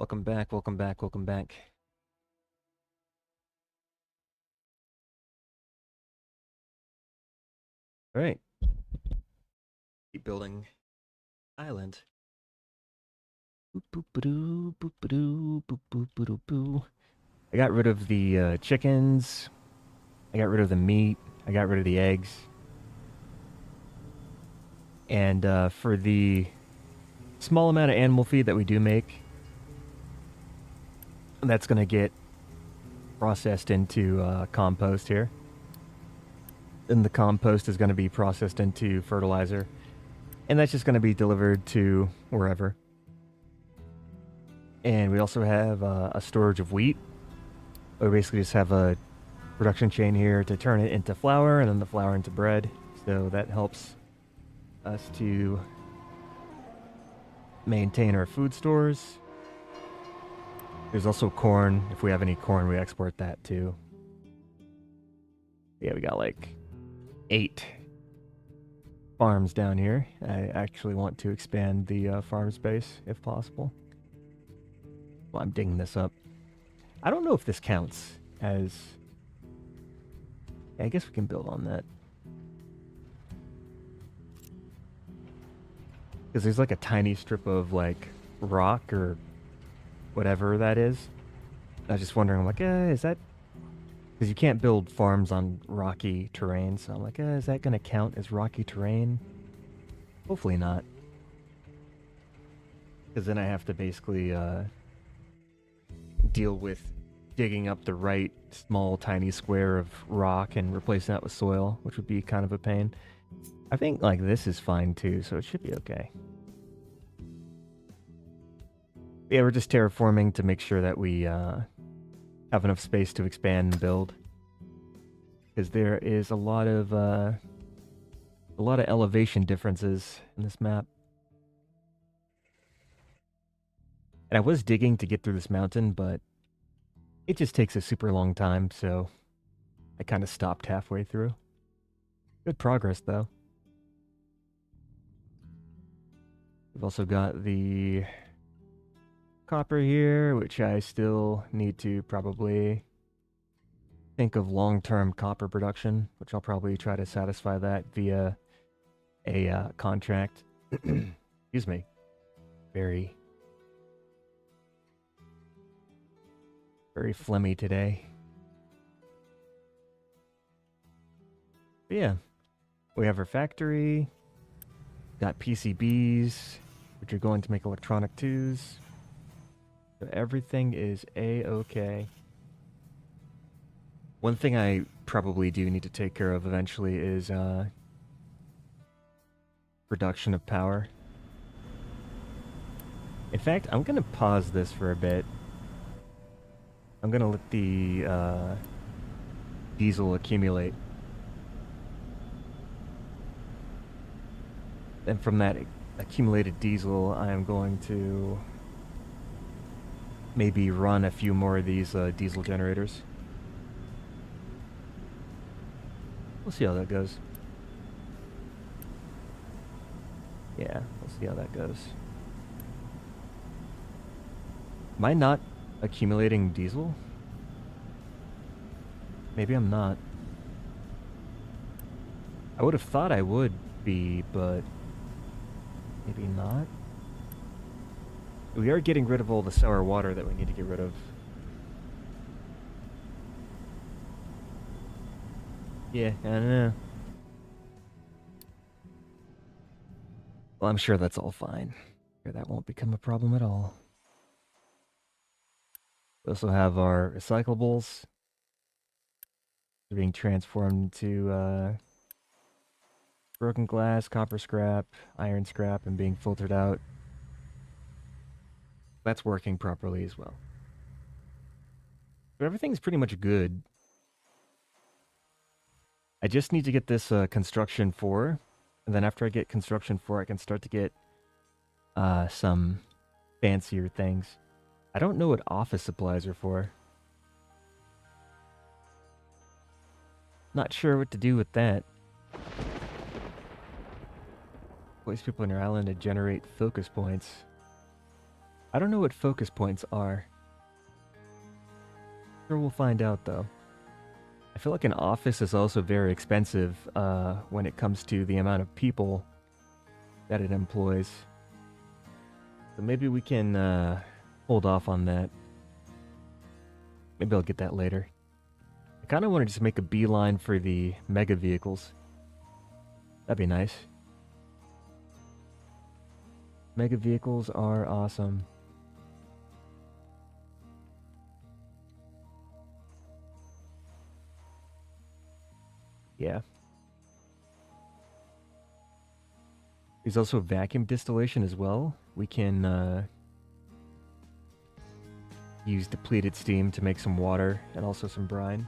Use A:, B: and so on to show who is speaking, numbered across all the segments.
A: Welcome back, welcome back, welcome back. All right. Keep building island. Boop, boop, ba-doo, boop, ba-doo, boop, boop, ba-doo, boo. I got rid of the chickens. I got rid of the meat. I got rid of the eggs. And for the small amount of animal feed that we do make, that's going to get processed into compost here. And the compost is going to be processed into fertilizer. And that's just going to be delivered to wherever. And we also have a storage of wheat. We basically just have a production chain here to turn it into flour and then the flour into bread. So that helps us to maintain our food stores. There's also corn. If we have any corn, we export that too. Yeah, we got like 8 farms down here. I actually want to expand the farm space if possible. Well, I'm digging this up. I don't know if this counts as... Yeah, I guess we can build on that. Because there's like a tiny strip of like rock or whatever that is. I was just wondering, I'm like, is that... Because you can't build farms on rocky terrain, so I'm like, is that going to count as rocky terrain? Hopefully not. Because then I have to basically deal with digging up the right small tiny square of rock and replacing that with soil, which would be kind of a pain. I think like this is fine too, so it should be okay. Yeah, we're just terraforming to make sure that we have enough space to expand and build. Because there is a lot of elevation differences in this map. And I was digging to get through this mountain, but it just takes a super long time, so I kind of stopped halfway through. Good progress, though. We've also got the copper here, which I still need to probably think of long-term copper production, which I'll probably try to satisfy that via a contract. Excuse me. Very phlegmy today. But yeah, we have our factory. Got PCBs, which are going to make electronic twos. So everything is A-okay. One thing I probably do need to take care of eventually is production of power. In fact, I'm going to pause this for a bit. I'm going to let the diesel accumulate. And from that accumulated diesel, I am going to maybe run a few more of these diesel generators. We'll see how that goes. Yeah, we'll see how that goes. Am I not accumulating diesel? Maybe I'm not. I would have thought I would be, but maybe not. We are getting rid of all the sour water that we need to get rid of. Yeah, I don't know. Well, I'm sure that's all fine. Sure, that won't become a problem at all. We also have our recyclables. They're being transformed to broken glass, copper scrap, iron scrap, and being filtered out. That's working properly as well. But everything's pretty much good. I just need to get this construction 4, and then after I get construction 4, I can start to get some fancier things. I don't know what office supplies are for. Not sure what to do with that. Place people on your island to generate focus points. I don't know what focus points are. Sure, we'll find out though. I feel like an office is also very expensive when it comes to the amount of people that it employs. So maybe we can hold off on that. Maybe I'll get that later. I kind of want to just make a beeline for the mega vehicles. That'd be nice. Mega vehicles are awesome. Yeah. There's also vacuum distillation as well. We can use depleted steam to make some water and also some brine.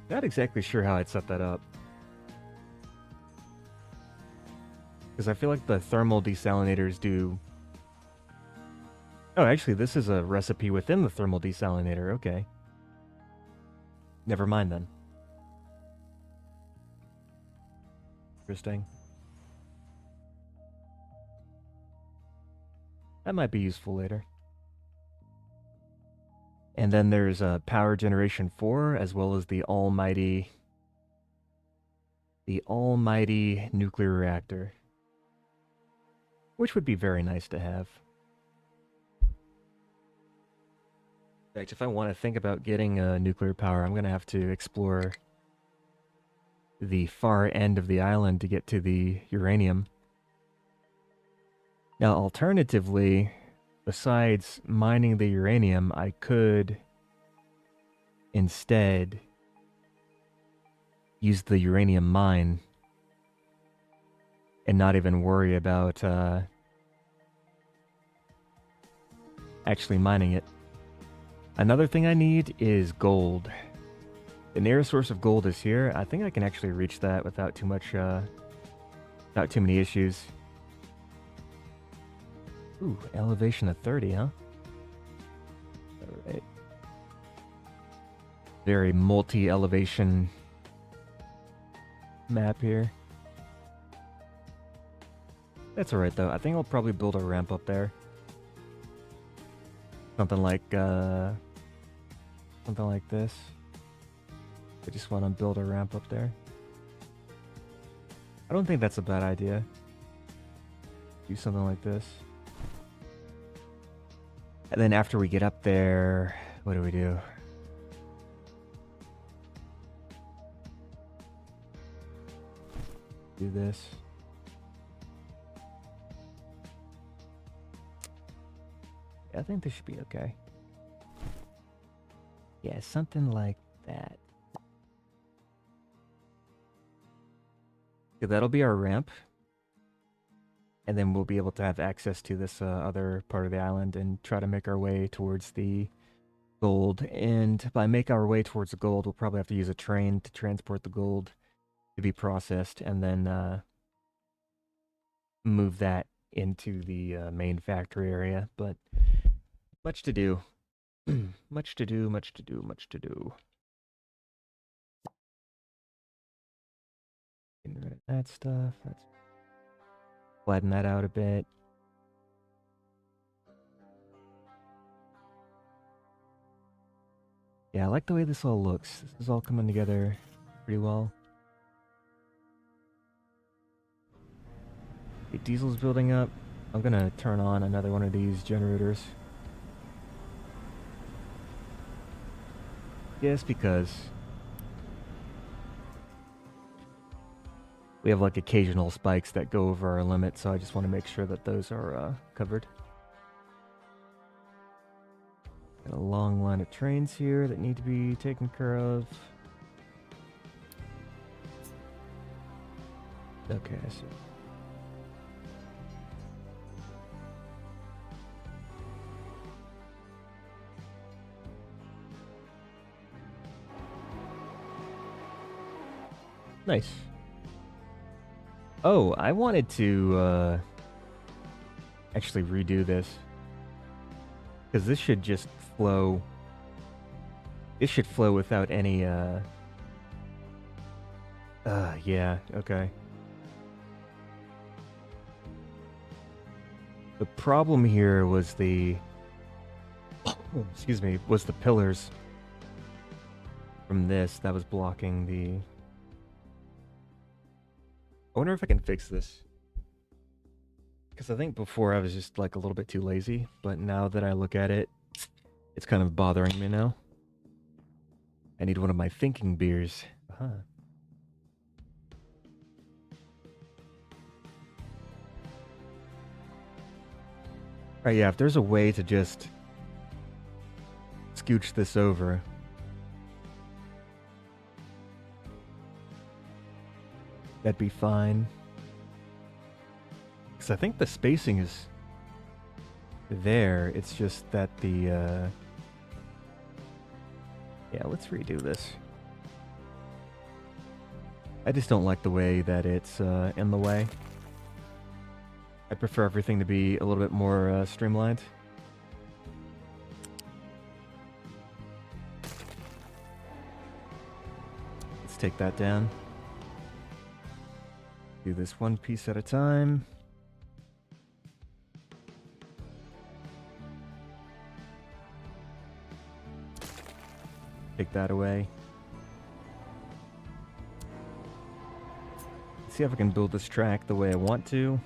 A: Not exactly sure how I'd set that up. Because I feel like the thermal desalinators do... Oh, actually, this is a recipe within the thermal desalinator. Okay. Never mind then. Interesting. That might be useful later. And then there's power generation 4, as well as the almighty nuclear reactor, which would be very nice to have. In fact, if I want to think about getting nuclear power, I'm going to have to explore the far end of the island to get to the uranium. Now, alternatively, besides mining the uranium, I could instead use the uranium mine and not even worry about actually mining it. Another thing I need is gold. The nearest source of gold is here. I think I can actually reach that without too much, without too many issues. Ooh, elevation of 30, huh? Alright. Very multi-elevation map here. That's alright though. I think I'll probably build a ramp up there. Something like this. I just want to build a ramp up there. I don't think that's a bad idea. Do something like this. And then after we get up there, what do we do? Do this. I think this should be okay. Yeah, something like that. So that'll be our ramp. And then we'll be able to have access to this other part of the island and try to make our way towards the gold. And by make our way towards the gold, we'll probably have to use a train to transport the gold to be processed and then move that into the main factory area. But much to do. Much to do, much to do, much to do. Getting rid of that stuff. Let's flatten that out a bit. Yeah, I like the way this all looks. This is all coming together pretty well. The diesel's building up. I'm gonna turn on another one of these generators. Yes, because we have like occasional spikes that go over our limit, so I just want to make sure that those are covered. Got a long line of trains here that need to be taken care of. Okay, I see. Nice. Oh, I wanted to actually redo this. Because this should just flow. This should flow without any yeah, okay. The problem here was the excuse me, was the pillars from this that was blocking the... I wonder if I can fix this. Because I think before I was just like a little bit too lazy, but now that I look at it, it's kind of bothering me now. I need one of my thinking beers. Uh-huh. Alright, yeah, if there's a way to just scooch this over. That'd be fine. Because I think the spacing is there. It's just that the... Yeah, let's redo this. I just don't like the way that it's in the way. I prefer everything to be a little bit more streamlined. Let's take that down. Do this one piece at a time. Take that away. See if I can build this track the way I want to.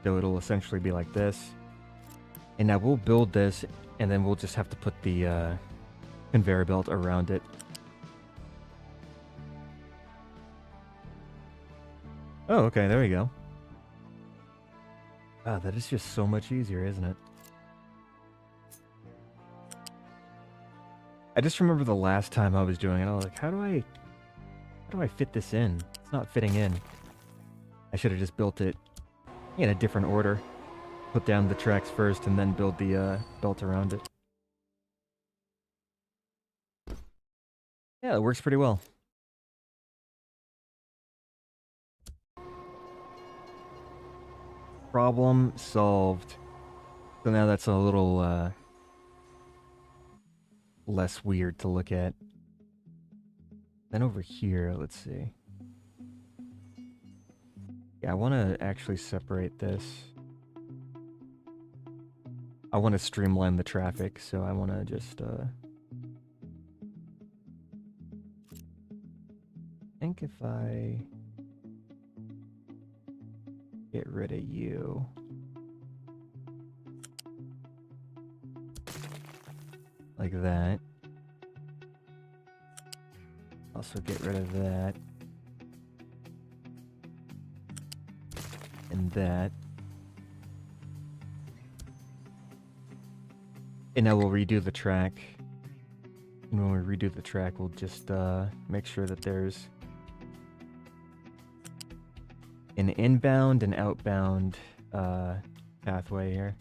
A: So it'll essentially be like this. And now we'll build this, and then we'll just have to put the conveyor belt around it. Oh, okay, there we go. Wow, that is just so much easier, isn't it? I just remember the last time I was doing it, I was like, how do I fit this in? It's not fitting in. I should have just built it in a different order. Put down the tracks first and then build the belt around it. Yeah, it works pretty well. Problem solved. So now that's a little less weird to look at. Then over here, let's see. Yeah, I want to actually separate this. I want to streamline the traffic, so I want to just I think if I get rid of you. Like that. Also get rid of that. And that. And now we'll redo the track. And when we redo the track, we'll just make sure that there's an inbound and outbound pathway here.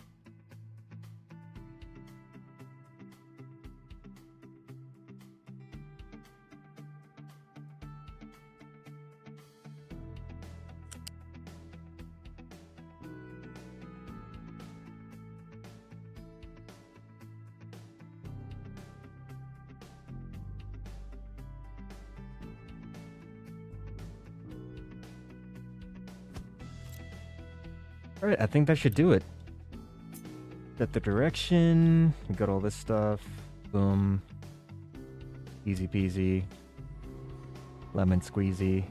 A: Alright, I think that should do it. Set the direction. We got all this stuff. Boom. Easy peasy. Lemon squeezy.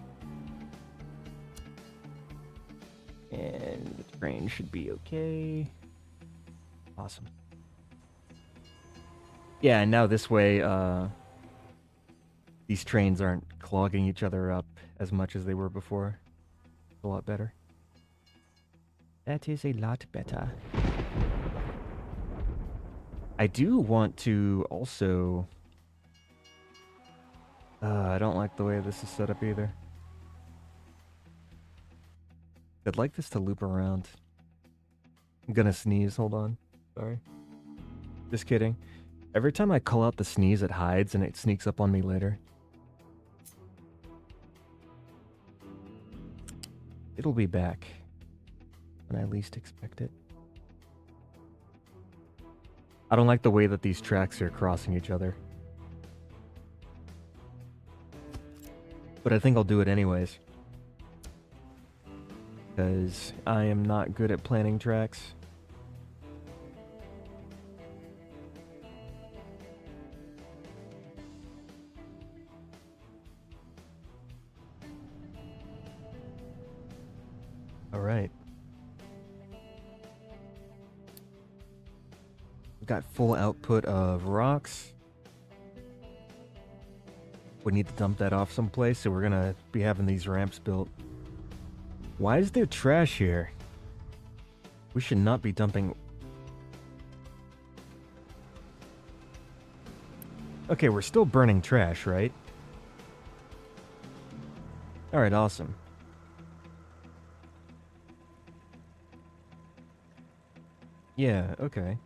A: And the train should be okay. Awesome. Yeah, and now this way, these trains aren't clogging each other up as much as they were before. A lot better. That is a lot better. I do want to also... I don't like the way this is set up either. I'd like this to loop around. I'm gonna sneeze, hold on. Sorry. Just kidding. Every time I call out the sneeze, it hides and it sneaks up on me later. It'll be back when I least expect it. I don't like the way that these tracks are crossing each other. But I think I'll do it anyways. Because I am not good at planning tracks. All right. We've got full output of rocks. We need to dump that off someplace, so we're gonna be having these ramps built. Why is there trash here? We should not be dumping... Okay, we're still burning trash, right? Alright, awesome. Yeah, okay.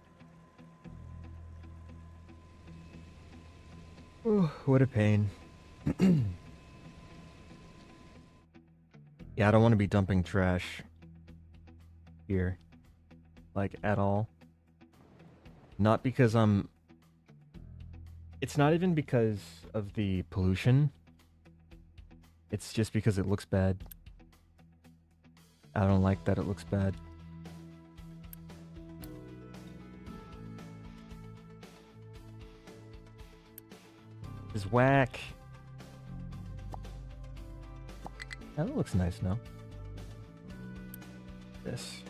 A: Oh, what a pain. Yeah, I don't want to be dumping trash here. Like, at all. Not because I'm... It's not even because of the pollution. It's just because it looks bad. I don't like that it looks bad. Is whack. That looks nice now. This.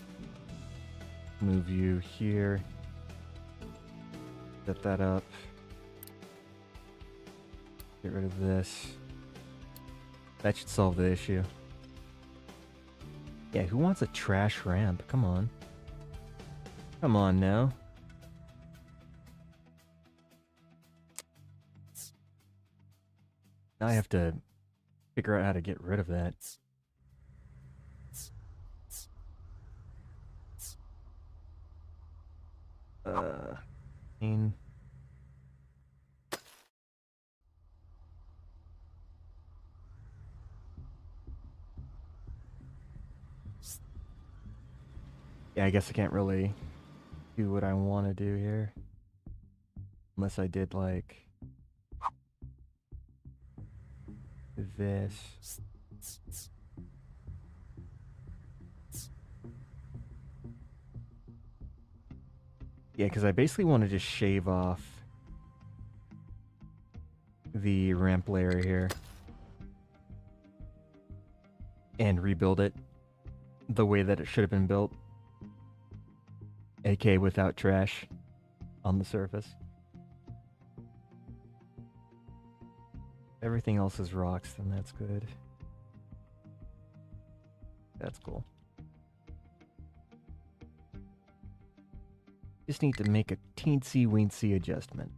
A: Move you here. Set that up. Get rid of this. That should solve the issue. Yeah, who wants a trash ramp? Come on. Come on now. Now I have to figure out how to get rid of that. Mean. Yeah, I guess I can't really do what I want to do here. Unless I did, like... this. Yeah, because I basically want to just shave off the ramp layer here and rebuild it the way that it should have been built, aka without trash on the surface. Everything else is rocks, then that's good. That's cool. Just need to make a teensy-weensy adjustment.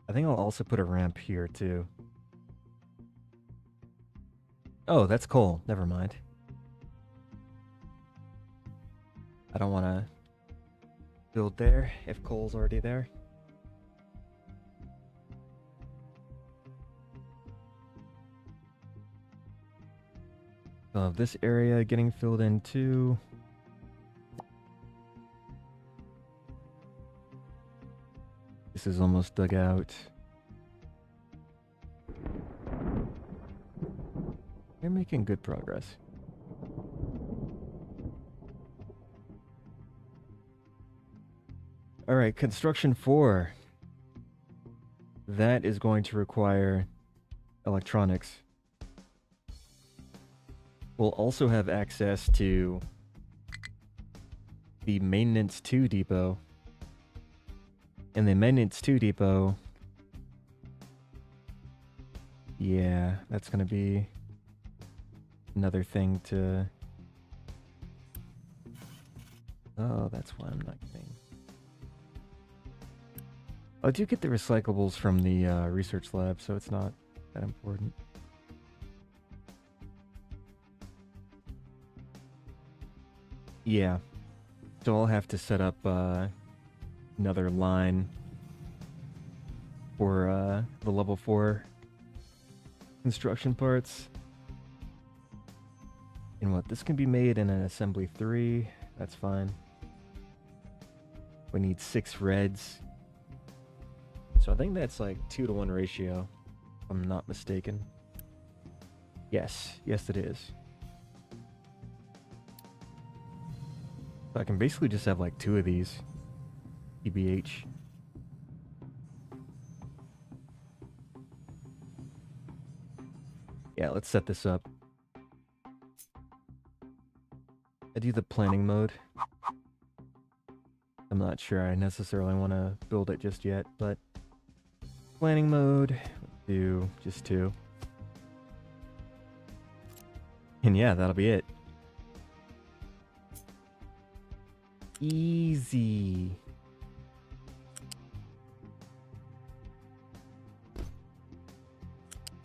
A: I think I'll also put a ramp here, too. Oh, that's coal. Never mind. I don't want to build there if coal's already there. So this area getting filled in too. This is almost dug out. You're making good progress. Alright, construction 4. That is going to require electronics. We'll also have access to the maintenance 2 depot. And the maintenance 2 depot, yeah, that's going to be another thing to... Oh, that's why I'm not getting... I do get the recyclables from the research lab, so it's not that important. Yeah, so I'll have to set up another line for the level 4 construction parts. And what, this can be made in an assembly 3, that's fine. We need 6 reds. So I think that's like 2-to-1 ratio, if I'm not mistaken. Yes, yes it is. So I can basically just have like 2 of these. EBH. Yeah, let's set this up. I do the planning mode. I'm not sure I necessarily want to build it just yet, but planning mode, do just 2. And yeah, that'll be it. Easy.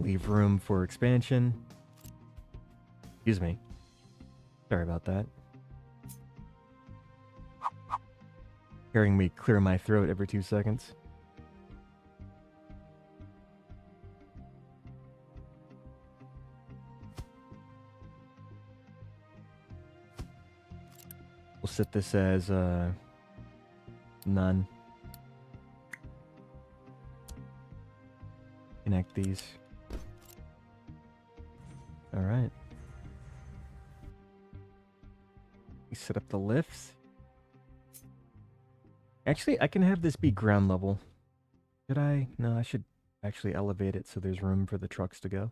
A: Leave room for expansion. Excuse me. Sorry about that. Hearing me clear my throat every 2 seconds. We'll set this as none. Connect these. All right. We set up the lifts. Actually, I can have this be ground level. Should I? No, I should actually elevate it so there's room for the trucks to go.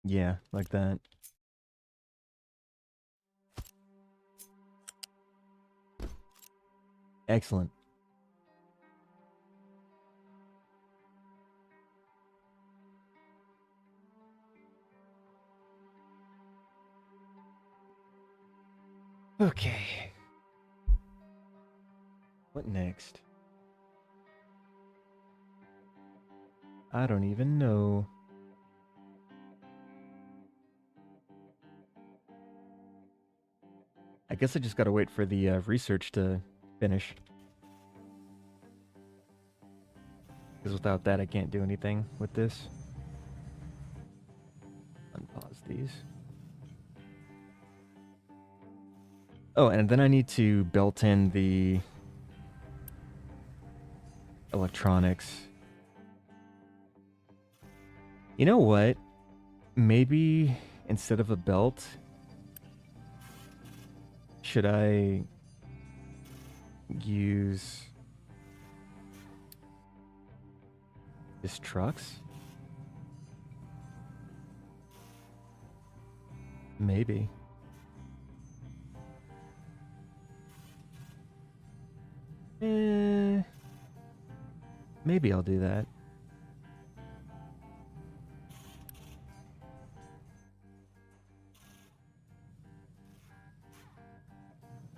A: Yeah, like that. Excellent. Okay. What next? I don't even know. I guess I just gotta wait for the research to finish. Because without that, I can't do anything with this. Unpause these. Oh, and then I need to belt in the electronics. You know what? Maybe instead of a belt, should I use just trucks? Maybe. Maybe I'll do that.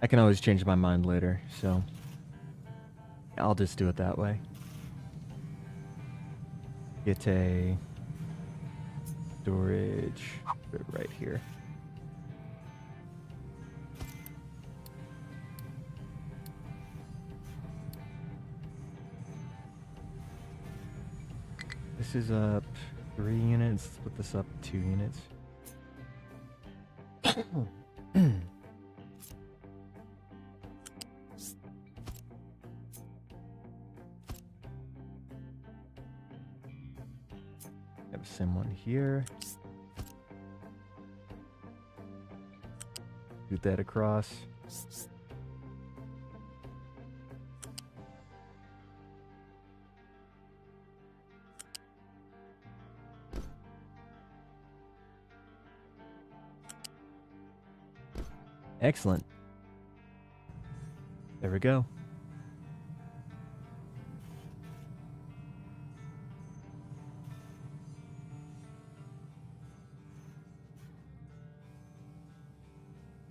A: I can always change my mind later, so I'll just do it that way. Get a storage right here. This is up 3 units. Let's put this up 2 units. Have a sim one here. Shoot that across. Excellent. There we go.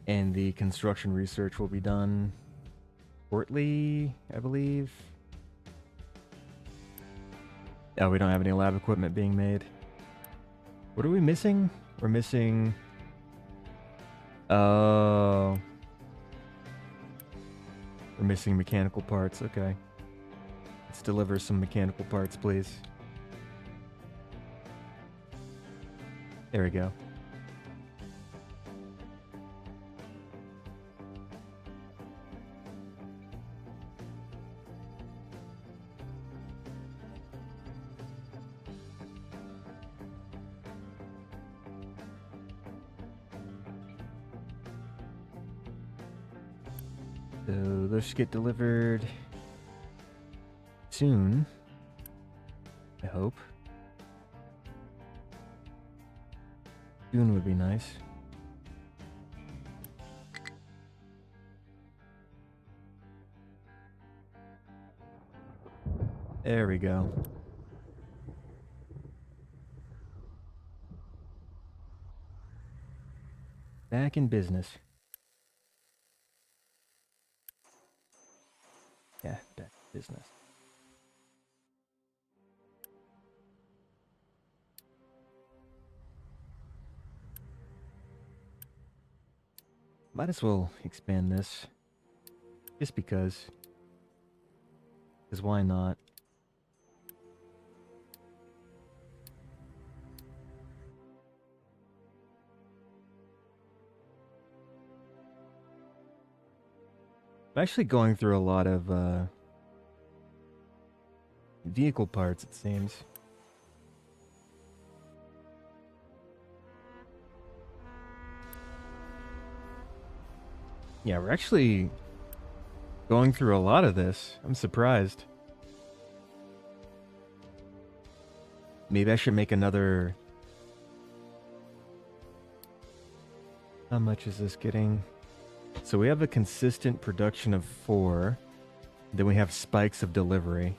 A: And the construction research will be done shortly, I believe. Oh, we don't have any lab equipment being made. What are we missing? We're missing... Oh. We're missing mechanical parts. Okay. Let's deliver some mechanical parts, please. There we go. So those should get delivered soon, I hope. Soon would be nice. There we go. Back in business. Yeah, back in business. Might as well expand this. Just because. Because why not? I'm actually going through a lot of vehicle parts, it seems. Yeah, we're actually going through a lot of this. I'm surprised. Maybe I should make another... How much is this getting? So we have a consistent production of 4. Then we have spikes of delivery.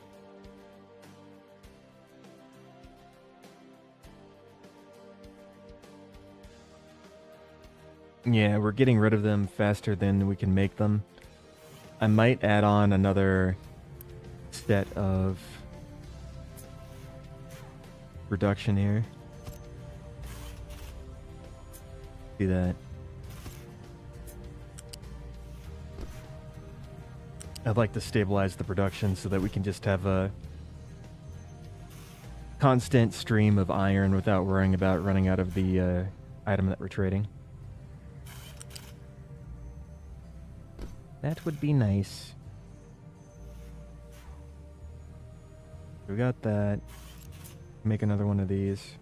A: Yeah, we're getting rid of them faster than we can make them. I might add on another set of production here. See that? I'd like to stabilize the production so that we can just have a constant stream of iron without worrying about running out of the item that we're trading. That would be nice. We got that. Make another one of these.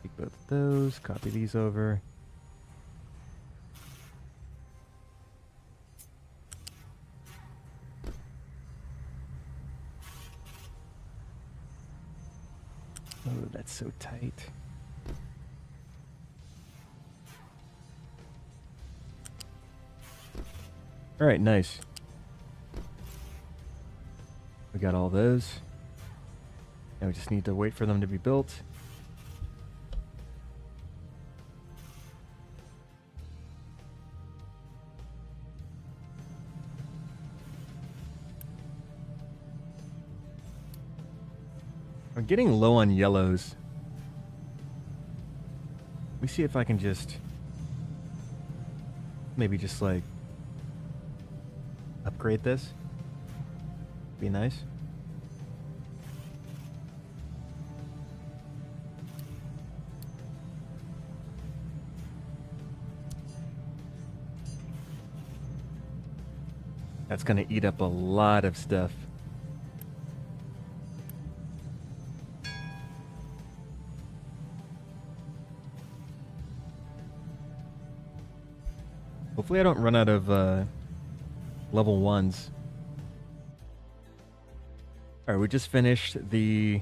A: Take both of those, copy these over. Oh, that's so tight. All right, nice. We got all those. Now we just need to wait for them to be built. I'm getting low on yellows. Let me see if I can just... maybe just like... upgrade this. Be nice. That's gonna eat up a lot of stuff. Hopefully I don't run out of level 1s. Alright, we just finished the...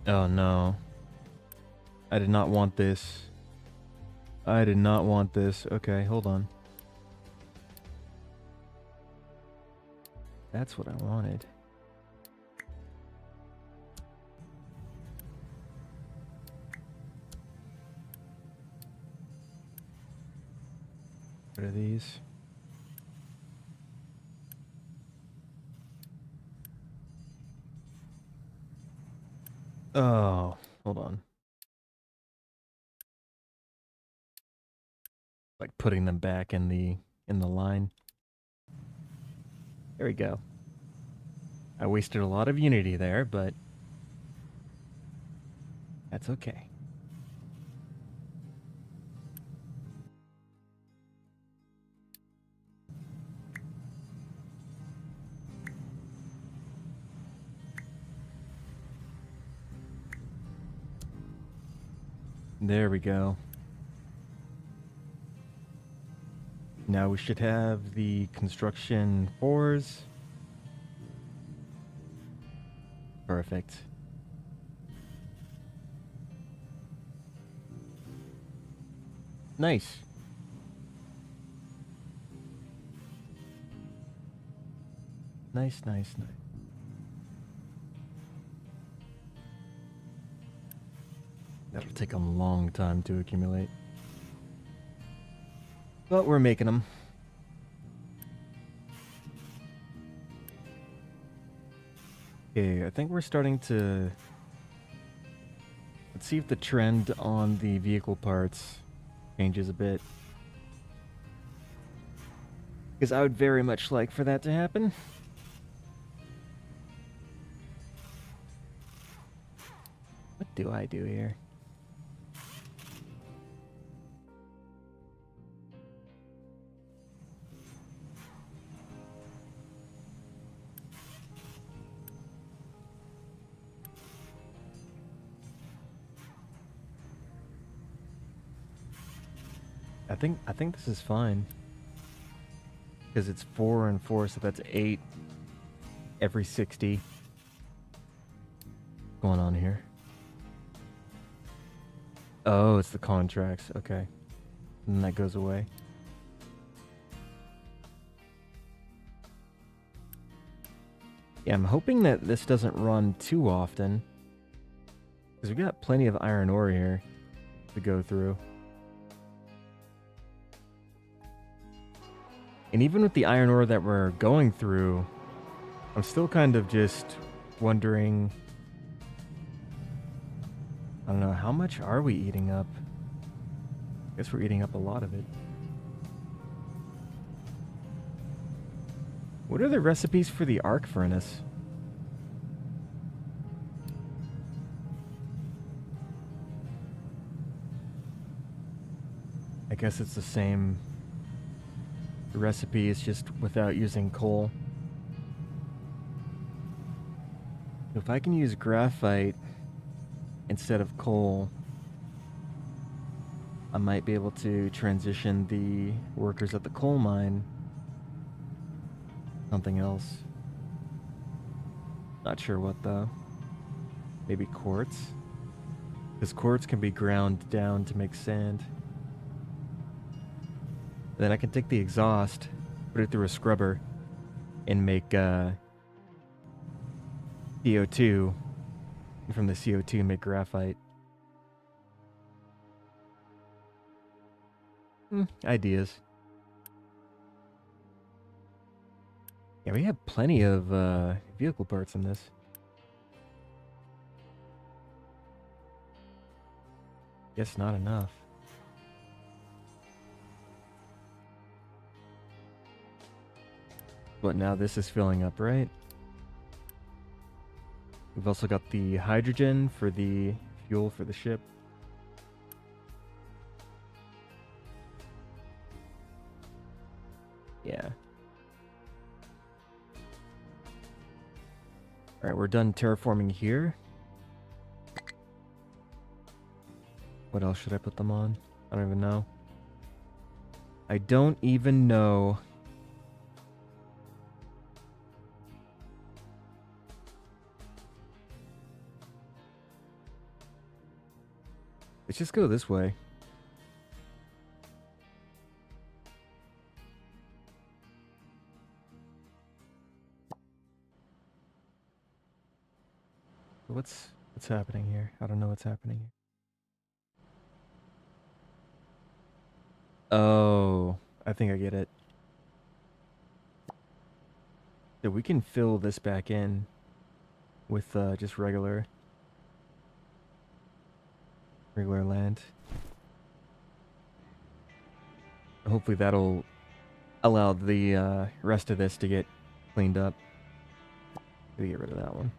A: Oh no. I did not want this. I did not want this. Okay, hold on. That's what I wanted. What are these? Oh, hold on. Like putting them back in the line. There we go. I wasted a lot of unity there, but that's okay. There we go. Now we should have the construction 4s. Perfect. Nice. Nice, nice, nice. That'll take a long time to accumulate. But we're making them. Okay, I think we're starting to... Let's see if the trend on the vehicle parts changes a bit. Because I would very much like for that to happen. What do I do here? I think this is fine. Because it's 4 and 4, so that's 8 every 60. What's going on here? Oh, it's the contracts. Okay. And then that goes away. Yeah, I'm hoping that this doesn't run too often. Because we got plenty of iron ore here to go through. And even with the iron ore that we're going through, I'm still kind of just wondering... I don't know, how much are we eating up? I guess we're eating up a lot of it. What are the recipes for the arc furnace? I guess it's the same recipe, it's just without using coal. If I can use graphite instead of coal, I might be able to transition the workers at the coal mine something else. Not sure what though. Maybe quartz? Because quartz can be ground down to make sand. Then I can take the exhaust, put it through a scrubber, and make CO2. And from the CO2 make graphite. Ideas. Yeah, we have plenty of vehicle parts in this. Guess not enough. But now this is filling up, right? We've also got the hydrogen for the fuel for the ship. Yeah. Alright, we're done terraforming here. What else should I put them on? I don't even know. I don't even know. Let's just go this way. What's happening here? I don't know what's happening here. Oh, I think I get it. So we can fill this back in with just regular land. Hopefully that'll allow the rest of this to get cleaned up. Gotta get rid of that one.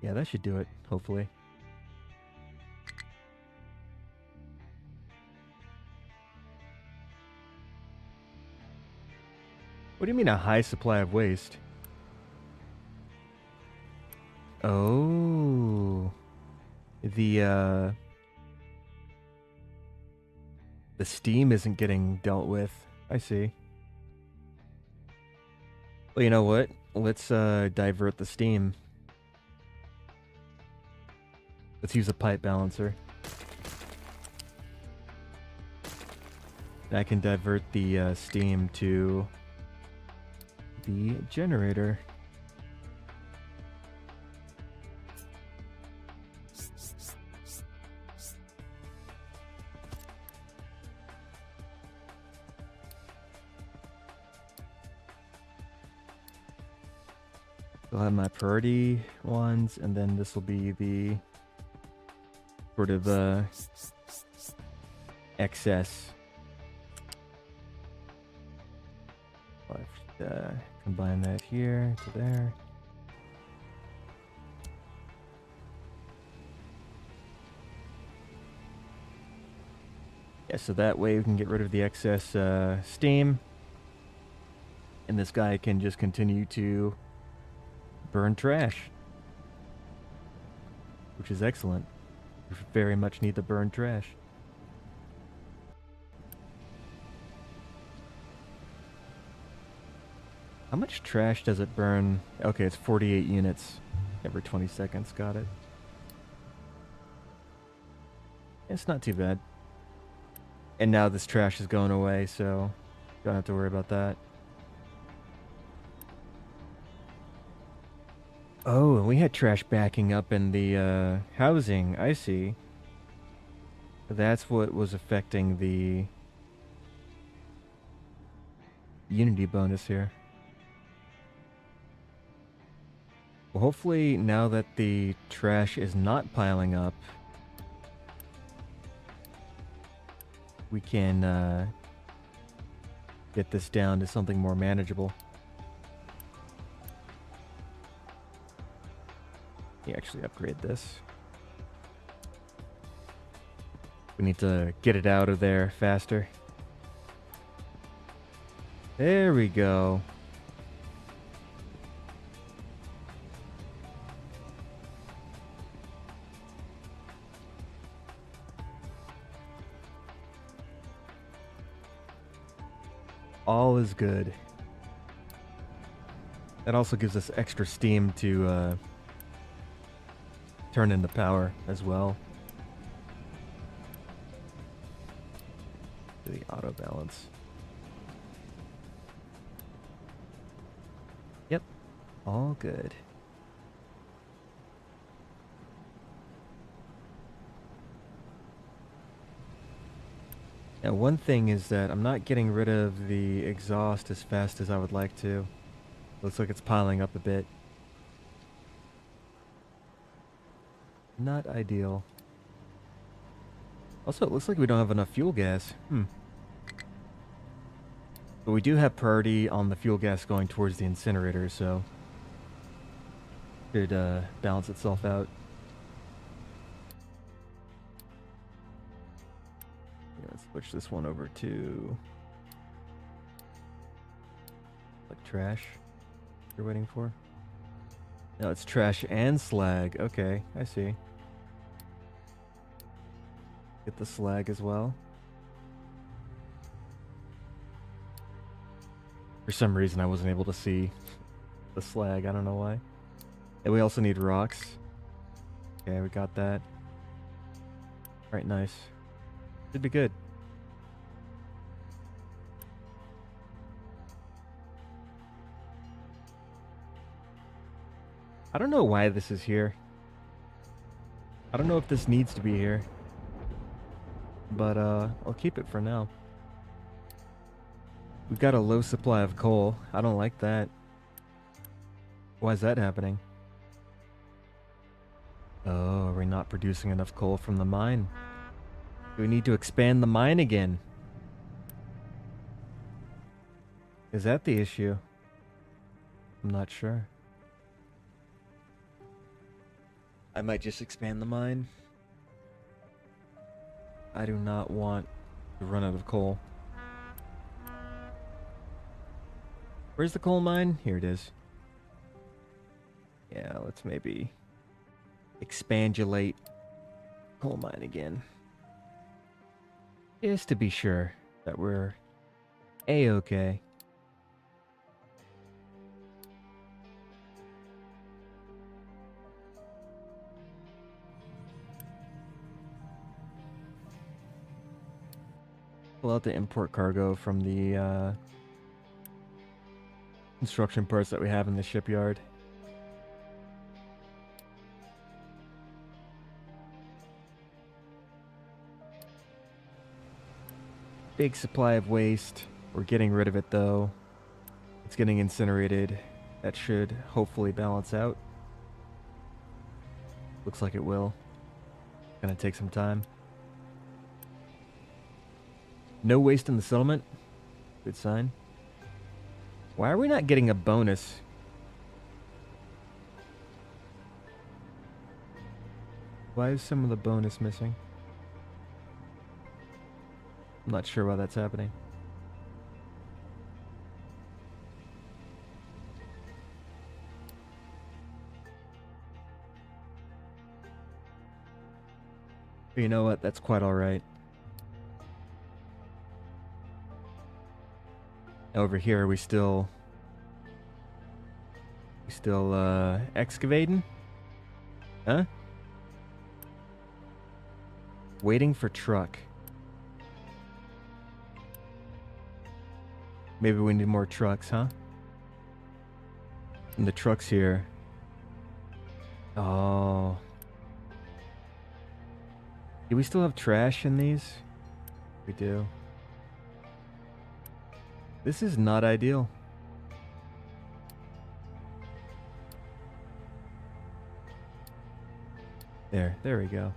A: Yeah, that should do it, hopefully. What do you mean a high supply of waste? Oh. The steam isn't getting dealt with. I see. Well, you know what? Let's divert the steam. Let's use a pipe balancer. I can divert the steam to the generator. I'll have my priority ones, and then this will be the sort of excess. I'll combine that here to there. Yeah, so that way we can get rid of the excess steam, and this guy can just continue to burn trash, which is excellent. We very much need to burn trash. How much trash does it burn? Okay, it's 48 units every 20 seconds. Got it. It's not too bad. And now this trash is going away, so don't have to worry about that. Oh, and we had trash backing up in the housing. I see. That's what was affecting the Unity bonus here. Well, hopefully now that the trash is not piling up, we can get this down to something more manageable. You actually upgrade this. We need to get it out of there faster. There we go. All is good. That also gives us extra steam to turn into power as well. The auto balance. Yep, all good. Now, one thing is that I'm not getting rid of the exhaust as fast as I would like to. Looks like it's piling up a bit. Not ideal. Also, it looks like we don't have enough fuel gas. But we do have priority on the fuel gas going towards the incinerator, so it should balance itself out. Yeah, let's switch this one over to like trash. You're waiting for? No, it's trash and slag. Okay, I see. Get the slag as well. For some reason, I wasn't able to see the slag. I don't know why. And we also need rocks. Okay, we got that. Alright, nice. Should be good. I don't know why this is here. I don't know if this needs to be here. But, I'll keep it for now. We've got a low supply of coal. I don't like that. Why is that happening? Oh, are we not producing enough coal from the mine? Do we need to expand the mine again? Is that the issue? I'm not sure. I might just expand the mine. I do not want to run out of coal. Where's the coal mine? Here it is. Yeah, let's maybe expandulate coal mine again. Just to be sure that we're A-okay. Pull out the import cargo from the construction parts that we have in the shipyard. Big supply of waste. We're getting rid of it though. It's getting incinerated. That should hopefully balance out. Looks like it will. Gonna take some time. No waste in the settlement. Good sign. Why are we not getting a bonus? Why is some of the bonus missing? I'm not sure why that's happening. But you know what? That's quite alright. Over here, we still excavating? Huh? Waiting for truck. Maybe we need more trucks, huh? And the trucks here. Oh. Do we still have trash in these? We do. This is not ideal. There we go.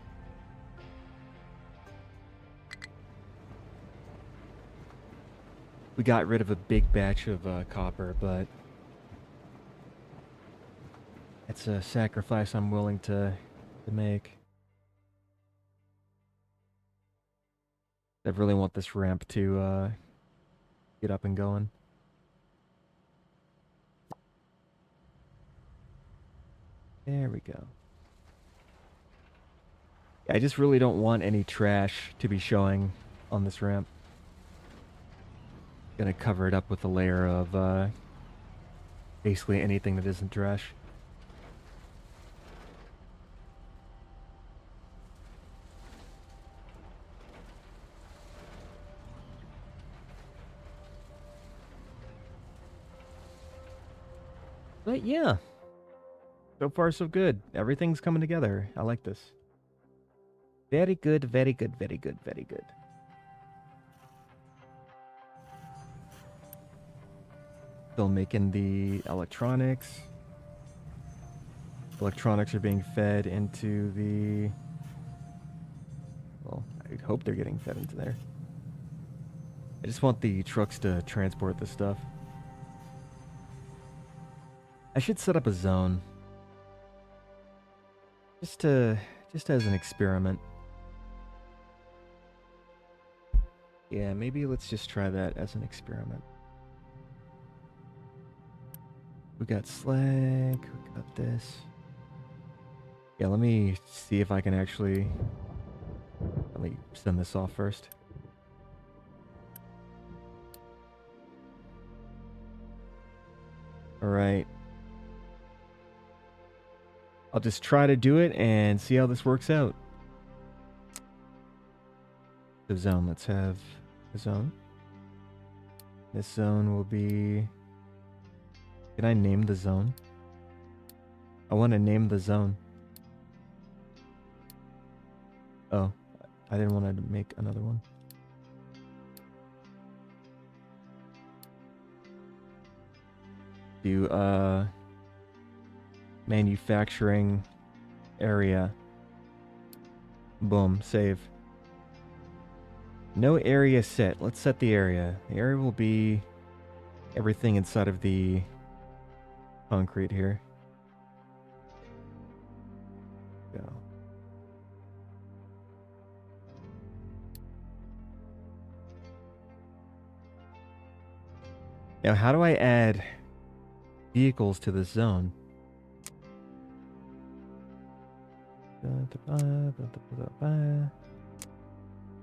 A: We got rid of a big batch of copper, but it's a sacrifice I'm willing to make. I really want this ramp to get up and going. There we go. I just really don't want any trash to be showing on this ramp. Gonna cover it up with a layer of basically anything that isn't trash. But yeah, so far so good. Everything's coming together. I like this. Very good, very good, very good, very good. Still making the electronics. Electronics are being fed into the... Well, I hope they're getting fed into there. I just want the trucks to transport this stuff. I should set up a zone. Just as an experiment. Yeah, maybe let's just try that as an experiment. We got slag, we got this. Yeah, let me see if I can actually... Let me send this off first. Alright. I'll just try to do it and see how this works out. The zone, let's have a zone. This zone will be... Can I name the zone? I want to name the zone. Oh, I didn't want to make another one. Do, manufacturing area. Boom, save. No area set. Let's set the area. The area will be everything inside of the concrete here. Go. Now, how do I add vehicles to this zone?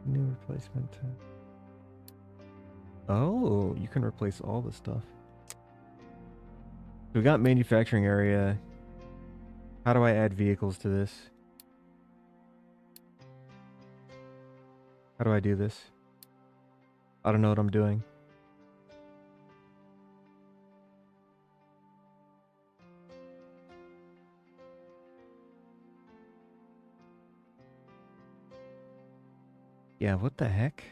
A: New replacement. Oh, you can replace all the stuff. So we got manufacturing area. How do I add vehicles to this? How do I do this? I don't know what I'm doing. Yeah, what the heck?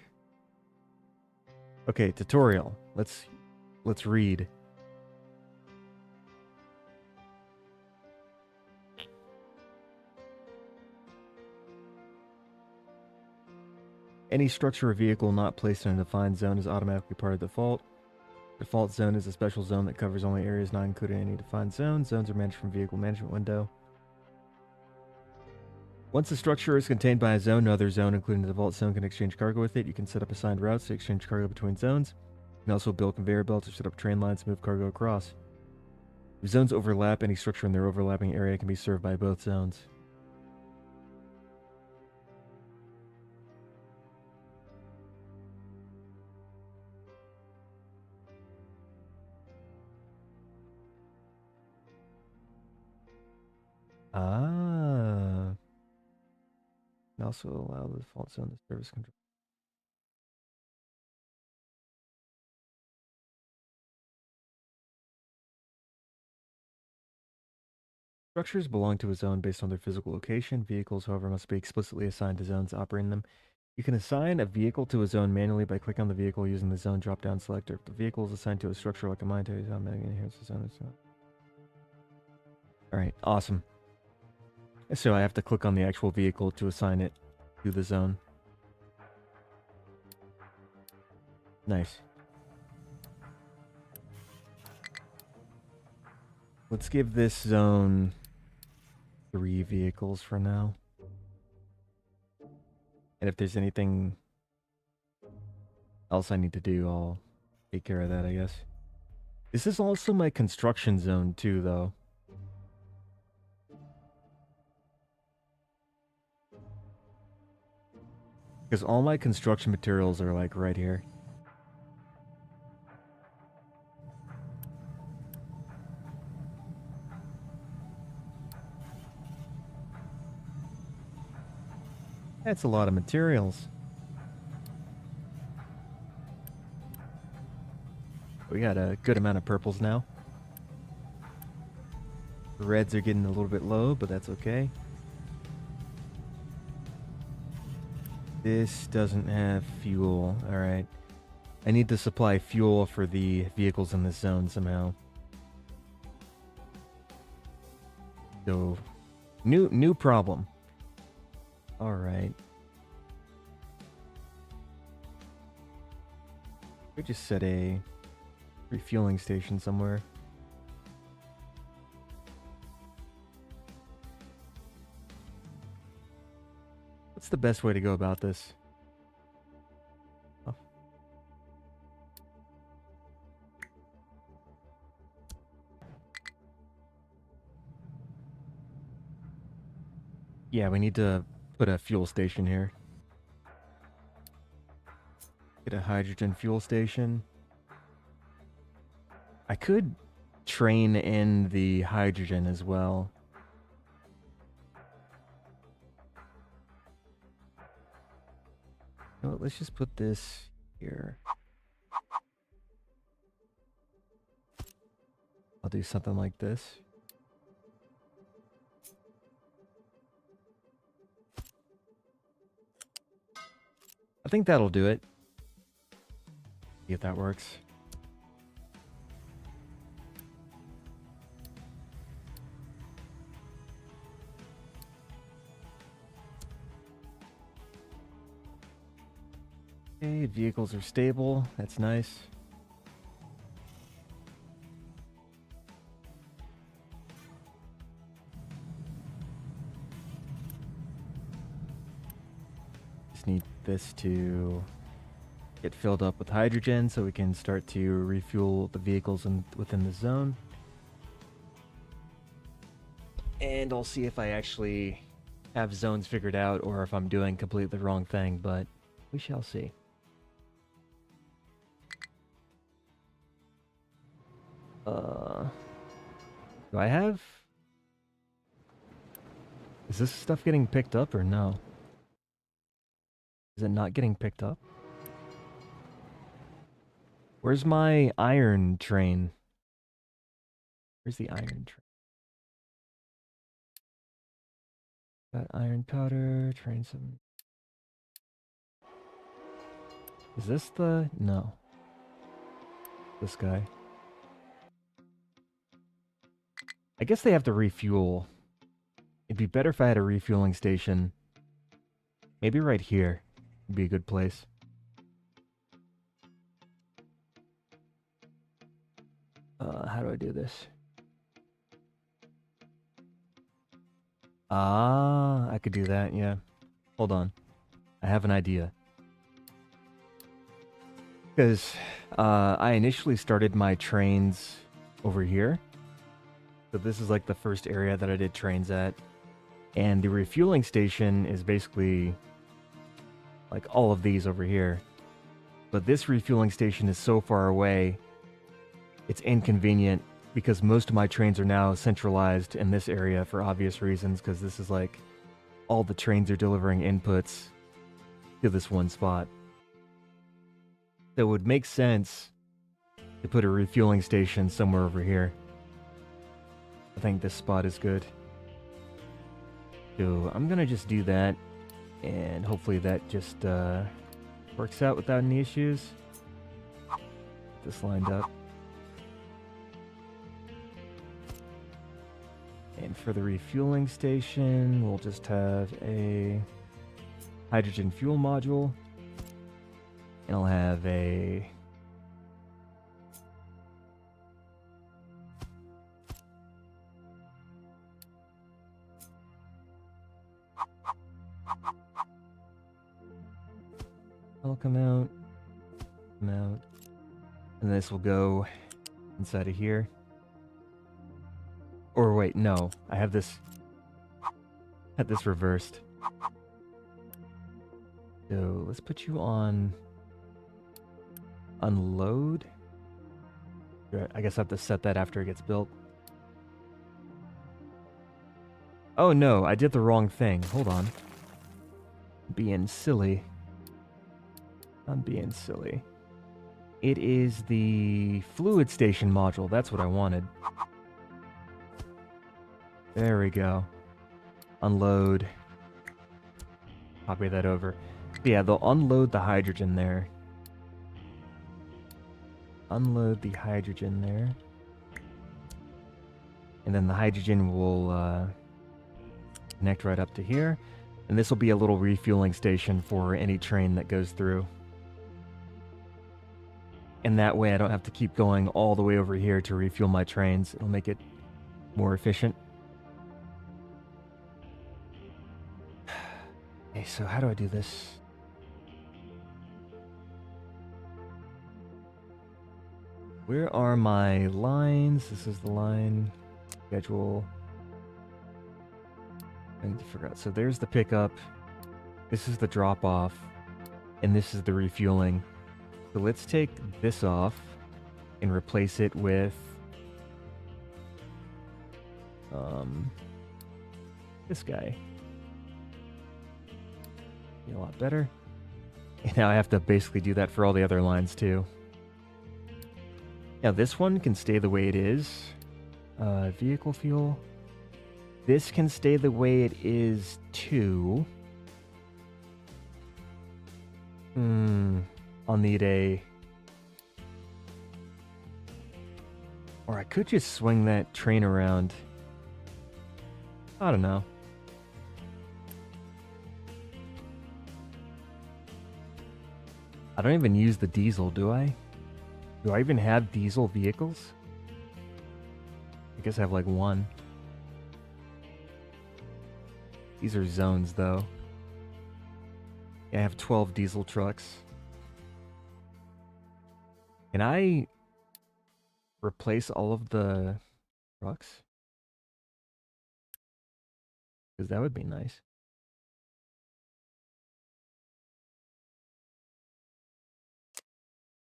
A: Okay, tutorial. Let's read. Any structure or vehicle not placed in a defined zone is automatically part of default. Default zone is a special zone that covers only areas not included in any defined zone. Zones are managed from vehicle management window. Once a structure is contained by a zone, no other zone, including the default zone, can exchange cargo with it. You can set up assigned routes to exchange cargo between zones. You can also build conveyor belts or set up train lines to move cargo across. If zones overlap, any structure in their overlapping area can be served by both zones. Ah. And also allow the default zone to service control. Structures belong to a zone based on their physical location. Vehicles, however, must be explicitly assigned to zones operating them. You can assign a vehicle to a zone manually by clicking on the vehicle using the zone drop-down selector. If the vehicle is assigned to a structure like a military zone, here's the zone. Alright, awesome. So I have to click on the actual vehicle to assign it to the zone. Nice. Let's give this zone 3 vehicles for now. And if there's anything else I need to do, I'll take care of that, I guess. This is also my construction zone too, though. Because all my construction materials are like right here. That's a lot of materials. We got a good amount of purples now. The reds are getting a little bit low, but that's okay. This doesn't have fuel. Alright. I need to supply fuel for the vehicles in this zone somehow. So, new problem. Alright. We just set a refueling station somewhere. What's the best way to go about this? Oh. Yeah, we need to put a fuel station here. Get a hydrogen fuel station. I could train in the hydrogen as well. You know what, let's just put this here. I'll do something like this. I think that'll do it. See if that works. Okay, vehicles are stable. That's nice. Just need this to get filled up with hydrogen so we can start to refuel the vehicles within the zone. And I'll see if I actually have zones figured out or if I'm doing completely the wrong thing, but we shall see. Do I have... Is this stuff getting picked up or no? Is it not getting picked up? Where's my iron train? Where's the iron train? Got iron powder, train some... Is this the... No. This guy. I guess they have to refuel. It'd be better if I had a refueling station. Maybe right here would be a good place. How do I do this? Ah, I could do that, yeah. Hold on. I have an idea. Because I initially started my trains over here. So this is like the first area that I did trains at. And the refueling station is basically like all of these over here. But this refueling station is so far away, it's inconvenient because most of my trains are now centralized in this area for obvious reasons, because this is like all the trains are delivering inputs to this one spot. So it would make sense to put a refueling station somewhere over here. I think this spot is good. So I'm gonna just do that, and hopefully that just works out without any issues. This lined up. And for the refueling station, we'll just have a hydrogen fuel module. And I'll have a... I'll come out. And this will go inside of here. Or wait, no. I have this... had this reversed. So let's put you on... unload. I guess I have to set that after it gets built. Oh no, I did the wrong thing. Hold on. Being silly. I'm being silly. It is the fluid station module. That's what I wanted. There we go. Unload. Copy that over. Yeah, they'll unload the hydrogen there. Unload the hydrogen there. And then the hydrogen will connect right up to here. And this will be a little refueling station for any train that goes through. And that way I don't have to keep going all the way over here to refuel my trains. It'll make it more efficient. Okay, so how do I do this? Where are my lines? This is the line. Schedule. I forgot. So there's the pickup. This is the drop off. And this is the refueling. So let's take this off and replace it with this guy. Be a lot better. And now I have to basically do that for all the other lines too. Now this one can stay the way it is. Vehicle fuel. This can stay the way it is too. I'll need a... Or I could just swing that train around. I don't know. I don't even use the diesel, do I? Do I even have diesel vehicles? I guess I have like one. These are zones though. Yeah, I have 12 diesel trucks. Can I replace all of the trucks? Because that would be nice.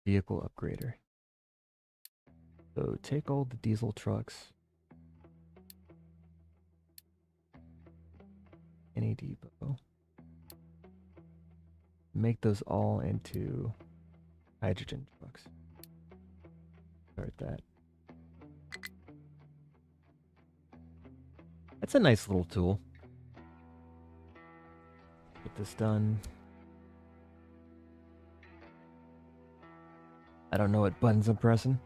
A: Vehicle upgrader. So take all the diesel trucks. Any depot. Make those all into hydrogen trucks. Start that. That's a nice little tool. Get this done. I don't know what buttons I'm pressing.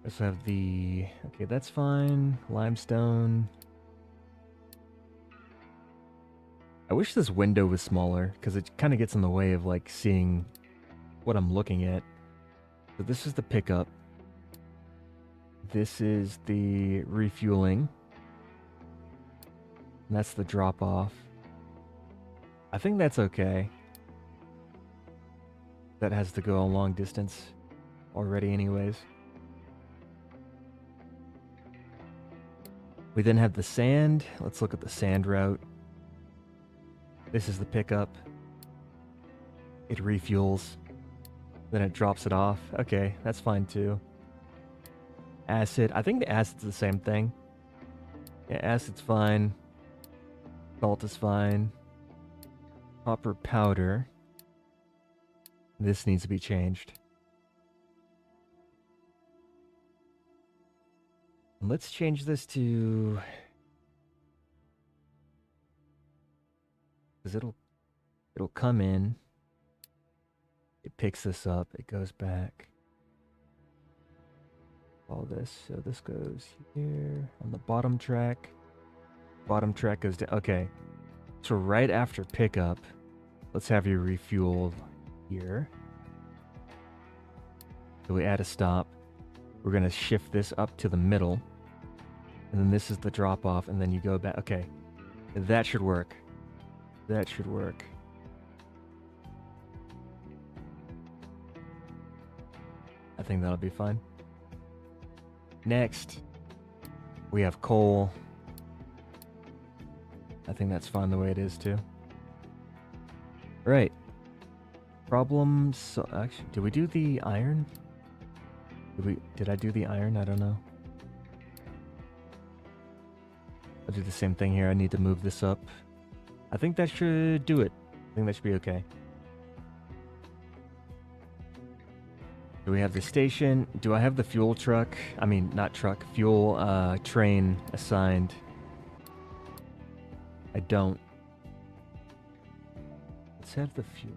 A: I also have the... Okay, that's fine. Limestone. I wish this window was smaller, because it kind of gets in the way of, like, seeing what I'm looking at. So this is the pickup. This is the refueling. And that's the drop-off. I think that's okay. That has to go a long distance already anyways. We then have the sand. Let's look at the sand route. This is the pickup. It refuels. Then it drops it off. Okay, that's fine too. Acid. I think the acid's the same thing. Yeah, acid's fine. Salt is fine. Copper powder. This needs to be changed. And let's change this to... Because it'll come in. It picks this up. It goes back. All this. So this goes here on the bottom track. Bottom track goes down. Okay. So right after pickup, let's have you refuel here. So we add a stop. We're going to shift this up to the middle. And then this is the drop off. And then you go back. Okay. That should work. That should work. I think that'll be fine. Next, we have coal. I think that's fine the way it is too. Right. Problems. So actually, did we do the iron? Did I do the iron? I don't know. I'll do the same thing here. I need to move this up. I think that should do it. I think that should be okay. Do we have the station? Do I have the fuel truck? I mean, not truck. Fuel train assigned. I don't. Let's have the fuel.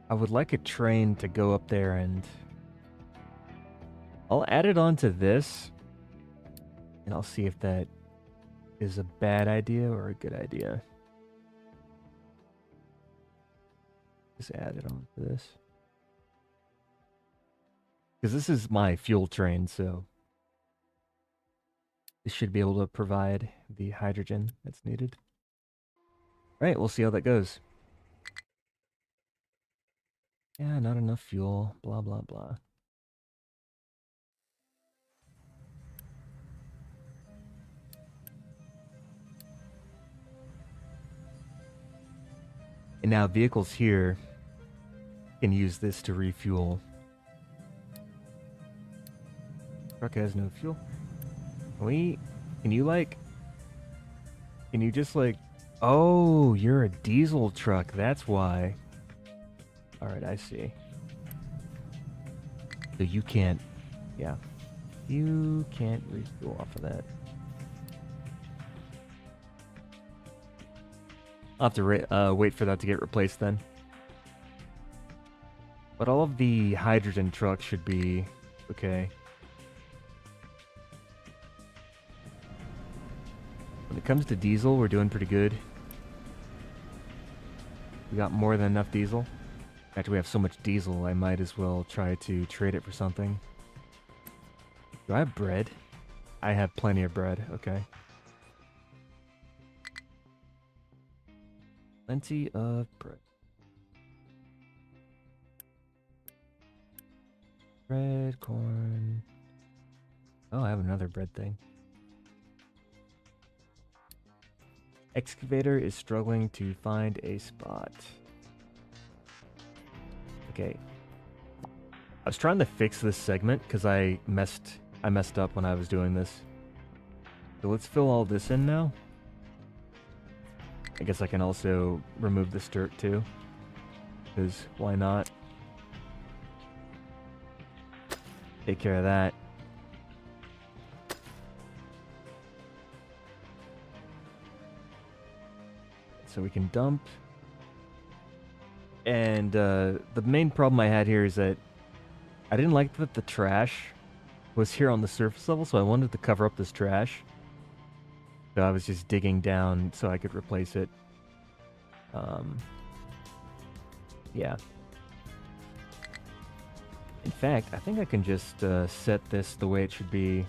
A: I would like a train to go up there and... I'll add it onto this. And I'll see if that is a bad idea or a good idea. Just add it onto this. Because this is my fuel train, so... This should be able to provide the hydrogen that's needed. Alright, we'll see how that goes. Yeah, not enough fuel, blah blah blah. And now vehicles here can use this to refuel. Truck has no fuel. Can you just like, oh, you're a diesel truck, that's why. Alright, I see. So you can't, yeah. You can't refuel off of that. I'll have to wait for that to get replaced then. But all of the hydrogen trucks should be okay. When it comes to diesel, we're doing pretty good. We got more than enough diesel. After we have so much diesel, I might as well try to trade it for something. Do I have bread? I have plenty of bread, okay. Plenty of bread. Bread, corn. Oh, I have another bread thing. Excavator is struggling to find a spot. Okay. I was trying to fix this segment because I messed up when I was doing this. So let's fill all this in now. I guess I can also remove this dirt too. Because why not? Take care of that. So we can dump. And the main problem I had here is that I didn't like that the trash was here on the surface level, so I wanted to cover up this trash. So I was just digging down so I could replace it. Yeah. In fact, I think I can just set this the way it should be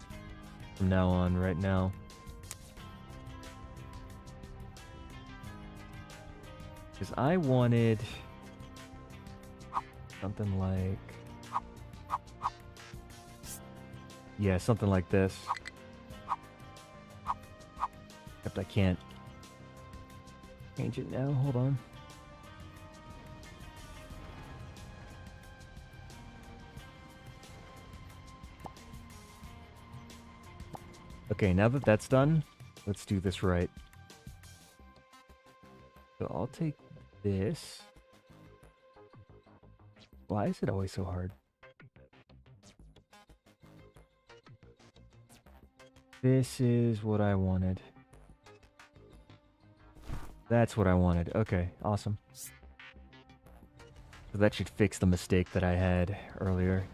A: from now on, right now. Because I wanted something like... Yeah, something like this. Except I can't change it now. Hold on. Okay, now that that's done, let's do this right. So I'll take this. Why is it always so hard? This is what I wanted. That's what I wanted. Okay, awesome. So that should fix the mistake that I had earlier.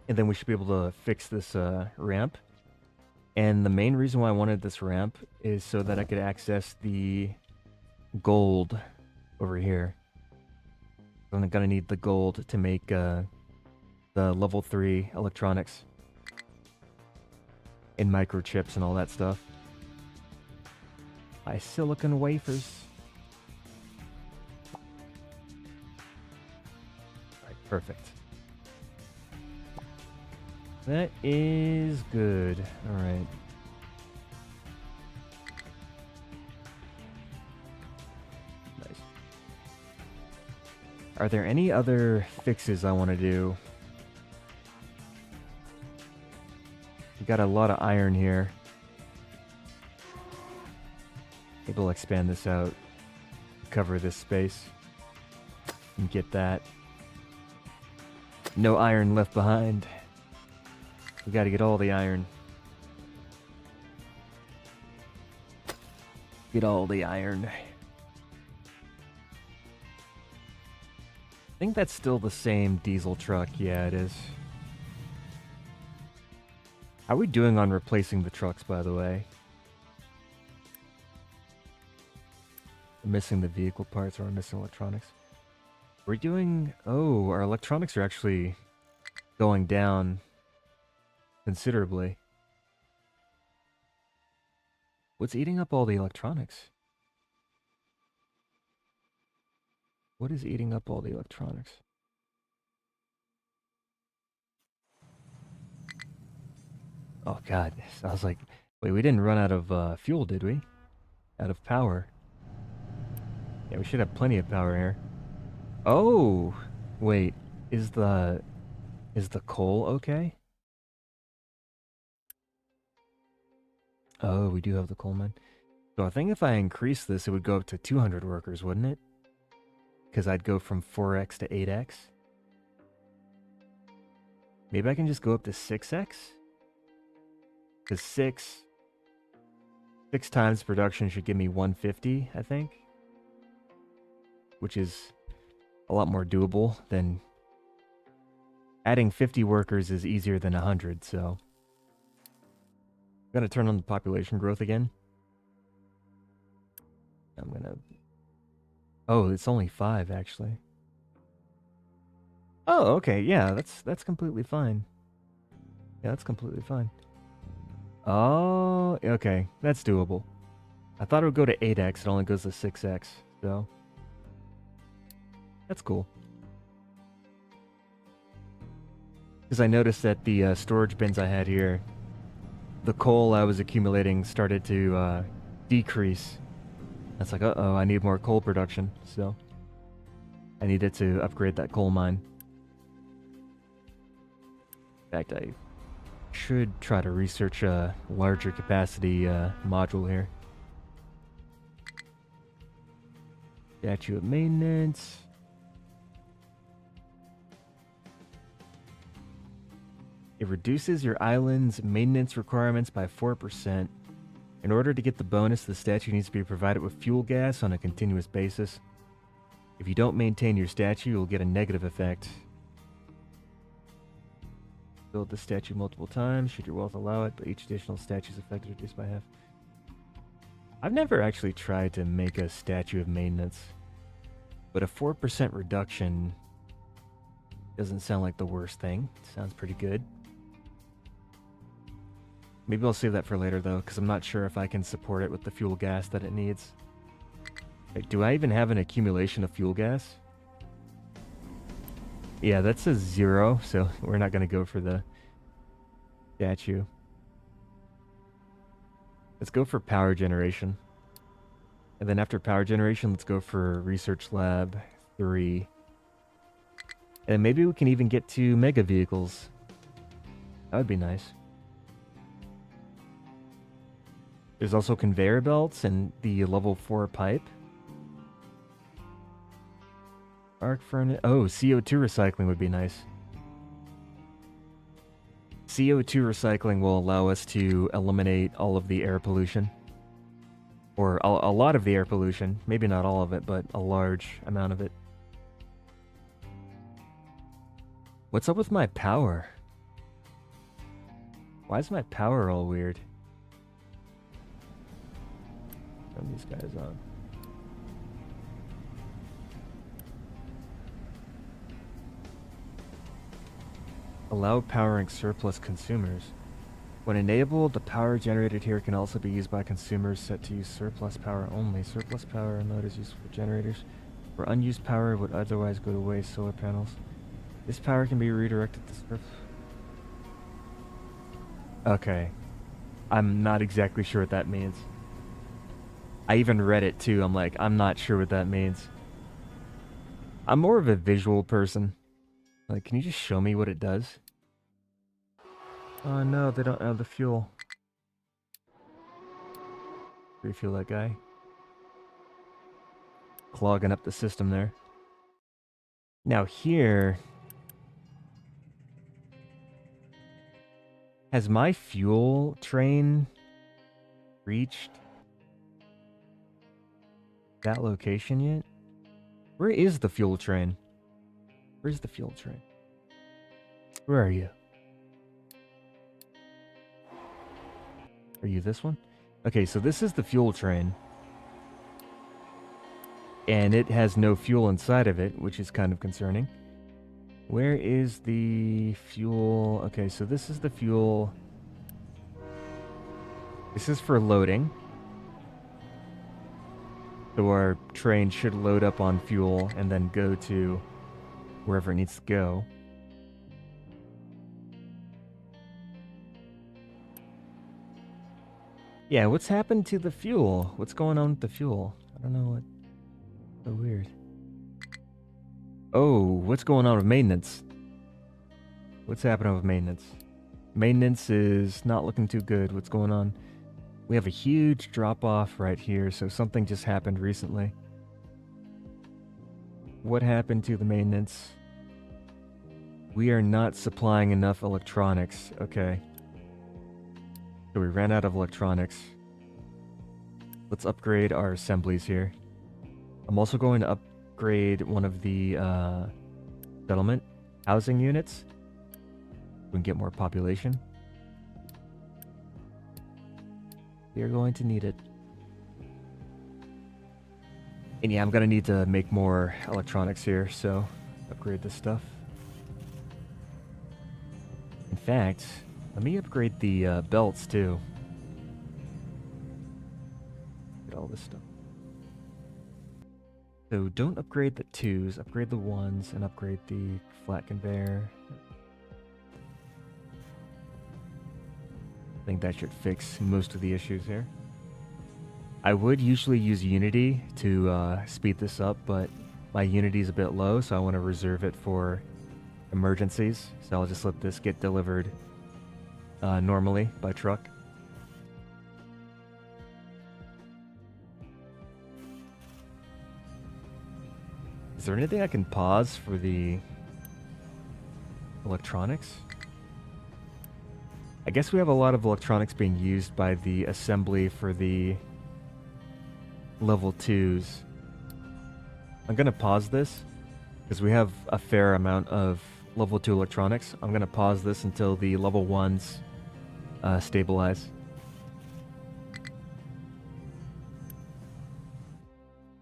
A: And then we should be able to fix this ramp. And the main reason why I wanted this ramp is so that I could access the gold over here. I'm gonna need the gold to make the level 3 electronics and microchips and all that stuff. My silicon wafers. Alright, perfect. That is good. Alright. Nice. Are there any other fixes I want to do? We got a lot of iron here. Maybe we'll expand this out. Cover this space. And get that. No iron left behind. We gotta get all the iron. Get all the iron. I think that's still the same diesel truck. Yeah, it is. How are we doing on replacing the trucks, by the way? We're missing the vehicle parts, or we're missing electronics. We're doing... Oh, our electronics are actually going down considerably. What's eating up all the electronics? What is eating up all the electronics? Oh god, I was like, wait, we didn't run out of fuel, did we? Out of power. Yeah, we should have plenty of power here. Oh, wait, is the coal okay? Oh, we do have the coal mine. So I think if I increase this, it would go up to 200 workers, wouldn't it? Because I'd go from 4x to 8x. Maybe I can just go up to 6x? Because 6 times production should give me 150, I think. Which is a lot more doable than... Adding 50 workers is easier than 100, so... I'm gonna turn on the population growth again. I'm gonna... Oh, it's only 5, actually. Oh, okay, yeah, that's completely fine. Yeah, that's completely fine. Oh, okay, that's doable. I thought it would go to 8x, it only goes to 6x, so... That's cool. Because I noticed that the storage bins I had here, the coal I was accumulating started to decrease. That's like, uh-oh, I need more coal production, so I needed to upgrade that coal mine. In fact, I should try to research a larger capacity module here. Statue of maintenance. It reduces your island's maintenance requirements by 4%. In order to get the bonus, the statue needs to be provided with fuel gas on a continuous basis. If you don't maintain your statue, you'll get a negative effect. Build the statue multiple times, should your wealth allow it, but each additional statue's effect is reduced by half. I've never actually tried to make a statue of maintenance, but a 4% reduction doesn't sound like the worst thing. It sounds pretty good. Maybe I'll save that for later though, because I'm not sure if I can support it with the fuel gas that it needs. Wait, do I even have an accumulation of fuel gas? Yeah, that says 0, so we're not going to go for the statue. Let's go for power generation. And then after power generation, let's go for Research Lab 3. And maybe we can even get to mega vehicles. That would be nice. There's also conveyor belts and the level 4 pipe. Arc furnace. Oh, CO2 recycling would be nice. CO2 recycling will allow us to eliminate all of the air pollution. Or a lot of the air pollution. Maybe not all of it, but a large amount of it. What's up with my power? Why is my power all weird? Turn these guys on. Allow powering surplus consumers. When enabled, the power generated here can also be used by consumers set to use surplus power only. Surplus power mode is used for generators, where unused power would otherwise go to waste. Solar panels. This power can be redirected to surplus. Okay. I'm not exactly sure what that means. I even read it too. I'm like, I'm not sure what that means. I'm more of a visual person. Like, can you just show me what it does? Oh no, they don't have the fuel. Refuel that guy. Clogging up the system there. Now here... Has my fuel train reached that location yet? Where is the fuel train? Where's the fuel train? Where are you? Are you this one? Okay, so this is the fuel train. And it has no fuel inside of it, which is kind of concerning. Where is the fuel? Okay, so this is the fuel. This is for loading. So our train should load up on fuel and then go to wherever it needs to go. Yeah, what's happened to the fuel? What's going on with the fuel? I don't know what. So weird. Oh, what's going on with maintenance? What's happening with maintenance? Maintenance is not looking too good. What's going on? We have a huge drop-off right here, so something just happened recently. What happened to the maintenance? We are not supplying enough electronics. Okay. So we ran out of electronics. Let's upgrade our assemblies here. I'm also going to upgrade one of the settlement housing units. We can get more population. We are going to need it. And yeah, I'm going to need to make more electronics here, so upgrade this stuff. In fact, let me upgrade the belts too. Get all this stuff. So don't upgrade the 2s, upgrade the 1s, and upgrade the flat conveyor. I think that should fix most of the issues here. I would usually use Unity to speed this up, but my Unity is a bit low, so I want to reserve it for emergencies. So I'll just let this get delivered normally by truck. Is there anything I can pause for the electronics? I guess we have a lot of electronics being used by the assembly for the level 2s. I'm going to pause this because we have a fair amount of level 2 electronics. I'm going to pause this until the level 1s stabilize.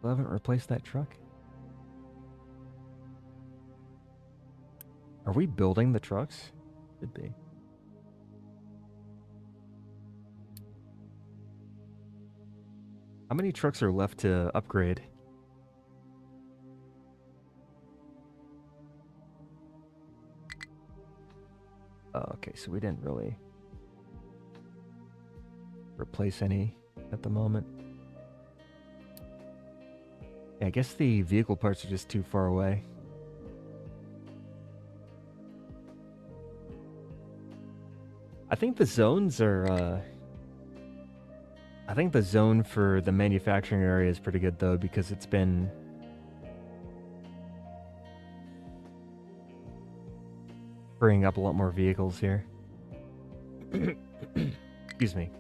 A: I haven't replaced that truck. Are we building the trucks? Should be. How many trucks are left to upgrade? Oh, okay, so we didn't really replace any at the moment. Yeah, I guess the vehicle parts are just too far away. I think the zones are, I think the zone for the manufacturing area is pretty good though, because it's been bringing up a lot more vehicles here. Excuse me.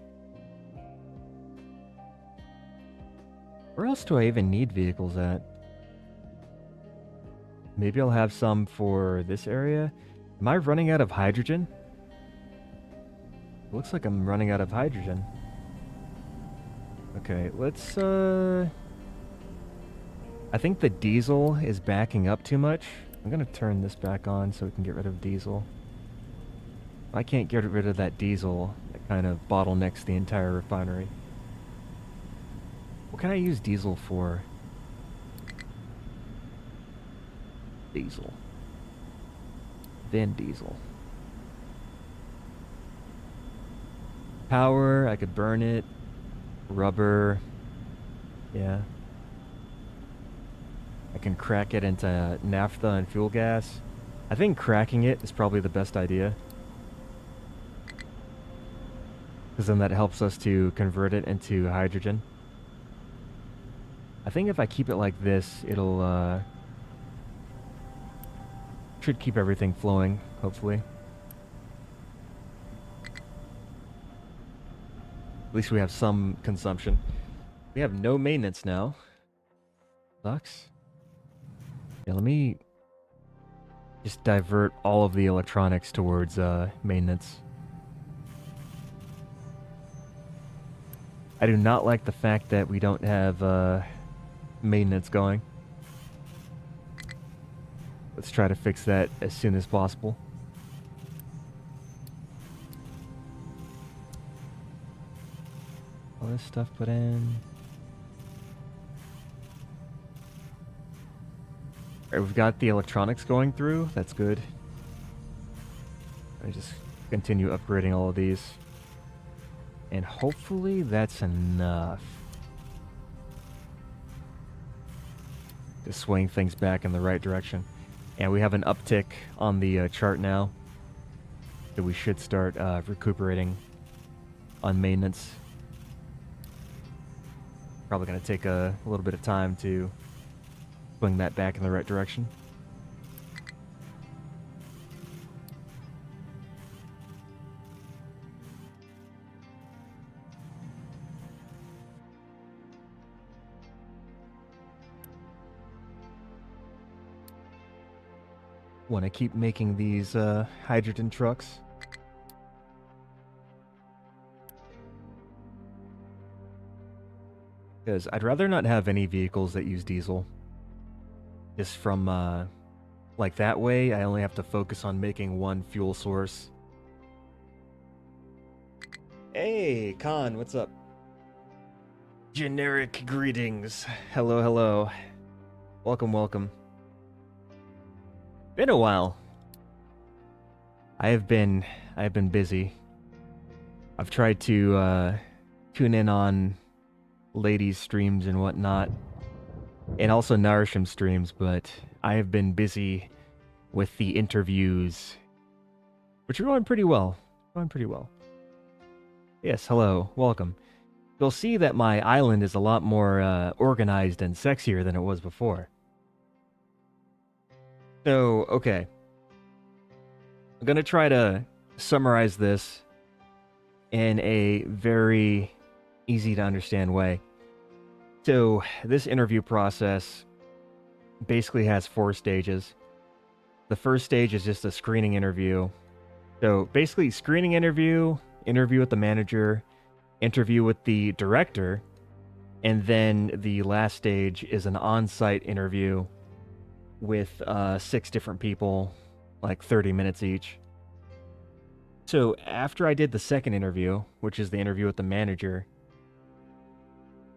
A: Where else do I even need vehicles at? Maybe I'll have some for this area. Am I running out of hydrogen? Looks like I'm running out of hydrogen. Okay, let's, I think the diesel is backing up too much. I'm gonna turn this back on so we can get rid of diesel. If I can't get rid of that diesel, that kind of bottlenecks the entire refinery. What can I use diesel for? Diesel. Vin Diesel. Power, I could burn it. Rubber. Yeah. I can crack it into naphtha and fuel gas. I think cracking it is probably the best idea. Because then that helps us to convert it into hydrogen. I think if I keep it like this, it'll, should keep everything flowing, hopefully. At least we have some consumption. We have no maintenance now. Sucks. Yeah, let me just divert all of the electronics towards maintenance. I do not like the fact that we don't have maintenance going. Let's try to fix that as soon as possible. All this stuff put in. Alright, we've got the electronics going through. That's good. I just continue upgrading all of these. And hopefully that's enough to swing things back in the right direction. And we have an uptick on the chart now. So we should start recuperating on maintenance. Probably going to take a little bit of time to swing that back in the right direction. Want to keep making these hydrogen trucks. Because I'd rather not have any vehicles that use diesel. Just from, like that way, I only have to focus on making one fuel source. Hey, Khan, what's up? Generic greetings. Hello, hello. Welcome, welcome. Been a while. I have been busy. I've tried to tune in on ladies' streams and whatnot, and also Narishim streams, but I have been busy with the interviews, which are going pretty well. Going pretty well. Yes, hello, welcome. You'll see that my island is a lot more organized and sexier than it was before. So, okay. I'm gonna try to summarize this in a very easy to understand way. So, this interview process basically has 4 stages. The first stage is just a screening interview. So, basically, screening interview, interview with the manager, interview with the director, and then the last stage is an on-site interview with 6 different people, like 30 minutes each. So after I did the second interview, which is the interview with the manager,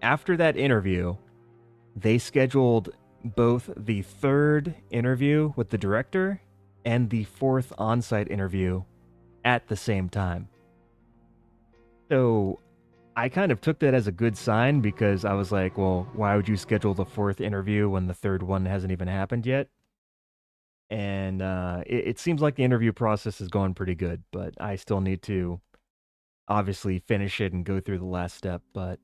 A: after that interview, they scheduled both the third interview with the director and the 4th on-site interview at the same time. So I kind of took that as a good sign because I was like, well, why would you schedule the 4th interview when the 3rd one hasn't even happened yet? And it seems like the interview process is going pretty good, but I still need to obviously finish it and go through the last step, but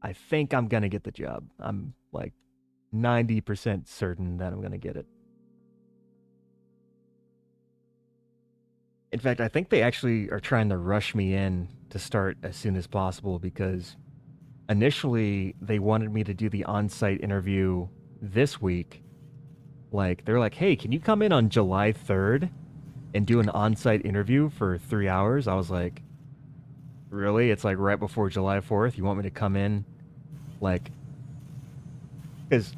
A: I think I'm going to get the job. I'm like 90% certain that I'm going to get it. In fact, I think they actually are trying to rush me in to start as soon as possible because initially they wanted me to do the on-site interview this week. Like, they're like, hey, can you come in on July 3rd and do an on-site interview for 3 hours? I was like, really? It's like right before July 4th? You want me to come in? Like, because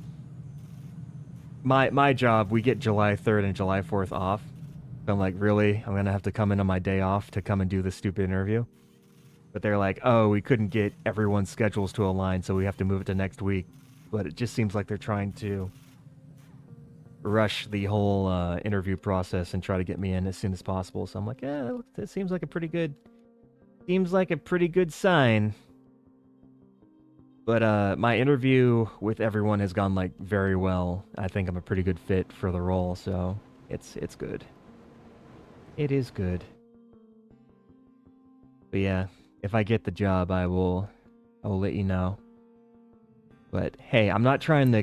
A: my job, we get July 3rd and July 4th off. So I'm like, really? I'm going to have to come in on my day off to come and do this stupid interview? But they're like, oh, we couldn't get everyone's schedules to align, so we have to move it to next week. But it just seems like they're trying to rush the whole interview process and try to get me in as soon as possible. So I'm like, yeah, that seems like a pretty good sign. But my interview with everyone has gone like very well. I think I'm a pretty good fit for the role, so it's good. It is good. But yeah, if I get the job, I will let you know. But hey, I'm not trying to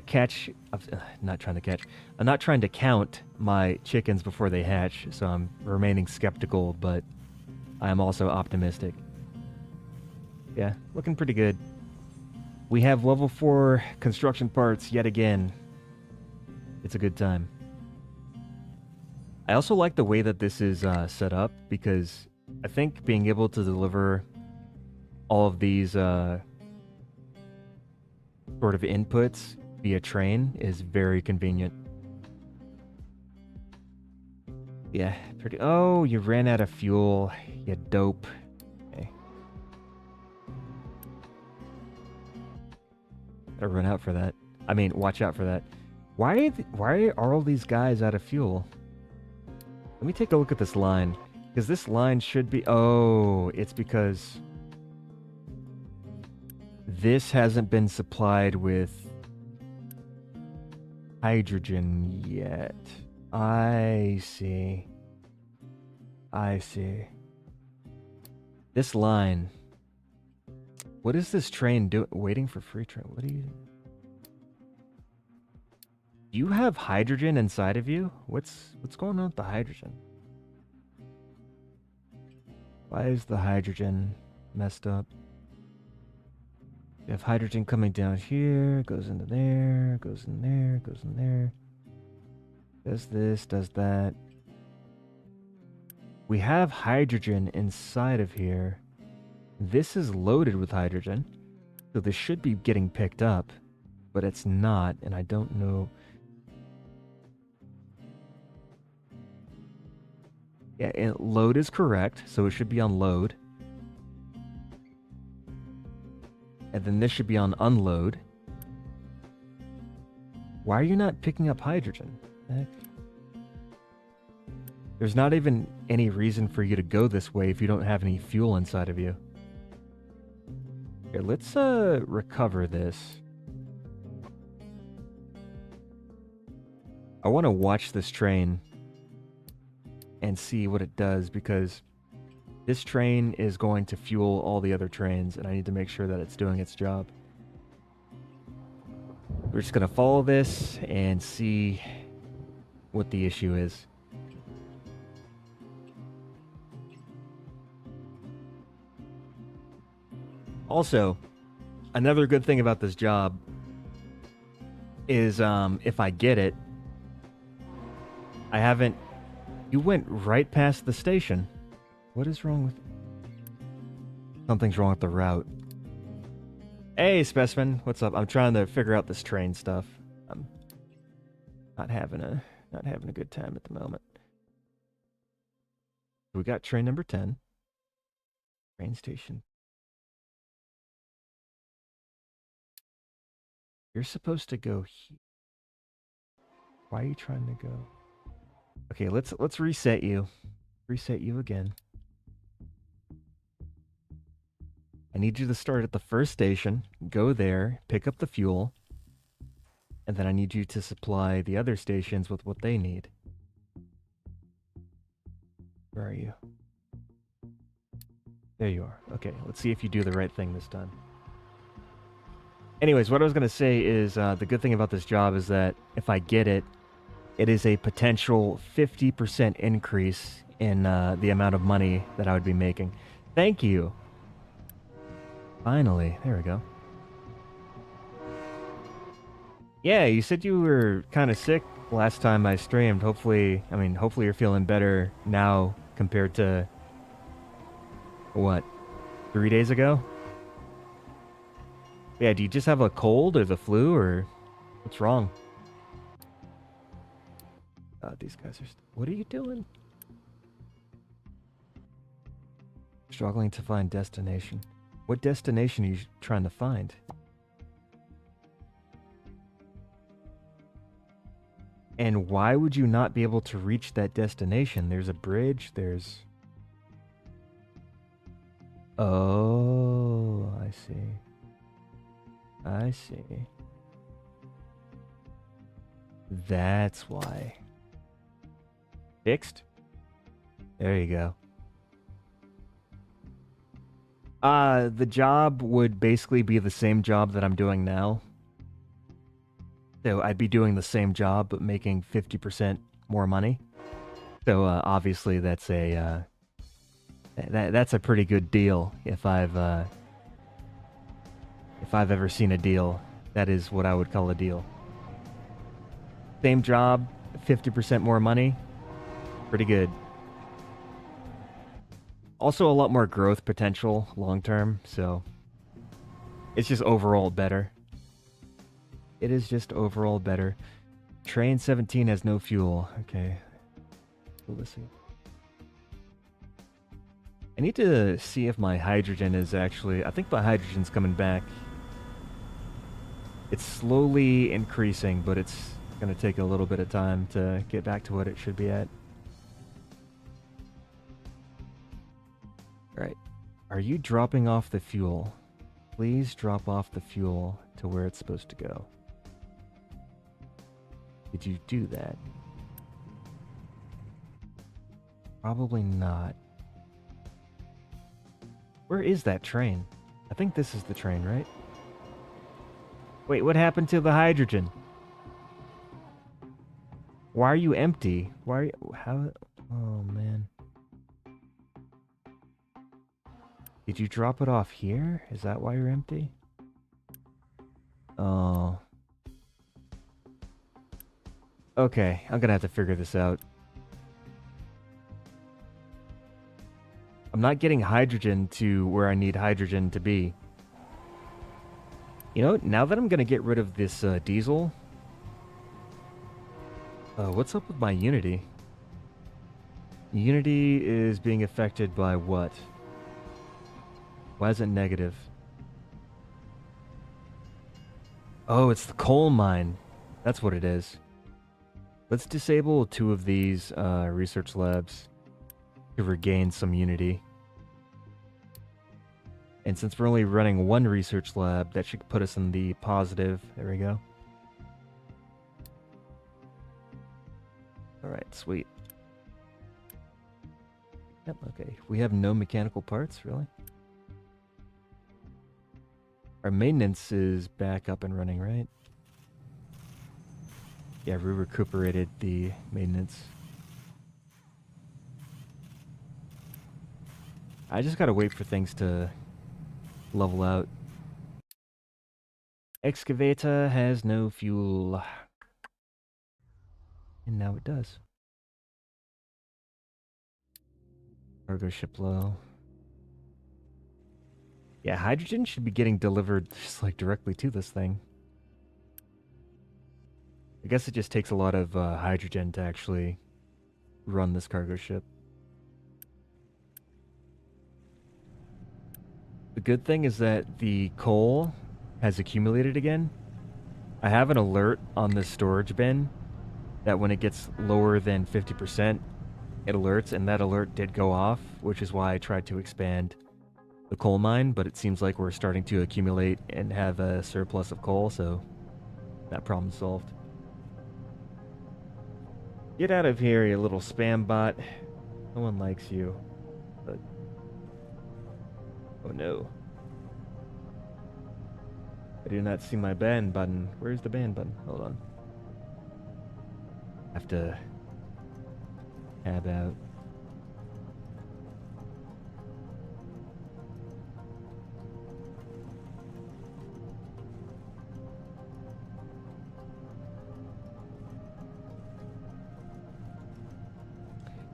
A: count my chickens before they hatch, so I'm remaining skeptical, but I'm also optimistic. Yeah, looking pretty good. We have level 4 construction parts yet again. It's a good time. I also like the way that this is set up because I think being able to deliver all of these sort of inputs via train is very convenient. Yeah, pretty. Oh, you ran out of fuel, you dope. Okay. Gotta run out for that. I mean, watch out for that. Why are all these guys out of fuel? Let me take a look at this line. Because this line should be... Oh, it's because this hasn't been supplied with hydrogen yet. I see. This line... What is this train doing? Waiting for free train. What are you... Do you have hydrogen inside of you? What's going on with the hydrogen? Why is the hydrogen messed up? You have hydrogen coming down here, goes into there, goes in there, goes in there. Does this, does that. We have hydrogen inside of here. This is loaded with hydrogen, so this should be getting picked up, but it's not, and I don't know. Yeah, and load is correct, so it should be on load. And then this should be on unload. Why are you not picking up hydrogen? Heck? There's not even any reason for you to go this way if you don't have any fuel inside of you. Here, let's recover this. I want to watch this train and see what it does, because this train is going to fuel all the other trains, and I need to make sure that it's doing its job. We're just going to follow this and see what the issue is. Also, another good thing about this job is if I get it, I haven't... You went right past the station. What is wrong with... Something's wrong with the route. Hey, Specimen, what's up? I'm trying to figure out this train stuff. I'm not having a good time at the moment. We got train number 10. Train station. You're supposed to go here. Why are you trying to go? Okay, let's reset you. Reset you again. I need you to start at the first station, go there, pick up the fuel, and then I need you to supply the other stations with what they need. Where are you? There you are. Okay, let's see if you do the right thing this time. Anyways, what I was going to say is the good thing about this job is that if I get it, it is a potential 50% increase in the amount of money that I would be making. Thank you. Finally, there we go. Yeah, you said you were kind of sick last time I streamed. Hopefully you're feeling better now compared to, what, 3 days ago? Yeah, do you just have a cold or the flu, or what's wrong? These guys are... What are you doing? Struggling to find destination. What destination are you trying to find? And why would you not be able to reach that destination? There's a bridge, there's... Oh, I see. I see. That's why. Fixed? There you go. The job would basically be the same job that I'm doing now. So I'd be doing the same job, but making 50% more money. So obviously that's a that's a pretty good deal. If I've ever seen a deal, that is what I would call a deal. Same job, 50% more money. Pretty good. Also a lot more growth potential long term, so it's just overall better. It is just overall better. Train 17 has no fuel. Okay. Let's see. I need to see if my hydrogen is actually... I think my hydrogen's coming back. It's slowly increasing, but it's going to take a little bit of time to get back to what it should be at. Alright. Are you dropping off the fuel? Please drop off the fuel to where it's supposed to go. Did you do that? Probably not. Where is that train? I think this is the train, right? Wait, what happened to the hydrogen? Why are you empty? Why are you... How... Oh, man. Did you drop it off here? Is that why you're empty? Oh. Okay, I'm gonna have to figure this out. I'm not getting hydrogen to where I need hydrogen to be. You know, now that I'm gonna get rid of this diesel... what's up with my Unity? Unity is being affected by what? Why is it negative? Oh, it's the coal mine. That's what it is. Let's disable 2 of these research labs to regain some unity. And since we're only running 1 research lab, that should put us in the positive. There we go. Alright, sweet. Yep, okay. We have no mechanical parts, really? Our maintenance is back up and running, right? Yeah, we recuperated the maintenance. I just gotta wait for things to level out. Excavator has no fuel. And now it does. Cargo ship low. Yeah, hydrogen should be getting delivered just like directly to this thing. I guess it just takes a lot of hydrogen to actually run this cargo ship. The good thing is that the coal has accumulated again. I have an alert on this storage bin that when it gets lower than 50%, it alerts, and that alert did go off, which is why I tried to expand the coal mine, but it seems like we're starting to accumulate and have a surplus of coal, so that problem's solved. Get out of here, you little spam bot. No one likes you. But... oh no. I do not see my ban button. Where's the ban button? Hold on. I have to tab out.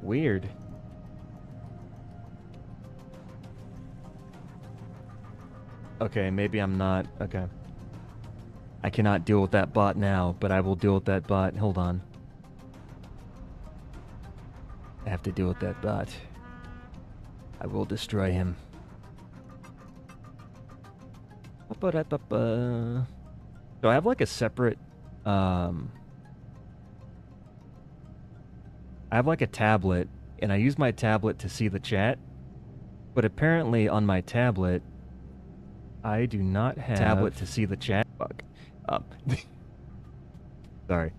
A: Weird. Okay, maybe I'm not. Okay. I cannot deal with that bot now, but I will deal with that bot. Hold on. I have to deal with that bot. I will destroy him. So I have like a separate... I have like a tablet, and I use my tablet to see the chat. But apparently on my tablet, I do not have... tablet to see the chat. Fuck. Sorry.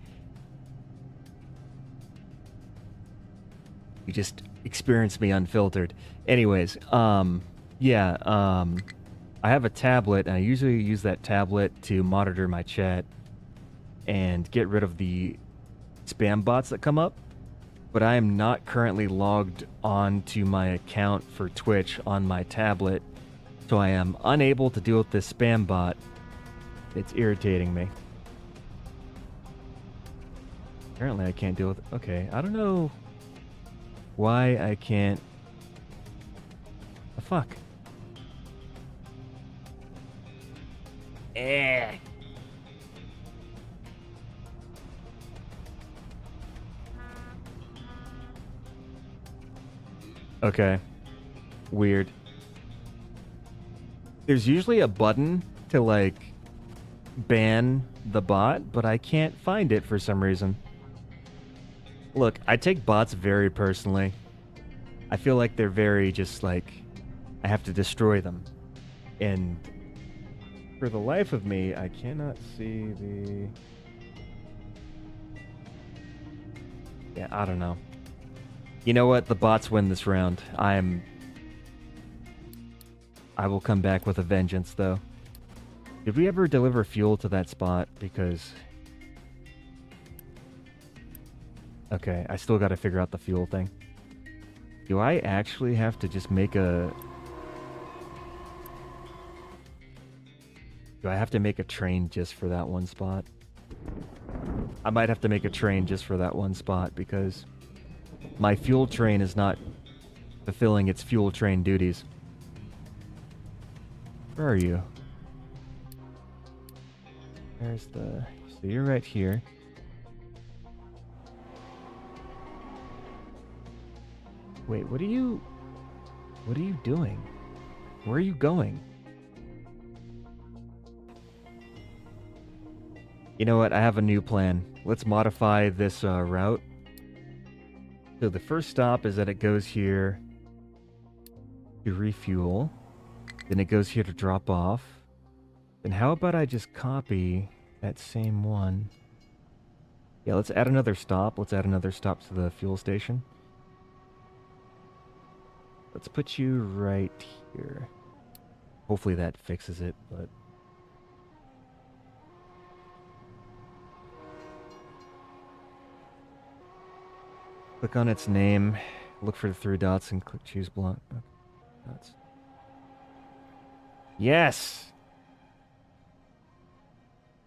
A: You just experienced me unfiltered. Anyways, yeah, I have a tablet, and I usually use that tablet to monitor my chat and get rid of the spam bots that come up. But I am not currently logged on to my account for Twitch on my tablet, so I am unable to deal with this spam bot. It's irritating me. Apparently I can't deal with it. Okay, I don't know why I can't... the fuck? Eh. Okay. Weird. There's usually a button to, like, ban the bot, but I can't find it for some reason. Look, I take bots very personally. I feel like they're very just, like, I have to destroy them. And for the life of me, I cannot see the... yeah, I don't know. You know what? The bots win this round. I will come back with a vengeance, though. Did we ever deliver fuel to that spot? Because... okay, I still gotta figure out the fuel thing. Do I actually have to just make a... do I have to make a train just for that one spot? I might have to make a train just for that one spot, because my fuel train is not fulfilling its fuel train duties. Where are you? There's the... so you're right here. Wait, what are you doing? Where are you going? You know what? I have a new plan. Let's modify this route. So the first stop is that it goes here to refuel. Then it goes here to drop off. Then how about I just copy that same one? Yeah, let's add another stop. Let's add another stop to the fuel station. Let's put you right here. Hopefully that fixes it, but... Click on its name, look for the 3 dots, and click choose block. Okay. Dots. Yes!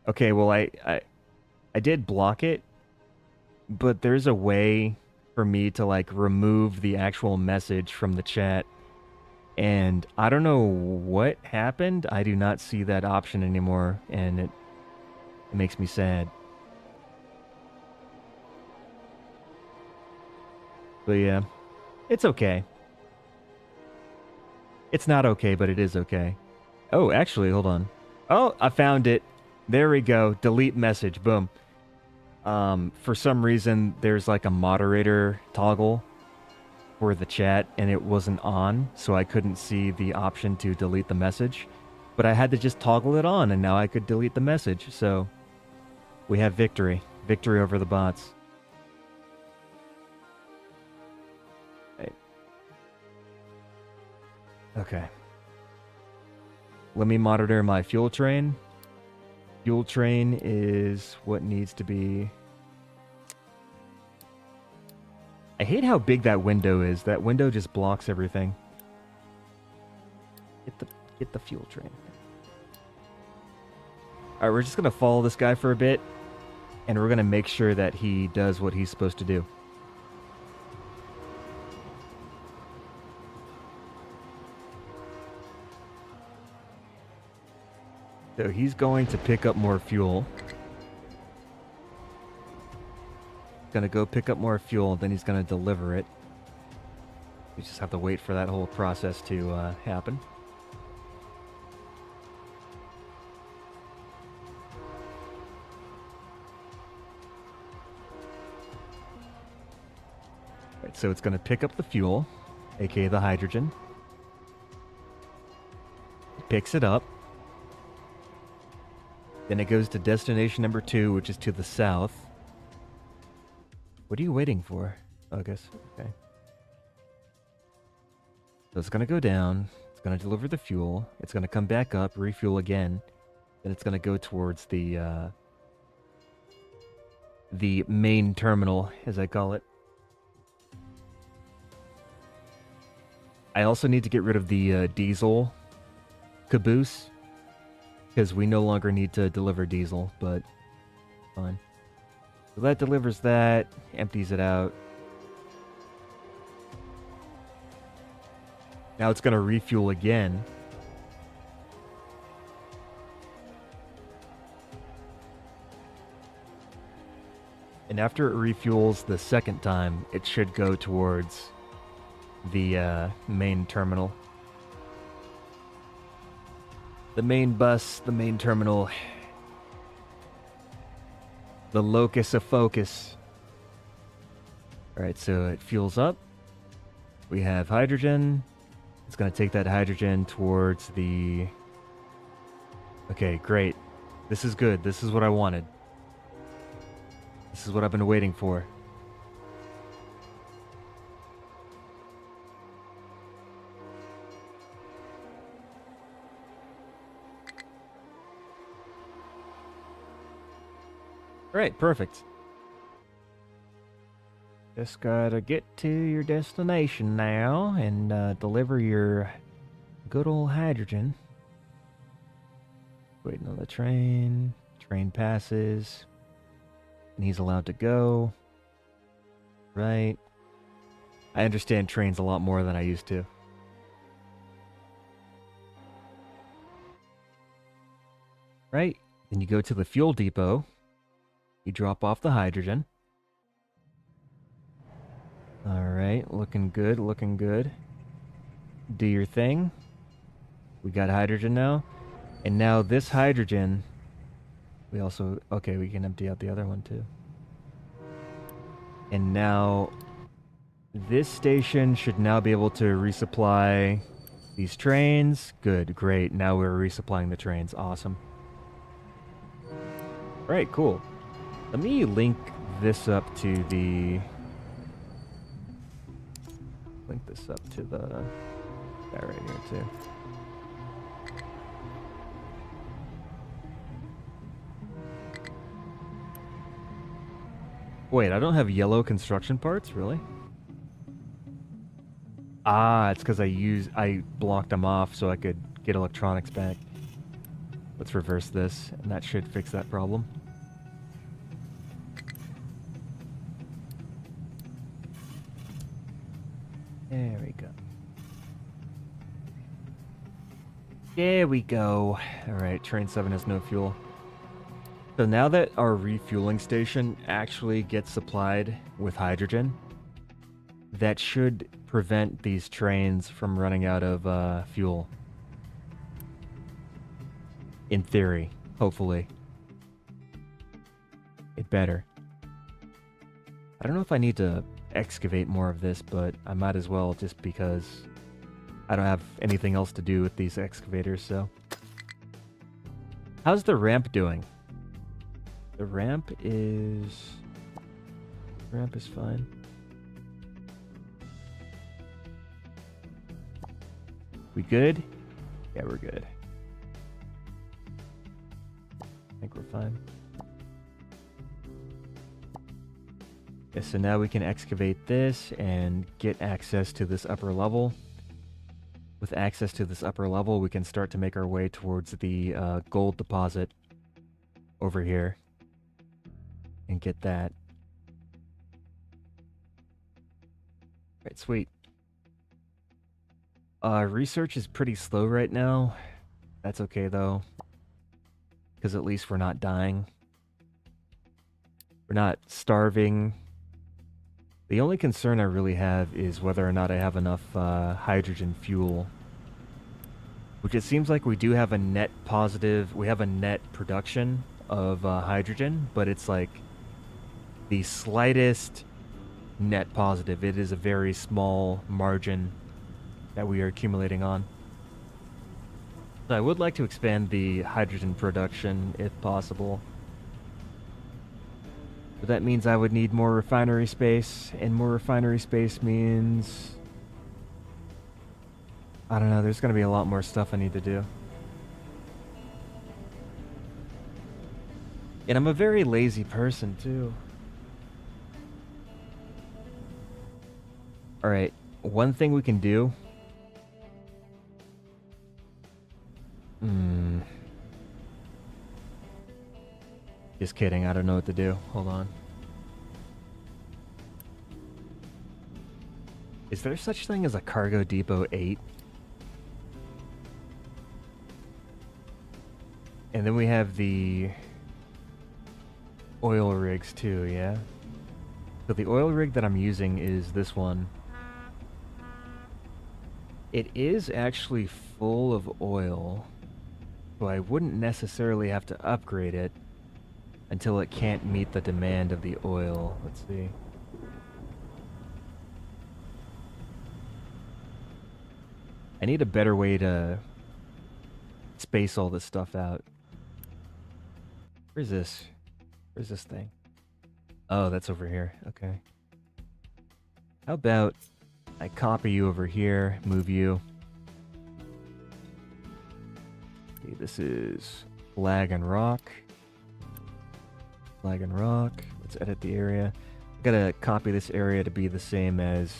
A: Okay, well, I did block it, but there's a way for me to, like, remove the actual message from the chat. And I don't know what happened. I do not see that option anymore, and it makes me sad. But yeah, it's okay. It's not okay, but it is okay. Oh, actually, hold on. Oh, I found it. There we go. Delete message. Boom. For some reason, there's like a moderator toggle for the chat, and it wasn't on, so I couldn't see the option to delete the message. But I had to just toggle it on, and now I could delete the message. So we have victory. Victory over the bots. Okay. Let me monitor my fuel train. Fuel train is what needs to be... I hate how big that window is. That window just blocks everything. Get the fuel train. Alright, we're just gonna follow this guy for a bit, and we're gonna make sure that he does what he's supposed to do. So he's going to pick up more fuel. Gonna go pick up more fuel, then he's gonna deliver it. We just have to wait for that whole process to happen. Right, so it's gonna pick up the fuel, aka the hydrogen. It picks it up. Then it goes to destination number 2, which is to the south. What are you waiting for? Oh, I guess. Okay. So it's going to go down. It's going to deliver the fuel. It's going to come back up, refuel again. Then it's going to go towards the main terminal, as I call it. I also need to get rid of the diesel caboose, because we no longer need to deliver diesel, but fine. So that delivers that, empties it out. Now it's going to refuel again. And after it refuels the second time, it should go towards the main terminal. The main bus, the main terminal. The locus of focus. Alright, so it fuels up. We have hydrogen. It's going to take that hydrogen towards the... Okay, great. This is good. This is what I wanted. This is what I've been waiting for. Alright, perfect. Just gotta get to your destination now and deliver your good old hydrogen. Waiting on the train. Train passes. And he's allowed to go. Right. I understand trains a lot more than I used to. Right. Then you go to the fuel depot. You drop off the hydrogen. Alright, looking good, looking good. Do your thing. We got hydrogen now. And now this hydrogen, We also... Okay, we can empty out the other one, too. And now... This station should now be able to resupply these trains. Good, great. Now we're resupplying the trains. Awesome. Alright, cool. Let me link this up to the... Link this up to the... That right here, too. Wait, I don't have yellow construction parts? Really? Ah, it's because I blocked them off so I could get electronics back. Let's reverse this, and that should fix that problem. There we go. There we go. Alright, train 7 has no fuel. So now that our refueling station actually gets supplied with hydrogen, that should prevent these trains from running out of fuel. In theory, hopefully. It better. I don't know if I need to excavate more of this, but I might as well just because I don't have anything else to do with these excavators, so. How's the ramp doing? The ramp is fine. We good? Yeah, we're good. I think we're fine. Yeah, so now we can excavate this and get access to this upper level. With access to this upper level, we can start to make our way towards the gold deposit over here. And get that. Right, sweet. Research is pretty slow right now. That's okay, though. Because at least we're not dying. We're not starving. The only concern I really have is whether or not I have enough hydrogen fuel. Which it seems like we do have a net positive... We have a net production of hydrogen, but it's like the slightest net positive. It is a very small margin that we are accumulating on. So I would like to expand the hydrogen production if possible. But that means I would need more refinery space, and more refinery space means... I don't know, there's going to be a lot more stuff I need to do. And I'm a very lazy person, too. Alright, one thing we can do... Just kidding, I don't know what to do. Hold on. Is there such thing as a cargo depot 8? And then we have the oil rigs too, yeah? So the oil rig that I'm using is this one. It is actually full of oil, so I wouldn't necessarily have to upgrade it until it can't meet the demand of the oil. Let's see. I need a better way to space all this stuff out. Where's this? Where's this thing? Oh, that's over here. Okay. How about I copy you over here, move you. Okay, this is flag and rock. Flag and rock. Let's edit the area. I gotta copy this area to be the same as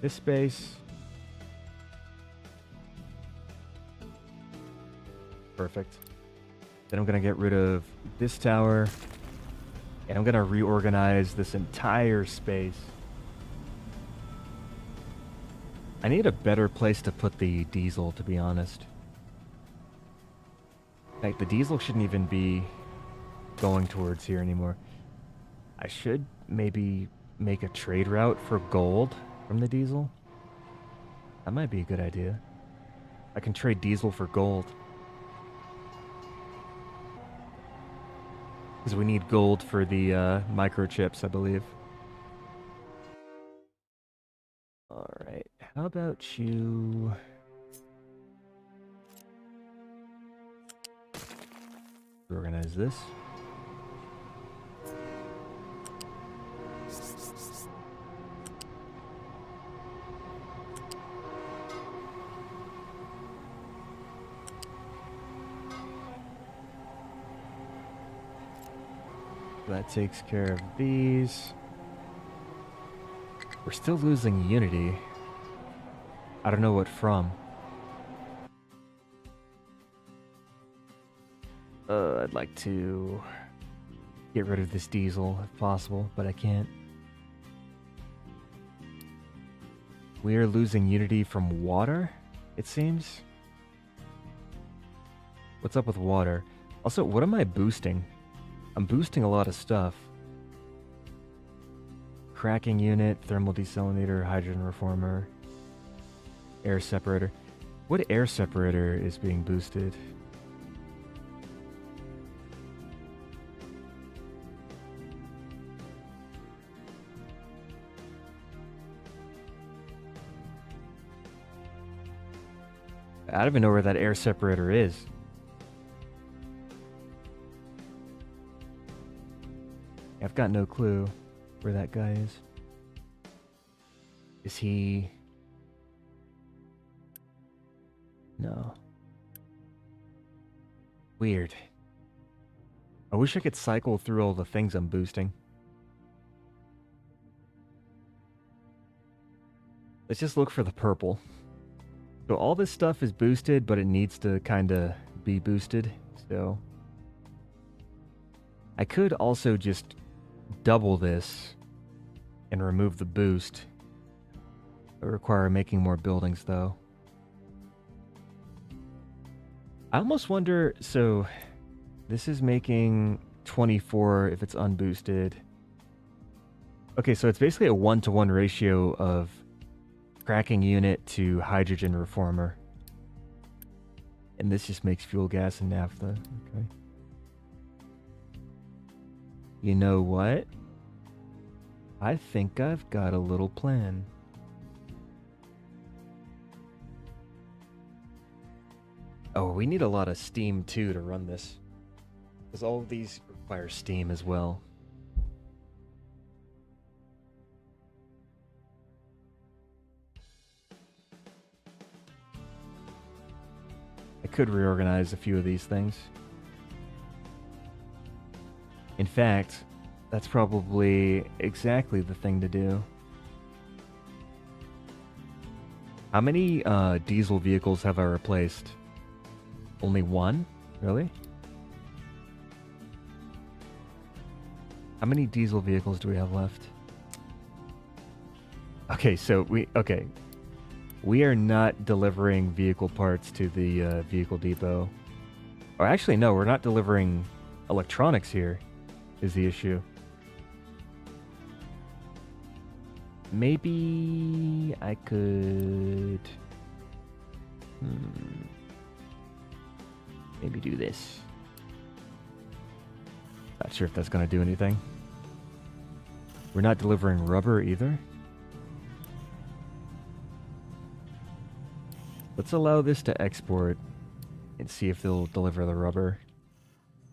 A: this space. Perfect. Then I'm gonna get rid of this tower. And I'm gonna reorganize this entire space. I need a better place to put the diesel, to be honest. Like, the diesel shouldn't even be going towards here anymore. I should maybe make a trade route for gold from the diesel. That might be a good idea. I can trade diesel for gold. Because we need gold for the microchips, I believe. Alright, how about you... Organize this. That takes care of these. We're still losing Unity. I don't know what from. I'd like to get rid of this diesel if possible, but I can't. We are losing Unity from water, it seems. What's up with water? Also, what am I boosting? I'm boosting a lot of stuff. Cracking unit, thermal desalinator, hydrogen reformer, air separator. What air separator is being boosted? I don't even know where that air separator is. I've got no clue where that guy is. Is he... No. Weird. I wish I could cycle through all the things I'm boosting. Let's just look for the purple. So all this stuff is boosted, but it needs to kind of be boosted. So I could also just double this and remove the boost. It would require making more buildings, though. I almost wonder, so this is making 24 if it's unboosted. Okay, so it's basically a 1-to-1 ratio of cracking unit to hydrogen reformer. And this just makes fuel gas and naphtha. Okay. You know what? I think I've got a little plan. Oh, we need a lot of steam too to run this. Because all of these require steam as well. I could reorganize a few of these things. In fact, that's probably exactly the thing to do. How many diesel vehicles have I replaced? Only one? Really? How many diesel vehicles do we have left? Okay, so we are not delivering vehicle parts to the vehicle depot. Or actually, no, we're not delivering electronics here, is the issue. Maybe I could... Maybe do this. Not sure if that's going to do anything. We're not delivering rubber either. Let's allow this to export and see if they'll deliver the rubber.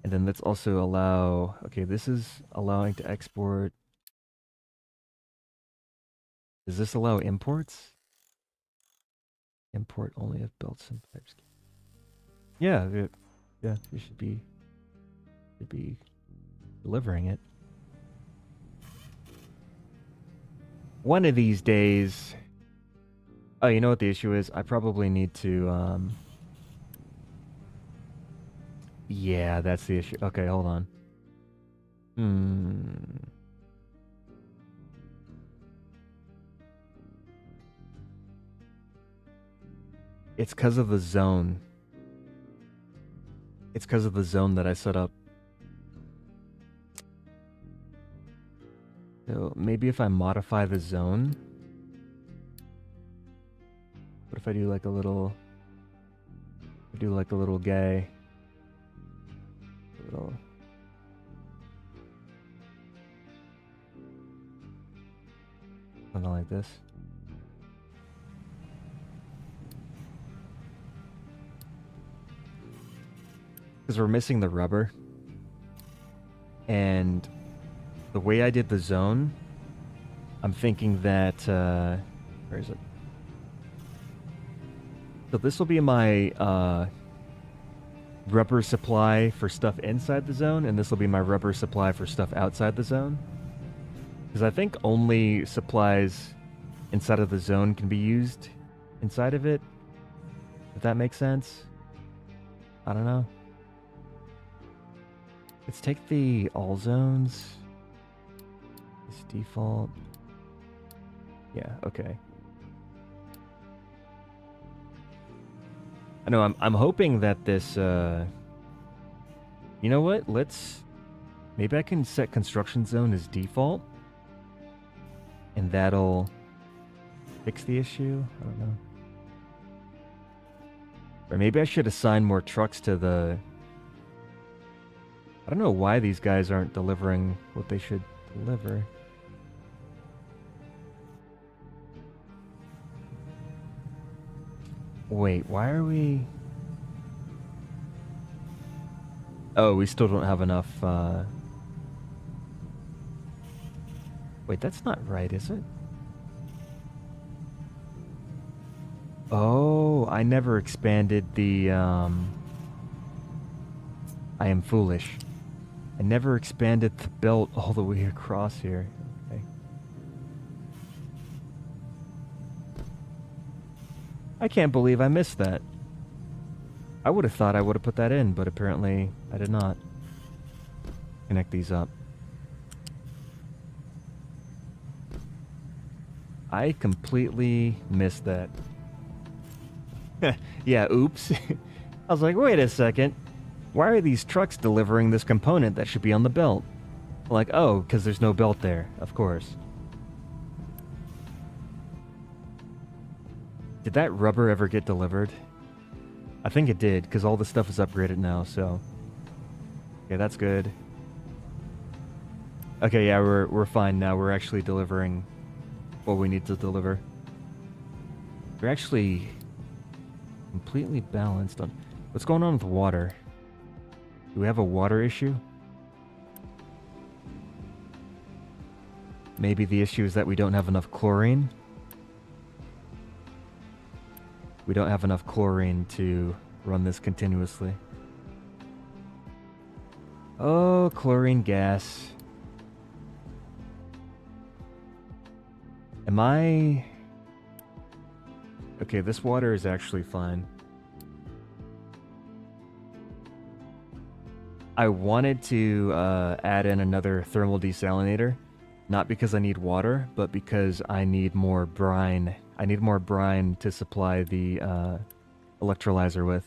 A: And then let's also allow... Okay, this is allowing to export. Does this allow imports? Import only if belts and pipes. Yeah, we should be delivering it. One of these days... Oh, you know what the issue is? I probably need to, Yeah, that's the issue. Okay, hold on. It's because of the zone. It's because of the zone that I set up. So maybe if I modify the zone... What if I do like a little... gay... Little... Something like this. Because we're missing the rubber. And the way I did the zone, I'm thinking that... where is it? So this will be my rubber supply for stuff inside the zone, and this will be my rubber supply for stuff outside the zone. Because I think only supplies inside of the zone can be used inside of it. If that makes sense. I don't know. Let's take the all zones. It's default. Yeah, okay. I know, I'm hoping that this, you know what? Maybe I can set construction zone as default. And that'll fix the issue? I don't know. Or maybe I should assign more trucks to the... I don't know why these guys aren't delivering what they should deliver. Wait, why are we... Oh, we still don't have enough, Wait, that's not right, is it? Oh, I never expanded the, I am foolish. I never expanded the belt all the way across here. Okay. I can't believe I missed that. I would have thought I would have put that in, but apparently I did not. Connect these up. I completely missed that. Yeah, oops. I was like, wait a second. Why are these trucks delivering this component that should be on the belt? Like, oh, because there's no belt there, of course. Did that rubber ever get delivered? I think it did, because all the stuff is upgraded now, so... Okay, that's good. Okay, yeah, we're fine now. We're actually delivering what we need to deliver. We're actually completely balanced on... What's going on with water? Do we have a water issue? Maybe the issue is that we don't have enough chlorine? We don't have enough chlorine to run this continuously. Oh, chlorine gas. Am I... Okay, this water is actually fine. I wanted to add in another thermal desalinator. Not because I need water, but because I need more brine. I need more brine to supply the electrolyzer with.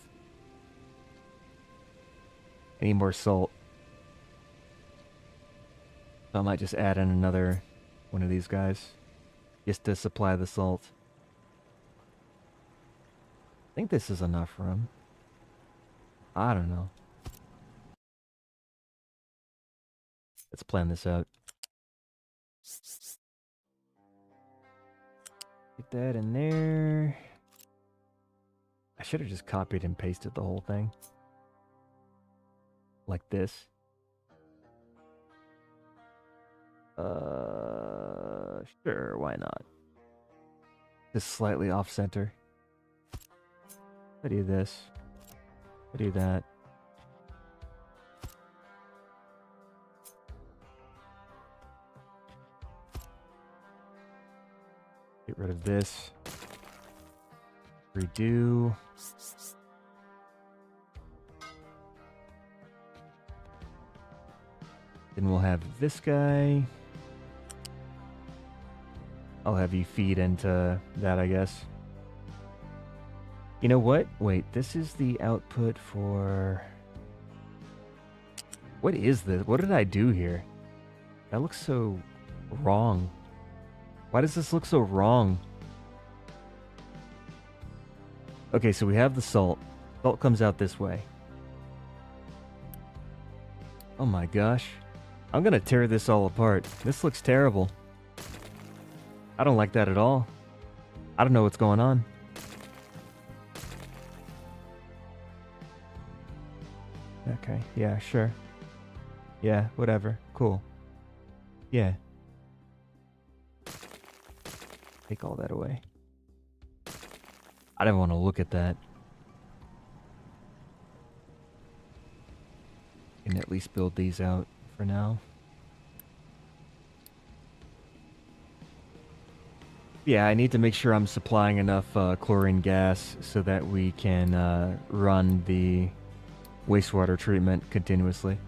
A: I need more salt. So I might just add in another one of these guys. Just to supply the salt. I think this is enough room. I don't know. Let's plan this out. Get that in there. I should have just copied and pasted the whole thing. Like this. Sure, why not? Just slightly off center. I do this. I do that. Get rid of this. Redo. Then we'll have this guy. I'll have you feed into that, I guess. You know what? Wait, this is the output for... What is this? What did I do here? That looks so wrong. Why does this look so wrong? Okay, so we have the salt. Salt comes out this way. Oh my gosh. I'm gonna tear this all apart. This looks terrible. I don't like that at all. I don't know what's going on. Okay, yeah, sure. Yeah, whatever. Cool. Yeah. Take all that away. I didn't want to look at that. Can at least build these out for now. Yeah, I need to make sure I'm supplying enough chlorine gas so that we can run the wastewater treatment continuously.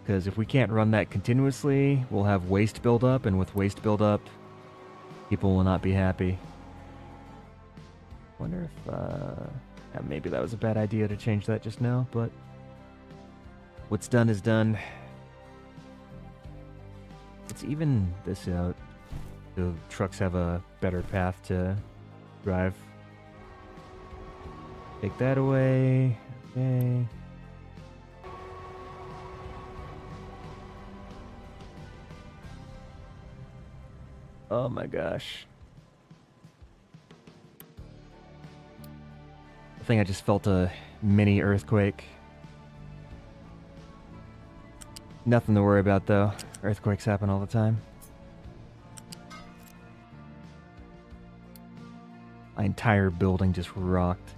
A: Because if we can't run that continuously, we'll have waste buildup, and with waste buildup, people will not be happy. Wonder if yeah, maybe that was a bad idea to change that just now, but what's done is done. Let's even this out so trucks have a better path to drive. Take that away. Okay. Oh my gosh. I think I just felt a mini earthquake. Nothing to worry about though. Earthquakes happen all the time. My entire building just rocked.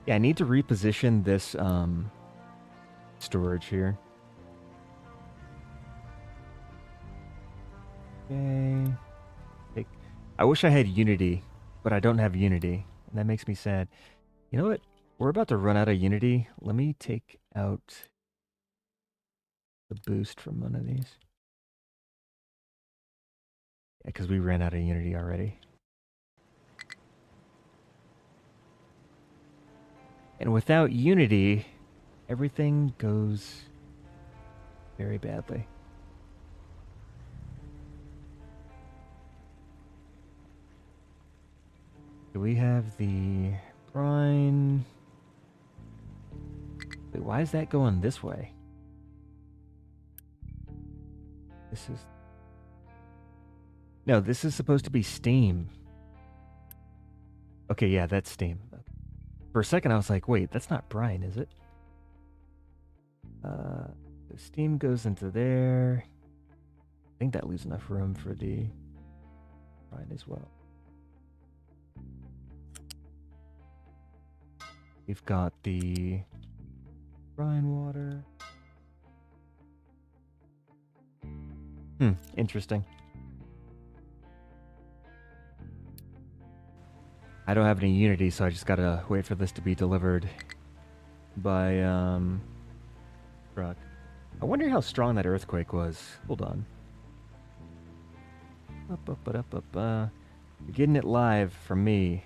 A: Yeah, I need to reposition this storage here. Okay. I wish I had Unity, but I don't have Unity, and that makes me sad. You know what? We're about to run out of Unity. Let me take out the boost from one of these. Yeah, because we ran out of Unity already. And without Unity, everything goes very badly. Do we have the brine? Wait, why is that going this way? This is... No, this is supposed to be steam. Okay, yeah, that's steam. For a second, I was like, wait, that's not brine, is it? The steam goes into there. I think that leaves enough room for the brine as well. We've got the brine water. Interesting. I don't have any Unity, so I just gotta wait for this to be delivered by truck. I wonder how strong that earthquake was. Hold on. You're getting it live from me.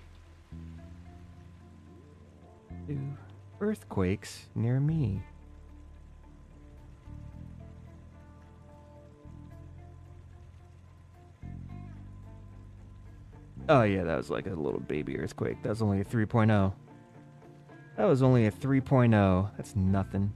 A: Earthquakes near me. Oh yeah, that was like a little baby earthquake. That was only a 3.0. That was only a 3.0. That's nothing.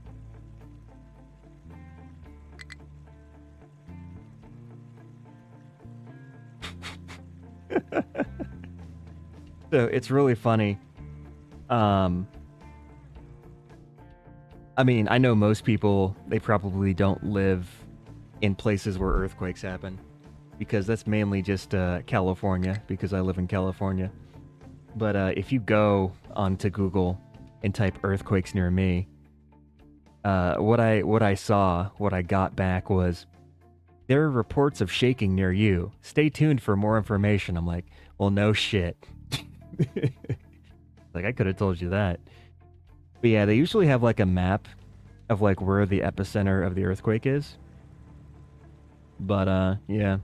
A: So it's really funny. I mean, I know most people, they probably don't live in places where earthquakes happen, because that's mainly just California, because I live in California. But if you go onto Google and type earthquakes near me, what I saw, what I got back was, there are reports of shaking near you. Stay tuned for more information. I'm like, well, no shit. Like, I could have told you that. But yeah, they usually have like a map of like where the epicenter of the earthquake is. But yeah.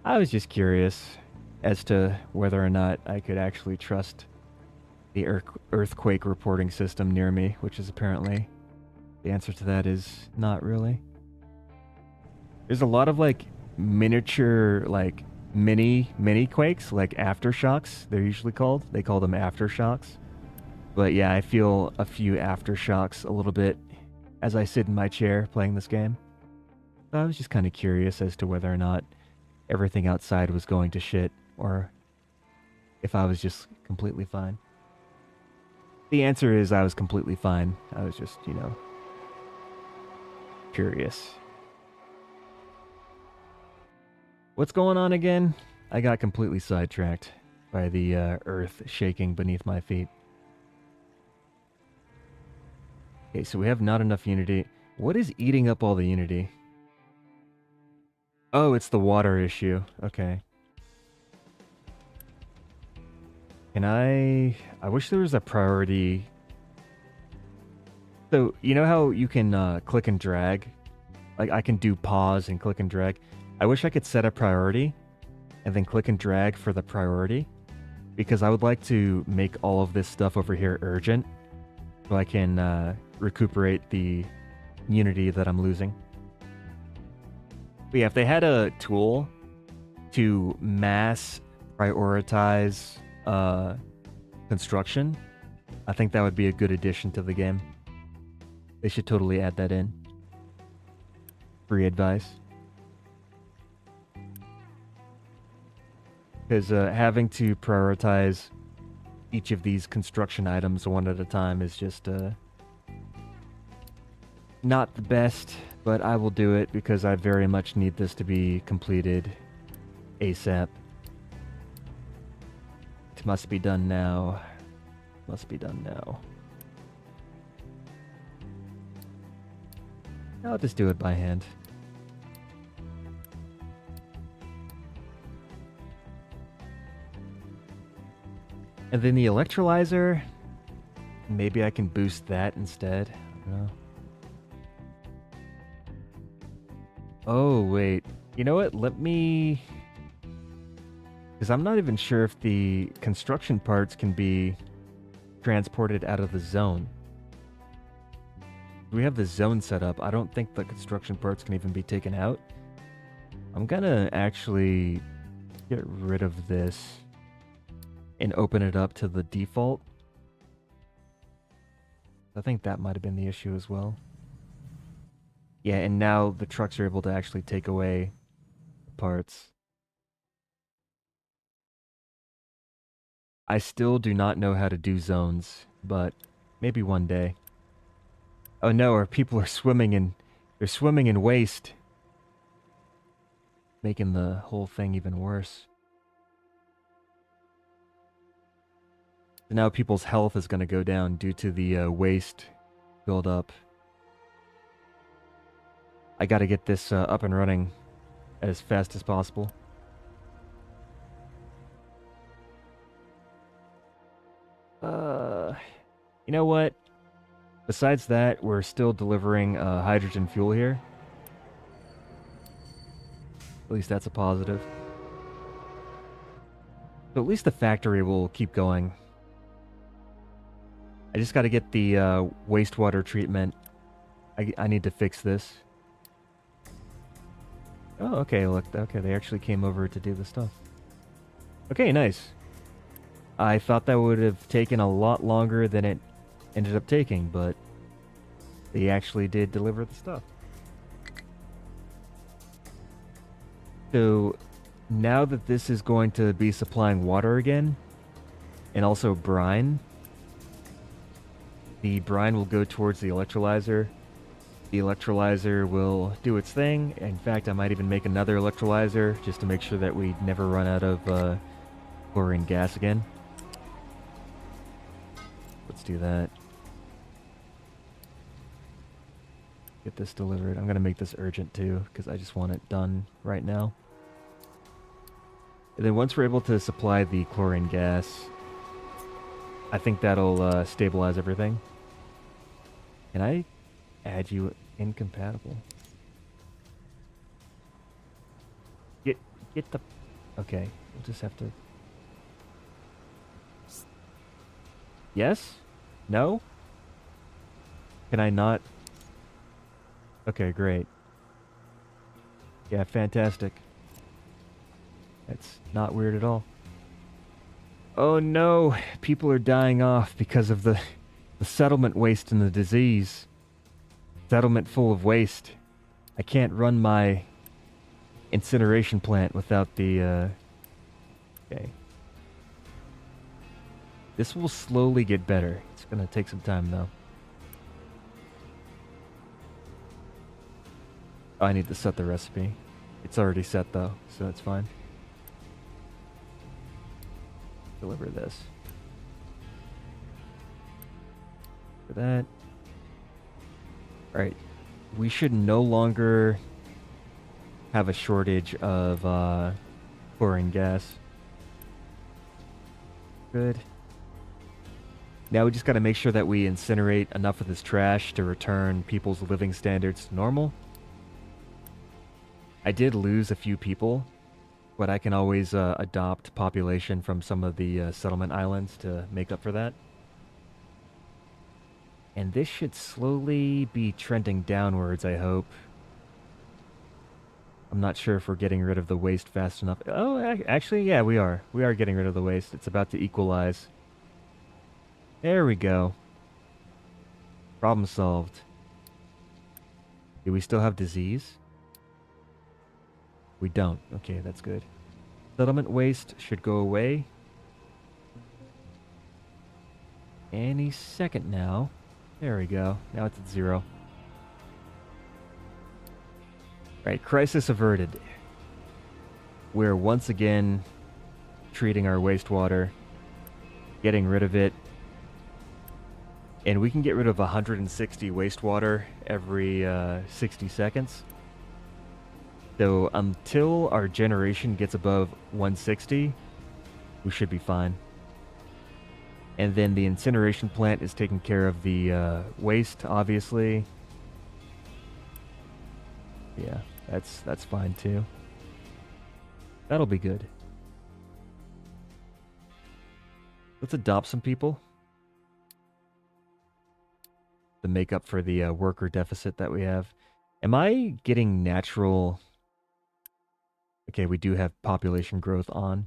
A: I was just curious as to whether or not I could actually trust the earthquake reporting system near me, which is apparently, the answer to that is not really. There's a lot of like miniature like mini quakes, like aftershocks, they're usually called. They call them aftershocks. But yeah, I feel a few aftershocks a little bit as I sit in my chair playing this game. So I was just kind of curious as to whether or not everything outside was going to shit, or if I was just completely fine. The answer is I was completely fine. I was just, curious. What's going on again? I got completely sidetracked by the earth shaking beneath my feet. Okay, so we have not enough unity. What is eating up all the unity? Oh, it's the water issue. Okay. Can I wish there was a priority. So, you know how you can click and drag? Like, I can do pause and click and drag. I wish I could set a priority and then click and drag for the priority, because I would like to make all of this stuff over here urgent so I can recuperate the unity that I'm losing. But yeah, if they had a tool to mass prioritize construction, I think that would be a good addition to the game. They should totally add that in. Free advice. Because having to prioritize each of these construction items one at a time is just not the best, but I will do it because I very much need this to be completed ASAP. It must be done now. Must be done now. I'll just do it by hand. And then the electrolyzer, maybe I can boost that instead. I don't know. Oh, wait. You know what? Let me... Because I'm not even sure if the construction parts can be transported out of the zone. We have the zone set up. I don't think the construction parts can even be taken out. I'm gonna actually get rid of this and open it up to the default. I think that might have been the issue as well. Yeah, and now the trucks are able to actually take away parts. I still do not know how to do zones, but maybe one day. Oh no, our people are swimming in... They're swimming in waste. Making the whole thing even worse. So now people's health is going to go down due to the waste buildup. I got to get this up and running as fast as possible. You know what? Besides that, we're still delivering hydrogen fuel here. At least that's a positive. So at least the factory will keep going. I just got to get the wastewater treatment. I need to fix this. Oh, okay, look. Okay, they actually came over to do the stuff. Okay, nice. I thought that would have taken a lot longer than it ended up taking, but they actually did deliver the stuff. So now that this is going to be supplying water again, and also brine, the brine will go towards the electrolyzer. The electrolyzer will do its thing. In fact, I might even make another electrolyzer just to make sure that we never run out of chlorine gas again. Let's do that. Get this delivered. I'm going to make this urgent too, because I just want it done right now. And then once we're able to supply the chlorine gas, I think that'll stabilize everything. Can I add you incompatible? Get the... Okay, we'll just have to... Yes? No? Can I not... Okay, great. Yeah, fantastic. That's not weird at all. Oh no, people are dying off because of the settlement waste and the disease. Settlement full of waste. I can't run my incineration plant without the, okay. This will slowly get better. It's gonna take some time though. Oh, I need to set the recipe. It's already set though, so it's fine. Deliver this. For that. Alright. We should no longer have a shortage of chlorine gas. Good. Now we just gotta make sure that we incinerate enough of this trash to return people's living standards to normal. I did lose a few people, but I can always adopt population from some of the settlement islands to make up for that. And this should slowly be trending downwards, I hope. I'm not sure if we're getting rid of the waste fast enough. Oh, actually, yeah, we are. We are getting rid of the waste. It's about to equalize. There we go. Problem solved. Do we still have disease? We don't. Okay, that's good. Settlement waste should go away any second now. There we go. Now it's at 0. Right, crisis averted. We're once again treating our wastewater, getting rid of it. And we can get rid of 160 wastewater every 60 seconds. So until our generation gets above 160, we should be fine. And then the incineration plant is taking care of the waste, obviously. Yeah, that's fine too. That'll be good. Let's adopt some people to make up for the worker deficit that we have. Am I getting natural... Okay, we do have population growth on.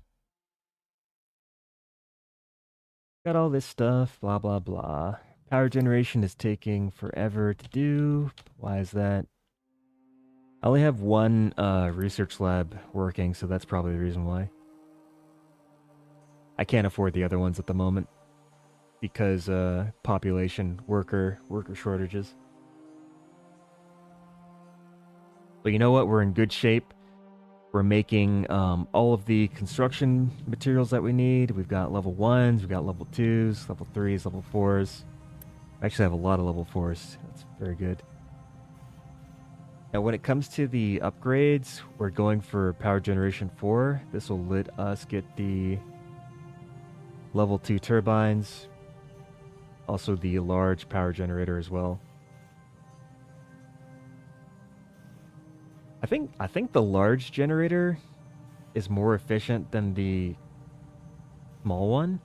A: Got all this stuff, blah, blah, blah. Power generation is taking forever to do. Why is that? I only have one research lab working, so that's probably the reason why. I can't afford the other ones at the moment because population, worker shortages. But you know what? We're in good shape. We're making all of the construction materials that we need. We've got level 1s, we've got level 2s, level 3s, level 4s. I actually have a lot of level 4s. That's very good. Now when it comes to the upgrades, we're going for power generation 4. This will let us get the level 2 turbines. Also the large power generator as well. I think the large generator is more efficient than the small one.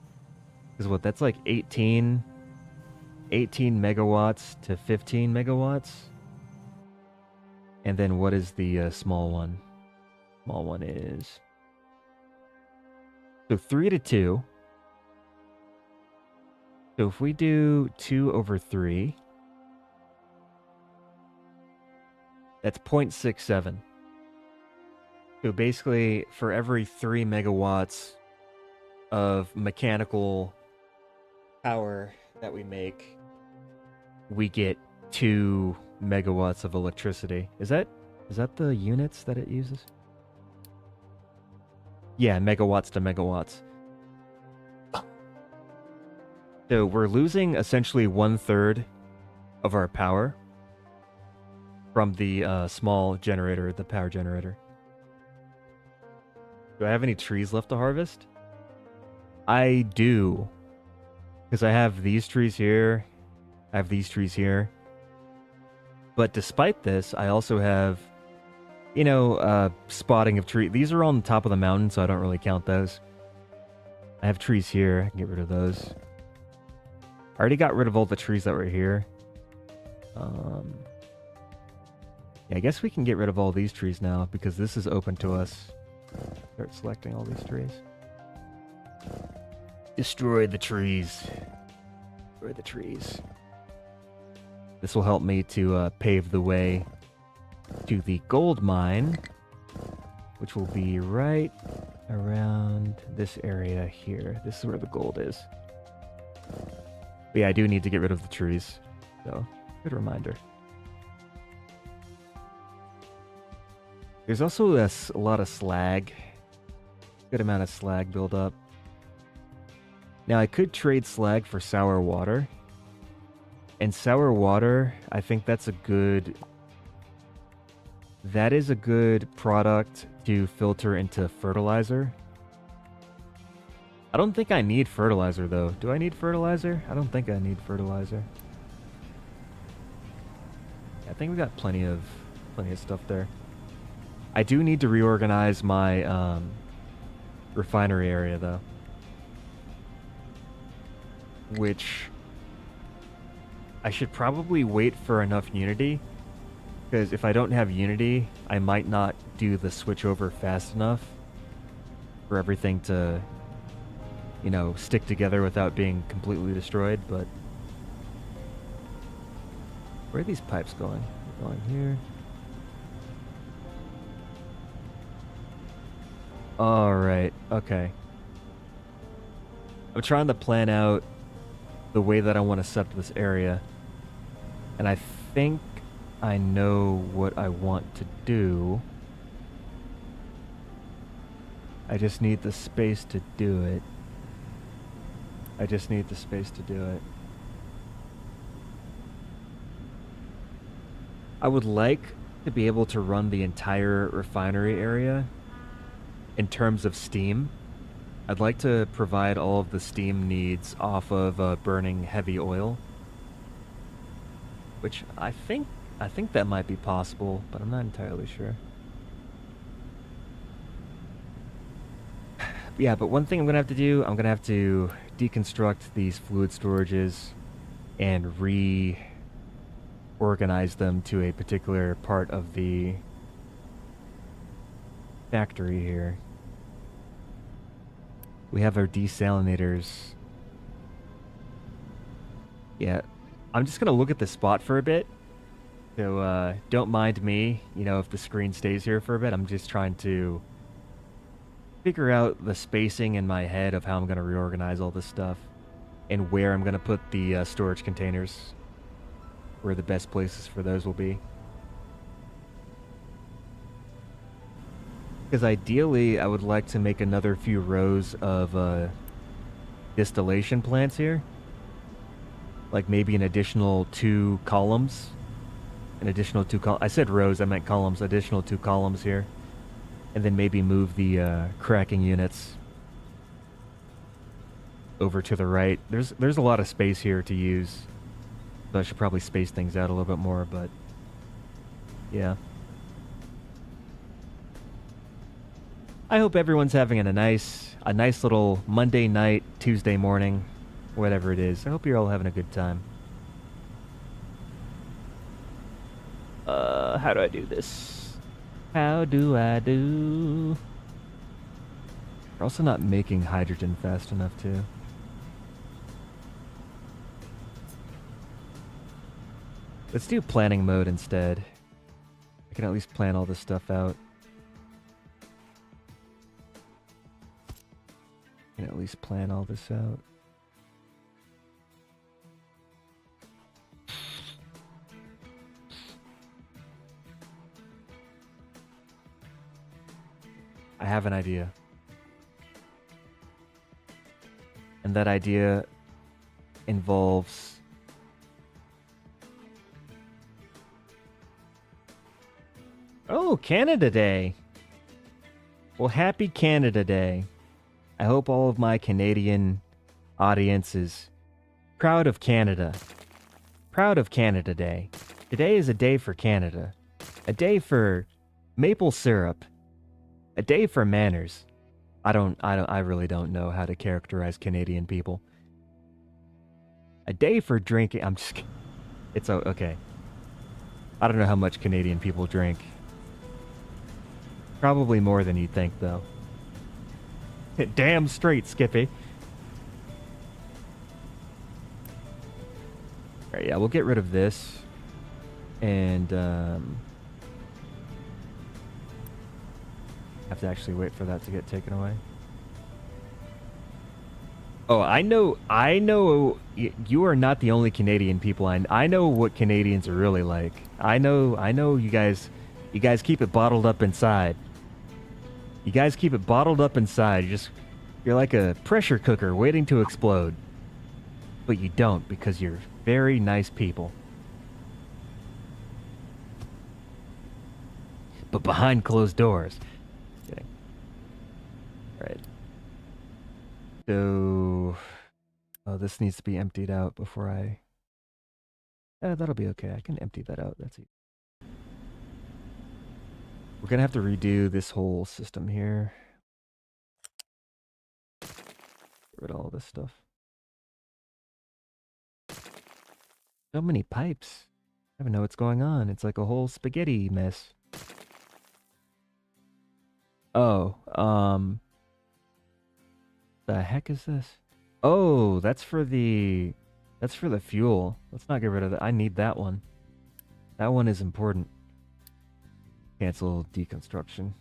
A: Because what, that's like 18 megawatts to 15 megawatts. And then what is the small one? Small one is... So 3 to 2. So if we do 2 over 3... That's 0.67. So basically, for every 3 megawatts of mechanical power that we make, we get 2 megawatts of electricity. Is that the units that it uses? Yeah, megawatts to megawatts. So we're losing essentially 1/3 of our power from the small generator, the power generator. Do I have any trees left to harvest? I do. Because I have these trees here. I have these trees here. But despite this, I also have, you know, spotting of tree. These are on the top of the mountain, so I don't really count those. I have trees here. I can get rid of those. I already got rid of all the trees that were here. Yeah, I guess we can get rid of all these trees now because this is open to us. Start selecting all these trees. Destroy the trees. Destroy the trees. This will help me to pave the way to the gold mine, which will be right around this area here. This is where the gold is. But yeah, I do need to get rid of the trees. So, good reminder. There's also a lot of slag. Good amount of slag buildup. Now, I could trade slag for sour water. And sour water, I think that's a good... That is a good product to filter into fertilizer. I don't think I need fertilizer, though. Do I need fertilizer? I don't think I need fertilizer. I think we got plenty of stuff there. I do need to reorganize my refinery area, though. Which I should probably wait for enough unity. Because if I don't have unity, I might not do the switch over fast enough for everything to, you know, stick together without being completely destroyed, but... Where are these pipes going? They're going here. Alright, okay. I'm trying to plan out the way that I want to set up this area. And I think I know what I want to do. I just need the space to do it. I just need the space to do it. I would like to be able to run the entire refinery area in terms of steam. I'd like to provide all of the steam needs off of burning heavy oil. Which I think that might be possible, but I'm not entirely sure. Yeah, but one thing I'm gonna have to do, I'm gonna have to deconstruct these fluid storages and reorganize them to a particular part of the factory here. We have our desalinators. Yeah, I'm just gonna look at the spot for a bit. So, don't mind me, you know, if the screen stays here for a bit. I'm just trying to figure out the spacing in my head of how I'm going to reorganize all this stuff and where I'm going to put the storage containers, where the best places for those will be. Because ideally, I would like to make another few rows of distillation plants here. Like maybe an additional 2 columns. An additional 2 columns. I said rows, I meant columns. Additional 2 columns here. And then maybe move the cracking units over to the right. There's a lot of space here to use. So I should probably space things out a little bit more, but yeah. I hope everyone's having a nice little Monday night, Tuesday morning, whatever it is. I hope you're all having a good time. How do I do this? How do I do? We're also not making hydrogen fast enough, too. Let's do planning mode instead. I can at least plan all this stuff out. I can at least plan all this out. I have an idea. And that idea involves oh, Canada Day. Well, happy Canada Day. I hope all of my Canadian audience is proud of Canada. Proud of Canada Day. Today is a day for Canada. A day for maple syrup. A day for manners. I really don't know how to characterize Canadian people. A day for drinking. I'm just kidding. It's okay. I don't know how much Canadian people drink. Probably more than you'd think, though. Damn straight, Skippy. Alright, yeah, we'll get rid of this. And, have to actually wait for that to get taken away. Oh, I know you are not the only Canadian people. I know what Canadians are really like. I know you guys keep it bottled up inside. You guys keep it bottled up inside. You're like a pressure cooker waiting to explode. But you don't, because you're very nice people. But behind closed doors. Kidding. Alright. So, this needs to be emptied out before I... that'll be okay. I can empty that out. That's easy. We're gonna have to redo this whole system here. Get rid of all this stuff. So many pipes. I don't even know what's going on. It's like a whole spaghetti mess. Oh, the heck is this? Oh, that's for the fuel. Let's not get rid of that. I need that one. That one is important. Cancel deconstruction.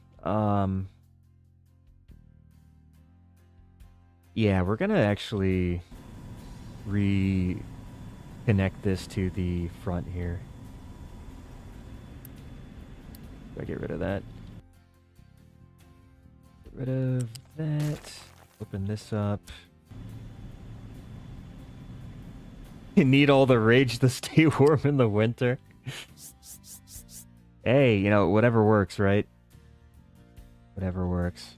A: Yeah, we're gonna actually reconnect this to the front here. Gotta get rid of that. Get rid of that. Open this up. You need all the rage to stay warm in the winter. Hey, you know, whatever works, right? Whatever works.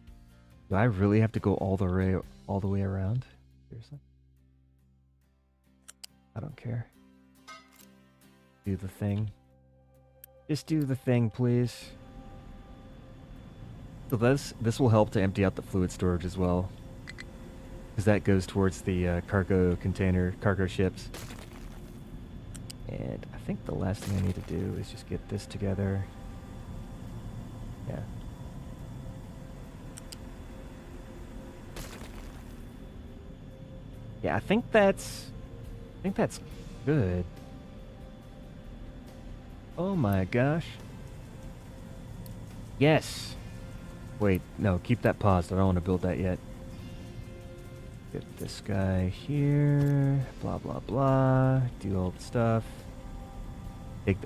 A: Do I really have to go all the way around? Seriously? I don't care. Do the thing. Just do the thing, please. So this will help to empty out the fluid storage as well, because that goes towards the cargo ships. And I think the last thing I need to do is just get this together. Yeah. Yeah, I think that's good. Oh my gosh. Yes. Wait, no, keep that paused. I don't want to build that yet. Get this guy here. Blah, blah, blah. Do all the stuff.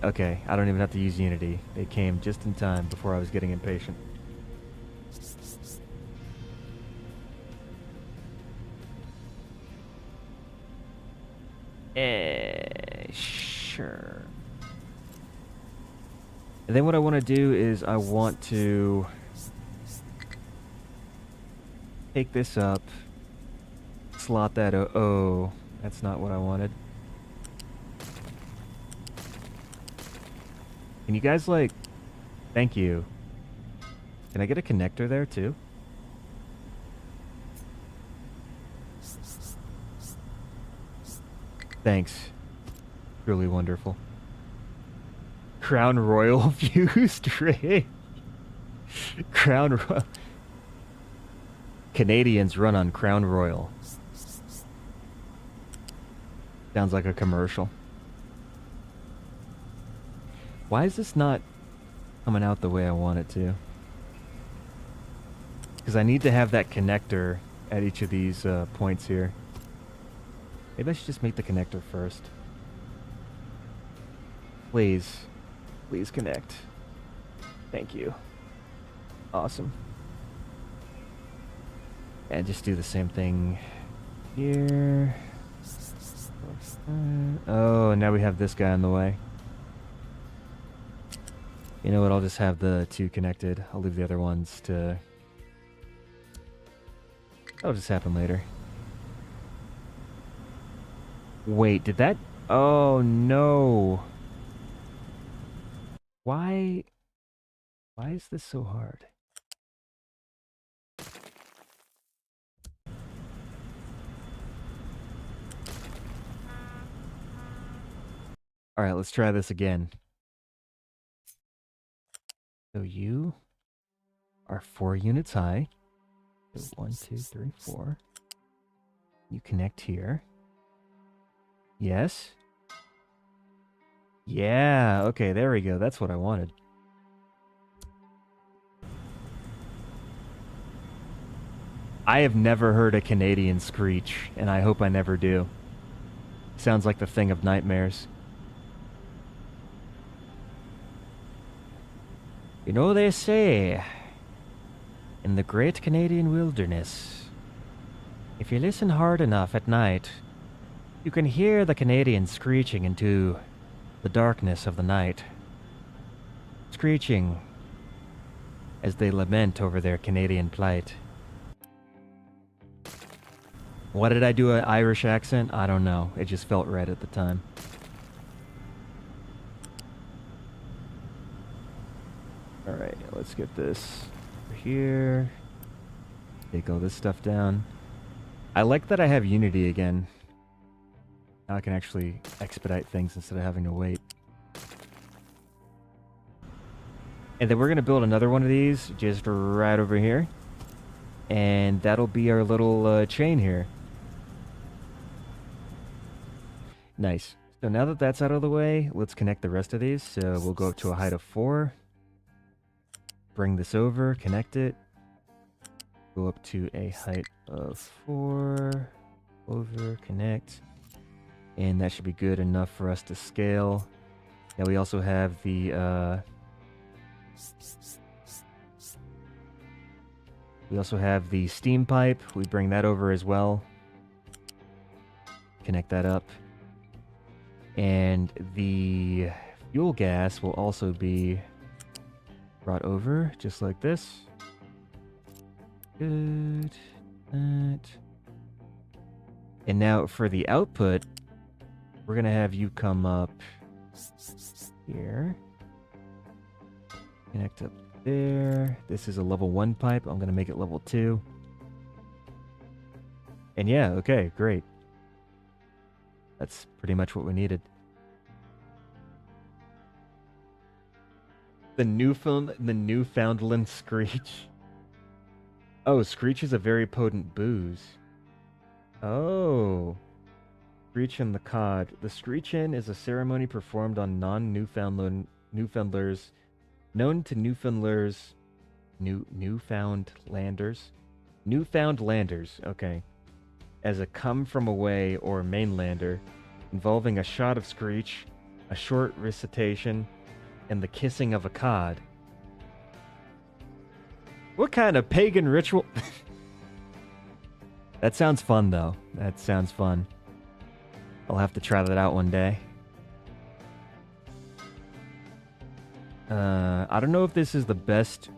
A: Okay, I don't even have to use Unity. They came just in time before I was getting impatient. Sure. And then what I want to do is I want to take this up, slot that. Oh, that's not what I wanted. Can you guys, like, thank you. Can I get a connector there too? Thanks. Really wonderful. Crown Royal fused ray. Crown Royal. Canadians run on Crown Royal. Sounds like a commercial. Why is this not coming out the way I want it to? Because I need to have that connector at each of these points here. Maybe I should just make the connector first. Please. Please connect. Thank you. Awesome. And just do the same thing here. Oh, and now we have this guy in the way. You know what, I'll just have the two connected. I'll leave the other ones to... That'll just happen later. Wait, did that... Oh, no. Why is this so hard? Alright, let's try this again. So you are 4 units high. So 1, 2, 3, 4. You connect here. Yes. Yeah, okay, there we go. That's what I wanted. I have never heard a Canadian screech, and I hope I never do. Sounds like the thing of nightmares. You know, they say, in the great Canadian wilderness, if you listen hard enough at night, you can hear the Canadians screeching into the darkness of the night. Screeching as they lament over their Canadian plight. Why did I do an Irish accent? I don't know. It just felt right at the time. Alright, let's get this over here. Take all this stuff down. I like that I have Unity again. Now I can actually expedite things instead of having to wait. And then we're going to build another one of these just right over here. And that'll be our little chain here. Nice. So now that that's out of the way, let's connect the rest of these. So we'll go up to a height of 4. Bring this over, connect it. Go up to a height of 4. Over, connect. And that should be good enough for us to scale. Now we also have the steam pipe. We bring that over as well. Connect that up. And the fuel gas will also be brought over just like this. Good. That. And now for the output, we're gonna have you come up here. Connect up there. This is a level 1 pipe. I'm gonna make it level 2. And yeah, okay, great. That's pretty much what we needed. The Newfoundland Screech. Oh, Screech is a very potent booze. Oh. Screech and the Cod. The Screech-In is a ceremony performed on Newfoundlanders, known to Newfoundlanders, okay, as a come from away or mainlander, involving a shot of Screech, a short recitation, and the kissing of a cod. What kind of pagan ritual? That sounds fun, though. That sounds fun. I'll have to try that out one day. I don't know if this is the best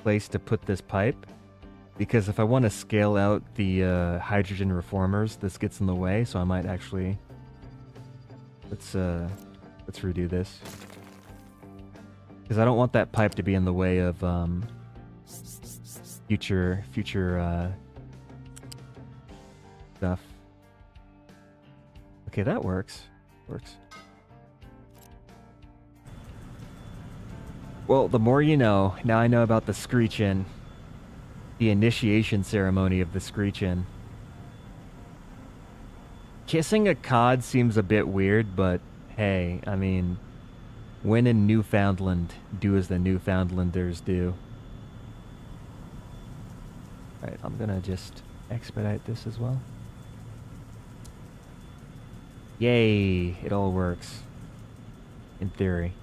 A: place to put this pipe, because if I want to scale out the hydrogen reformers, this gets in the way, so I might actually... Let's redo this. Because I don't want that pipe to be in the way of future stuff. Okay, that works. Well, the more you know. Now I know about the Screech-In. The initiation ceremony of the Screech-In. Kissing a cod seems a bit weird, but hey, I mean, when in Newfoundland, do as the Newfoundlanders do. Alright, I'm gonna just expedite this as well. Yay, it all works. In theory.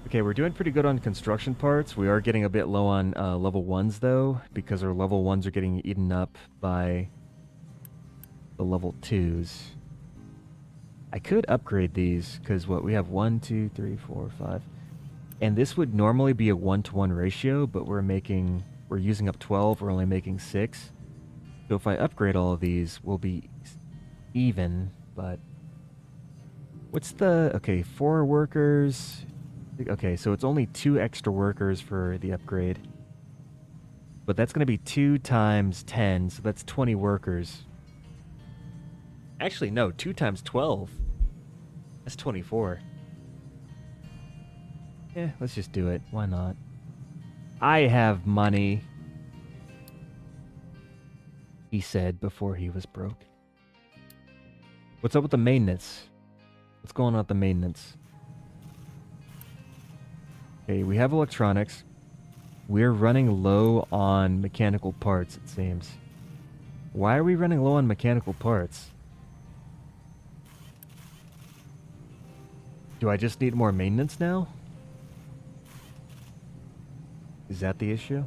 A: Okay, we're doing pretty good on construction parts. We are getting a bit low on level 1s though, because our level 1s are getting eaten up by the level 2s. I could upgrade these, because what, we have 1, 2, 3, 4, 5. And this would normally be a 1-to-1 ratio, but we're using up 12, we're only making 6. So if I upgrade all of these, we'll be even, but... What's the... Okay, 4 workers... Okay, so it's only 2 extra workers for the upgrade. But that's going to be 2 times 10, so that's 20 workers. Actually, no, 2 times 12. That's 24. Yeah, let's just do it. Why not? I have money, he said before he was broke. What's up with the maintenance? What's going on with the maintenance? Okay, we have electronics. We're running low on mechanical parts, it seems. Why are we running low on mechanical parts? Do I just need more maintenance now? Is that the issue?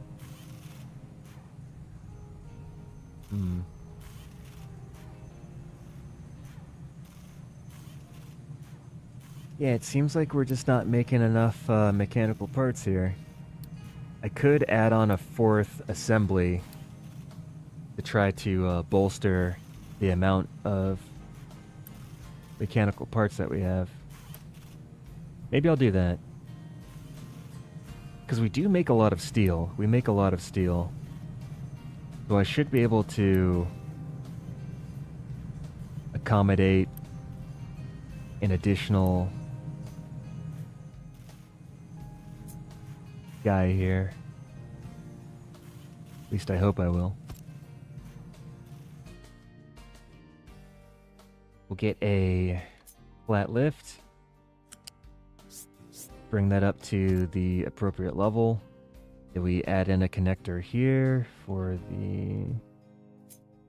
A: Yeah, it seems like we're just not making enough mechanical parts here. I could add on a 4th assembly to try to bolster the amount of mechanical parts that we have. Maybe I'll do that. Because we do make a lot of steel. We make a lot of steel. So I should be able to accommodate an additional guy here. At least I hope I will. We'll get a flat lift. Bring that up to the appropriate level. Then we add in a connector here for the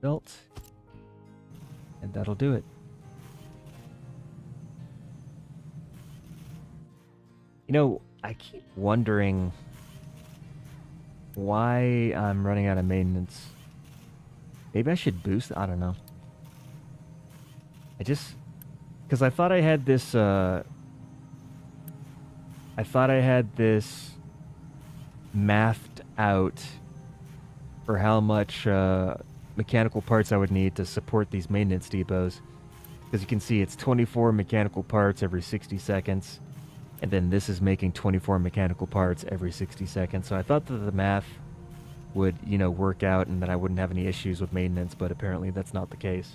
A: belt. And that'll do it. You know, I keep wondering why I'm running out of maintenance. Maybe I should boost? I don't know. Because I thought I had this, mathed out for how much mechanical parts I would need to support these maintenance depots. As you can see, it's 24 mechanical parts every 60 seconds. And then this is making 24 mechanical parts every 60 seconds. So I thought that the math would, you know, work out and that I wouldn't have any issues with maintenance, but apparently that's not the case.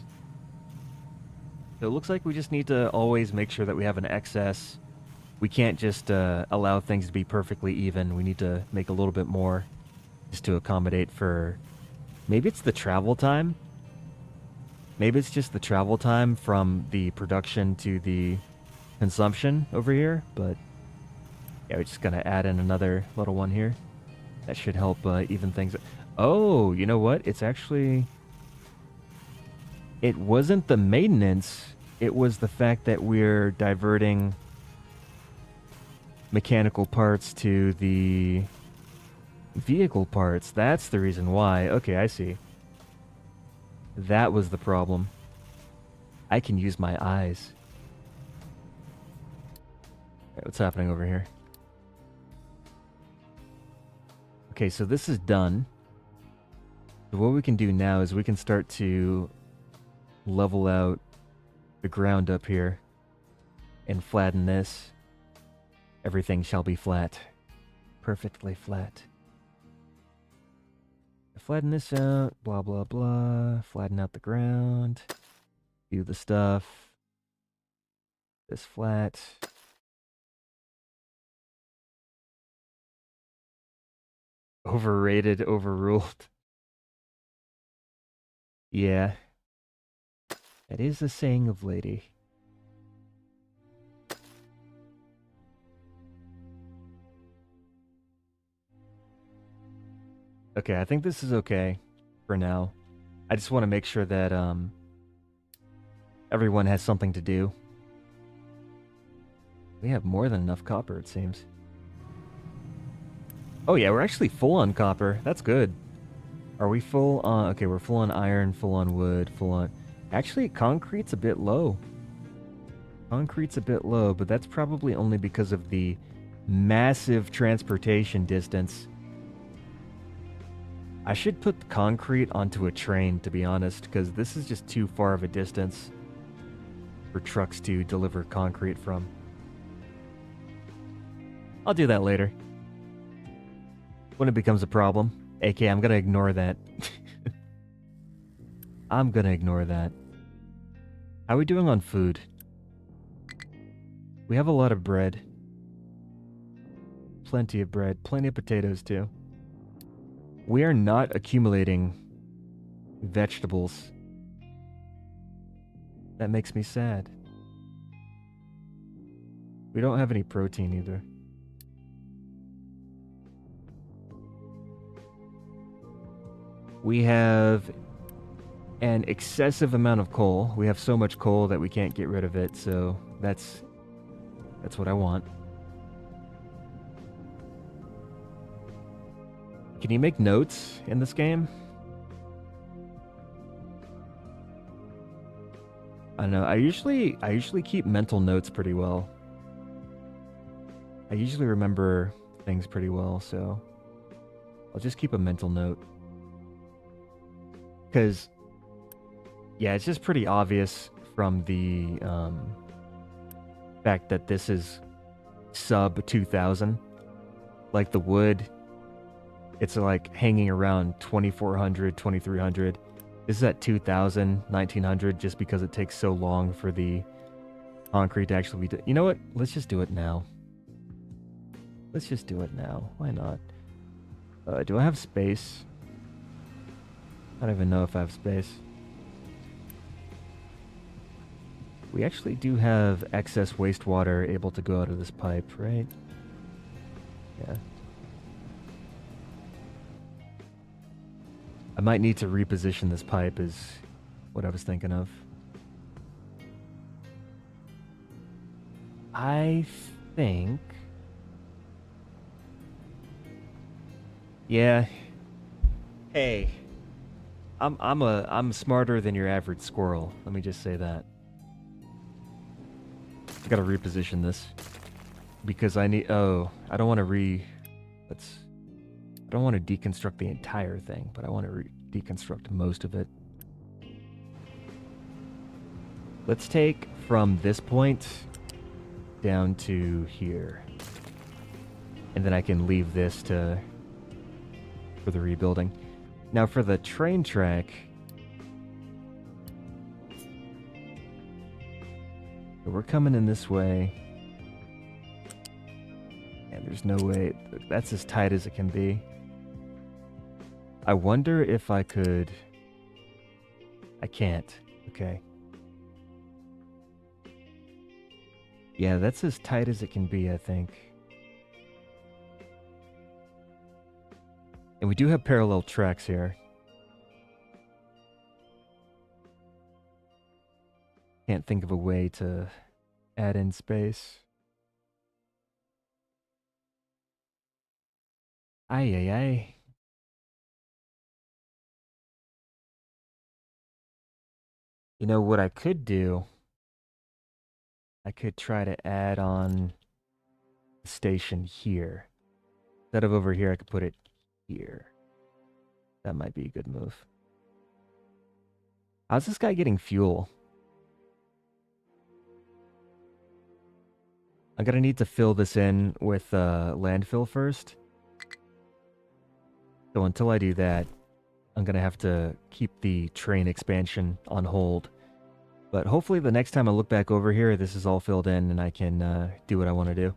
A: So it looks like we just need to always make sure that we have an excess. We can't just allow things to be perfectly even. We need to make a little bit more just to accommodate for... Maybe it's the travel time? Maybe it's just the travel time from the production to the consumption over here, but yeah, we're just gonna add in another little one here. That should help even things. Oh, you know what? It's actually... It wasn't the maintenance, it was the fact that we're diverting mechanical parts to the vehicle parts. That's the reason why. Okay, I see. That was the problem. I can use my eyes. Alright, what's happening over here? Okay, so this is done. So what we can do now is we can start to level out the ground up here and flatten this. Everything shall be flat. Perfectly flat. Flatten this out, blah blah blah. Flatten out the ground. Do the stuff. This flat. Overrated, overruled. Yeah. That is the saying of lady. Okay, I think this is okay for now. I just want to make sure that everyone has something to do. We have more than enough copper, it seems. Oh yeah, we're actually full on copper. That's good. Are we full on... Okay, we're full on iron, full on wood, full on... Actually, concrete's a bit low. Concrete's a bit low, but that's probably only because of the massive transportation distance. I should put the concrete onto a train, to be honest, because this is just too far of a distance for trucks to deliver concrete from. I'll do that later. When it becomes a problem. AK, I'm gonna ignore that. I'm gonna ignore that. How are we doing on food? We have a lot of bread. Plenty of bread. Plenty of potatoes, too. We are not accumulating vegetables. That makes me sad. We don't have any protein either. We have an excessive amount of coal. We have so much coal that we can't get rid of it, so that's what I want. Can you make notes in this game? I don't know. I usually keep mental notes pretty well. I usually remember things pretty well, so I'll just keep a mental note. Because, yeah, it's just pretty obvious from the fact that this is sub 2000. Like the wood, it's like hanging around 2400, 2300. This is at 2000, 1900, just because it takes so long for the concrete to actually be... You know what? Let's just do it now. Let's just do it now. Why not? Do I have space? I don't even know if I have space. We actually do have excess wastewater able to go out of this pipe, right? Yeah. I might need to reposition this pipe is what I was thinking of. I think... Yeah. Hey. I'm smarter than your average squirrel. Let me just say that. I gotta reposition this. Because I need... Oh, I don't want to I don't want to deconstruct the entire thing, but I want to deconstruct most of it. Let's take from this point down to here. And then I can leave this for the rebuilding. Now for the train track, we're coming in this way. And there's no way, that's as tight as it can be. I wonder if I could... I can't. Okay. Yeah, that's as tight as it can be, I think. And we do have parallel tracks here. Can't think of a way to add in space. Ay, ay, ay. You know what I could do? I could try to add on a station here. Instead of over here, I could put it here. That might be a good move. How's this guy getting fuel? I'm gonna need to fill this in with landfill first. So until I do that, I'm gonna have to keep the train expansion on hold. But hopefully the next time I look back over here, this is all filled in and I can do what I want to do.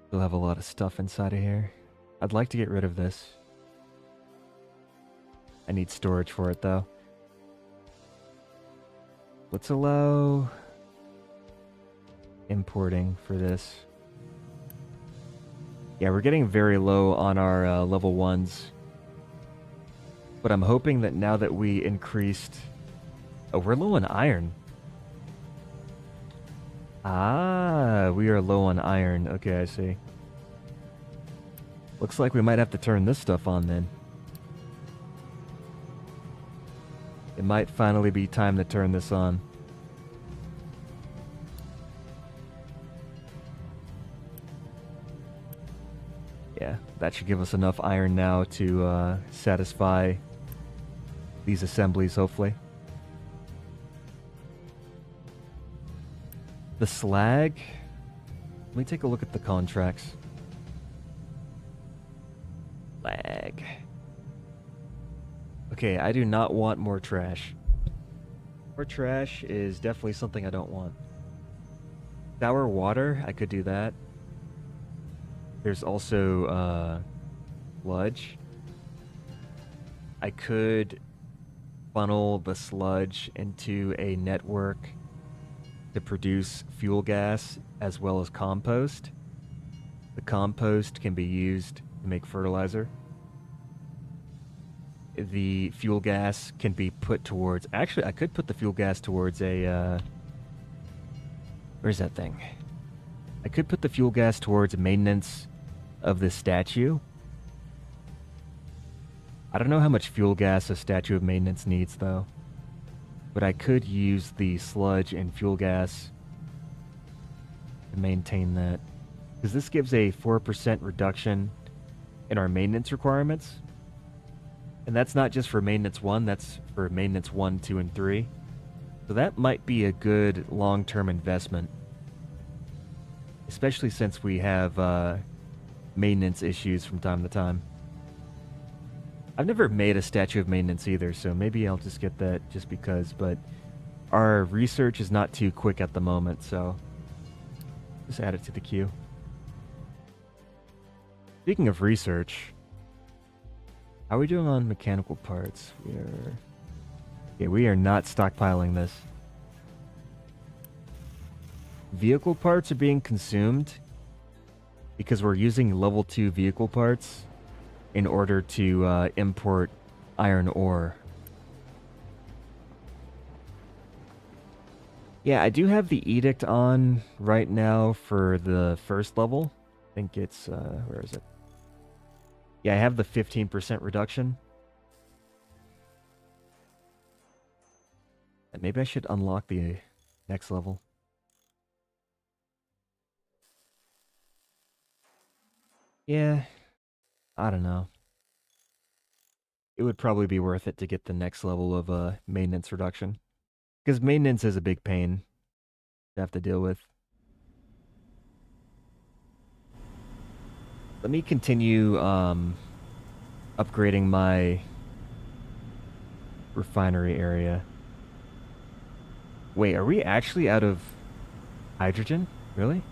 A: Still have a lot of stuff inside of here. I'd like to get rid of this. I need storage for it though. Let's allow importing for this. Yeah, we're getting very low on our level 1s. But I'm hoping that now that we increased... Oh, we're low on iron. Ah, we are low on iron. Okay, I see. Looks like we might have to turn this stuff on then. It might finally be time to turn this on. Yeah, that should give us enough iron now to satisfy these assemblies, hopefully. The slag... Let me take a look at the contracts. Slag. Okay, I do not want more trash. More trash is definitely something I don't want. Sour water, I could do that. There's also sludge. I could funnel the sludge into a network to produce fuel gas as well as compost. The compost can be used to make fertilizer. The fuel gas can be put towards... Actually, I could put the fuel gas towards a... Where's that thing? I could put the fuel gas towards maintenance of the statue. I don't know how much fuel gas a statue of maintenance needs, though. But I could use the sludge and fuel gas to maintain that. Because this gives a 4% reduction in our maintenance requirements. And that's not just for maintenance 1, that's for maintenance 1, 2, and 3. So that might be a good long-term investment. Especially since we have maintenance issues from time to time. I've never made a statue of maintenance either, so maybe I'll just get that just because, but our research is not too quick at the moment, so just add it to the queue. Speaking of research, how are we doing on mechanical parts? We are not stockpiling this. Vehicle parts are being consumed because we're using level 2 vehicle parts in order to import iron ore. Yeah, I do have the edict on right now for the first level. I think it's, where is it? Yeah, I have the 15% reduction. And maybe I should unlock the next level. Yeah, I don't know. It would probably be worth it to get the next level of maintenance reduction. Because maintenance is a big pain to have to deal with. Let me continue upgrading my refinery area. Wait, are we actually out of hydrogen? Really?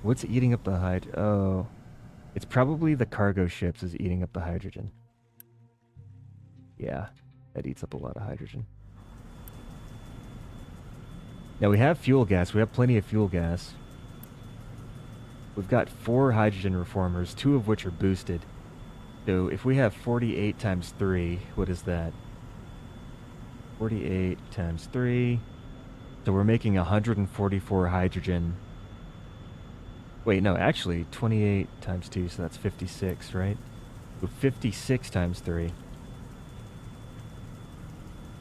A: What's eating up the hydrogen? Oh, it's probably the cargo ships is eating up the hydrogen. Yeah, that eats up a lot of hydrogen. Now we have fuel gas. We have plenty of fuel gas. We've got 4 hydrogen reformers, 2 of which are boosted. So if we have 48 times 3, what is that? 48 times 3. So we're making 144 hydrogen. Wait, no, actually, 28 times 2, so that's 56, right? So 56 times 3.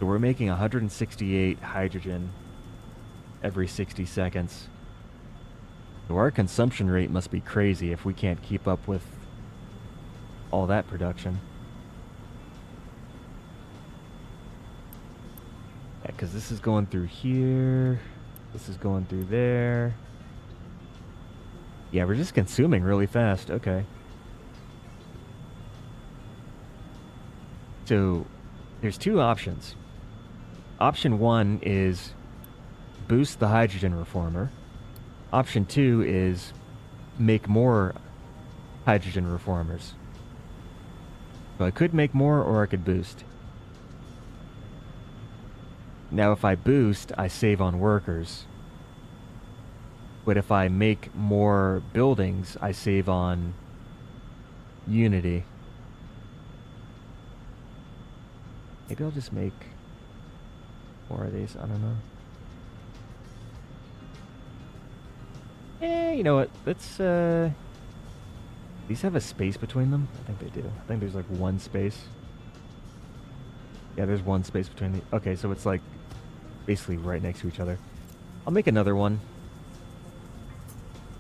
A: So we're making 168 hydrogen every 60 seconds. So our consumption rate must be crazy if we can't keep up with all that production. Yeah, because this is going through here. This is going through there. Yeah, we're just consuming really fast. Okay. So there's 2 options. Option 1 is boost the hydrogen reformer. Option 2 is make more hydrogen reformers. So I could make more or I could boost. Now if I boost, I save on workers. But if I make more buildings, I save on unity. Maybe I'll just make more of these. I don't know. You know what? Let's, these have a space between them? I think they do. I think there's like 1 space. Yeah, there's 1 space between the... Okay, so it's like basically right next to each other. I'll make another one.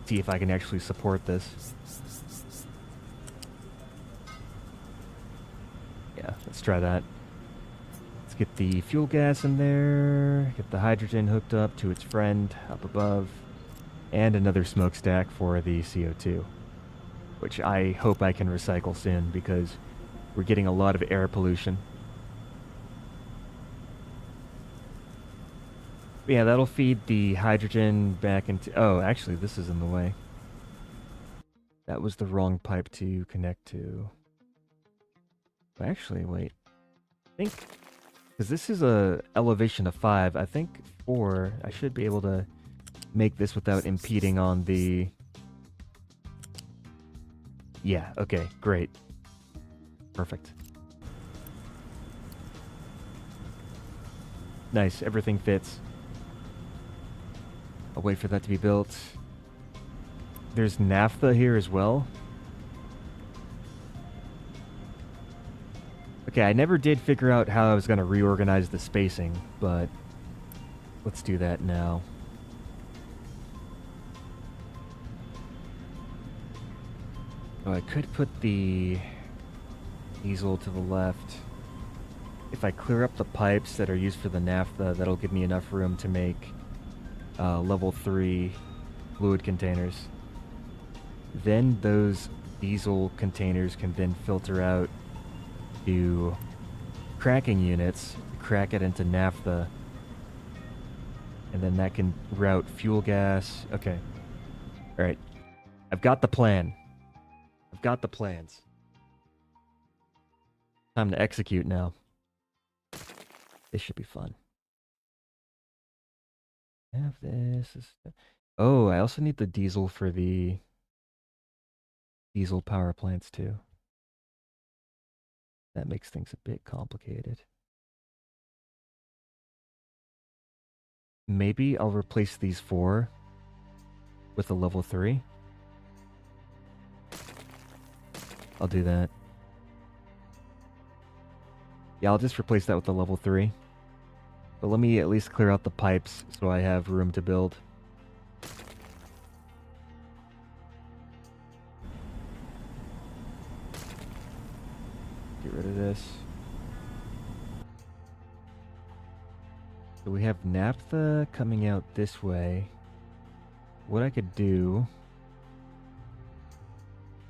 A: See if I can actually support this. Yeah, let's try that. Let's get the fuel gas in there. Get the hydrogen hooked up to its friend up above. And another smokestack for the CO2. Which I hope I can recycle soon because we're getting a lot of air pollution. Yeah, that'll feed the hydrogen back into... Oh, actually, this is in the way. That was the wrong pipe to connect to. Actually, wait. I think... Because this is a elevation of 5. I think 4, I should be able to make this without impeding on the... Yeah, okay, great. Perfect. Nice, everything fits. I'll wait for that to be built. There's naphtha here as well. Okay, I never did figure out how I was going to reorganize the spacing, but let's do that now. Oh, I could put the diesel to the left. If I clear up the pipes that are used for the naphtha, that'll give me enough room to make level 3 fluid containers. Then those diesel containers can then filter out to cracking units, crack it into naphtha, and then that can route fuel gas. Okay. Alright. I've got the plan. I've got the plans. Time to execute now. This should be fun. Have this. Oh, I also need the diesel for the diesel power plants too. That makes things a bit complicated. Maybe I'll replace these 4 with a level 3. I'll do that. Yeah, I'll just replace that with a level 3. But let me at least clear out the pipes so I have room to build. Get rid of this. So we have naphtha coming out this way. What I could do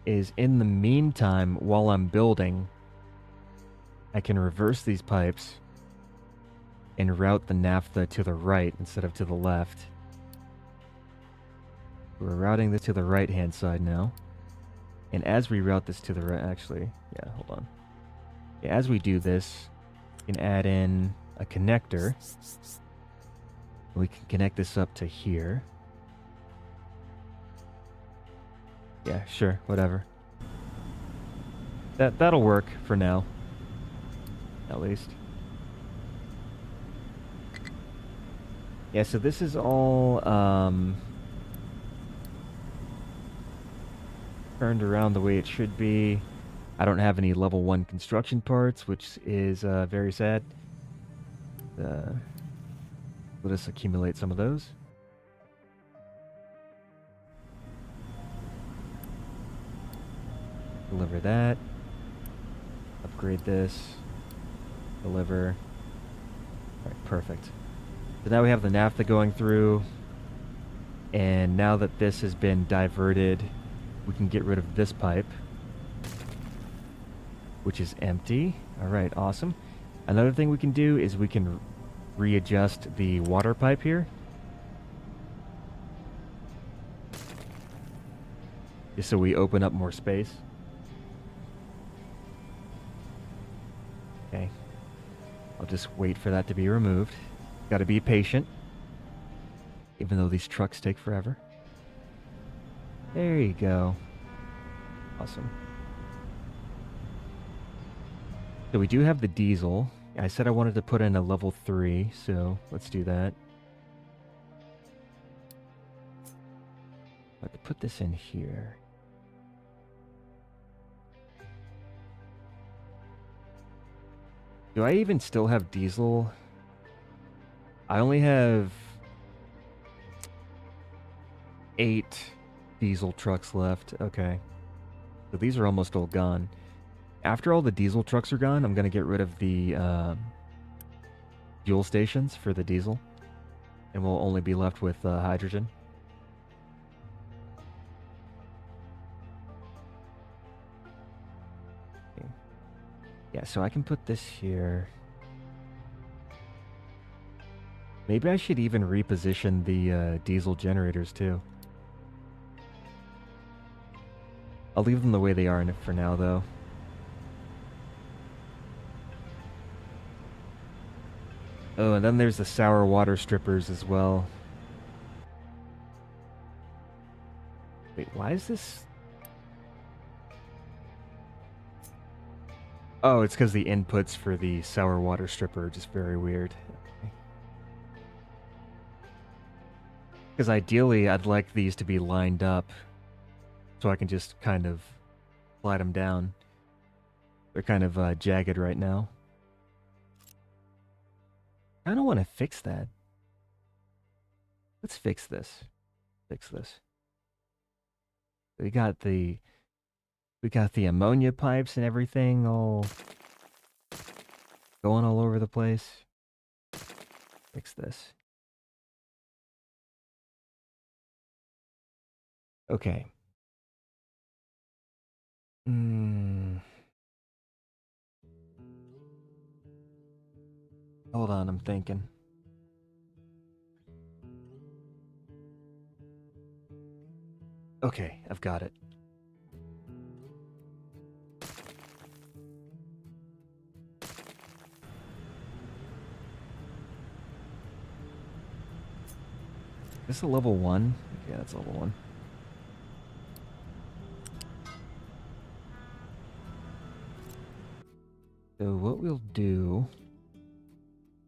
A: is, in the meantime, while I'm building, I can reverse these pipes and route the naphtha to the right instead of to the left. We're routing this to the right-hand side now. And as we route this to the right... Actually, yeah, hold on. Yeah, as we do this, we can add in a connector. We can connect this up to here. Yeah, sure, whatever. That'll work for now. At least. Yeah, so this is all turned around the way it should be. I don't have any level 1 construction parts, which is very sad. Let us accumulate some of those. Deliver that. Upgrade this. Deliver. Alright, perfect. So now we have the naphtha going through. And now that this has been diverted, we can get rid of this pipe, which is empty. Alright, awesome. Another thing we can do is we can readjust the water pipe here. Just so we open up more space. Okay. I'll just wait for that to be removed. Gotta be patient. Even though these trucks take forever. There you go. Awesome. So we do have the diesel. I said I wanted to put in a level 3, so let's do that. I could put this in here. Do I even still have diesel? I only have 8 diesel trucks left. Okay. So these are almost all gone. After all the diesel trucks are gone, I'm going to get rid of the fuel stations for the diesel. And we'll only be left with hydrogen. Okay. Yeah, so I can put this here. Maybe I should even reposition the diesel generators too. I'll leave them the way they are for now, though. Oh, and then there's the sour water strippers as well. Wait, why is this... Oh, it's because the inputs for the sour water stripper are just very weird. Because ideally, I'd like these to be lined up so I can just kind of slide them down. They're kind of jagged right now. I don't want to fix that. Let's fix this. Fix this. We got the ammonia pipes and everything all going all over the place. Fix this. Okay. Hold on, I'm thinking. Okay, I've got it. Is this a level 1? Yeah, that's level 1. So what we'll do...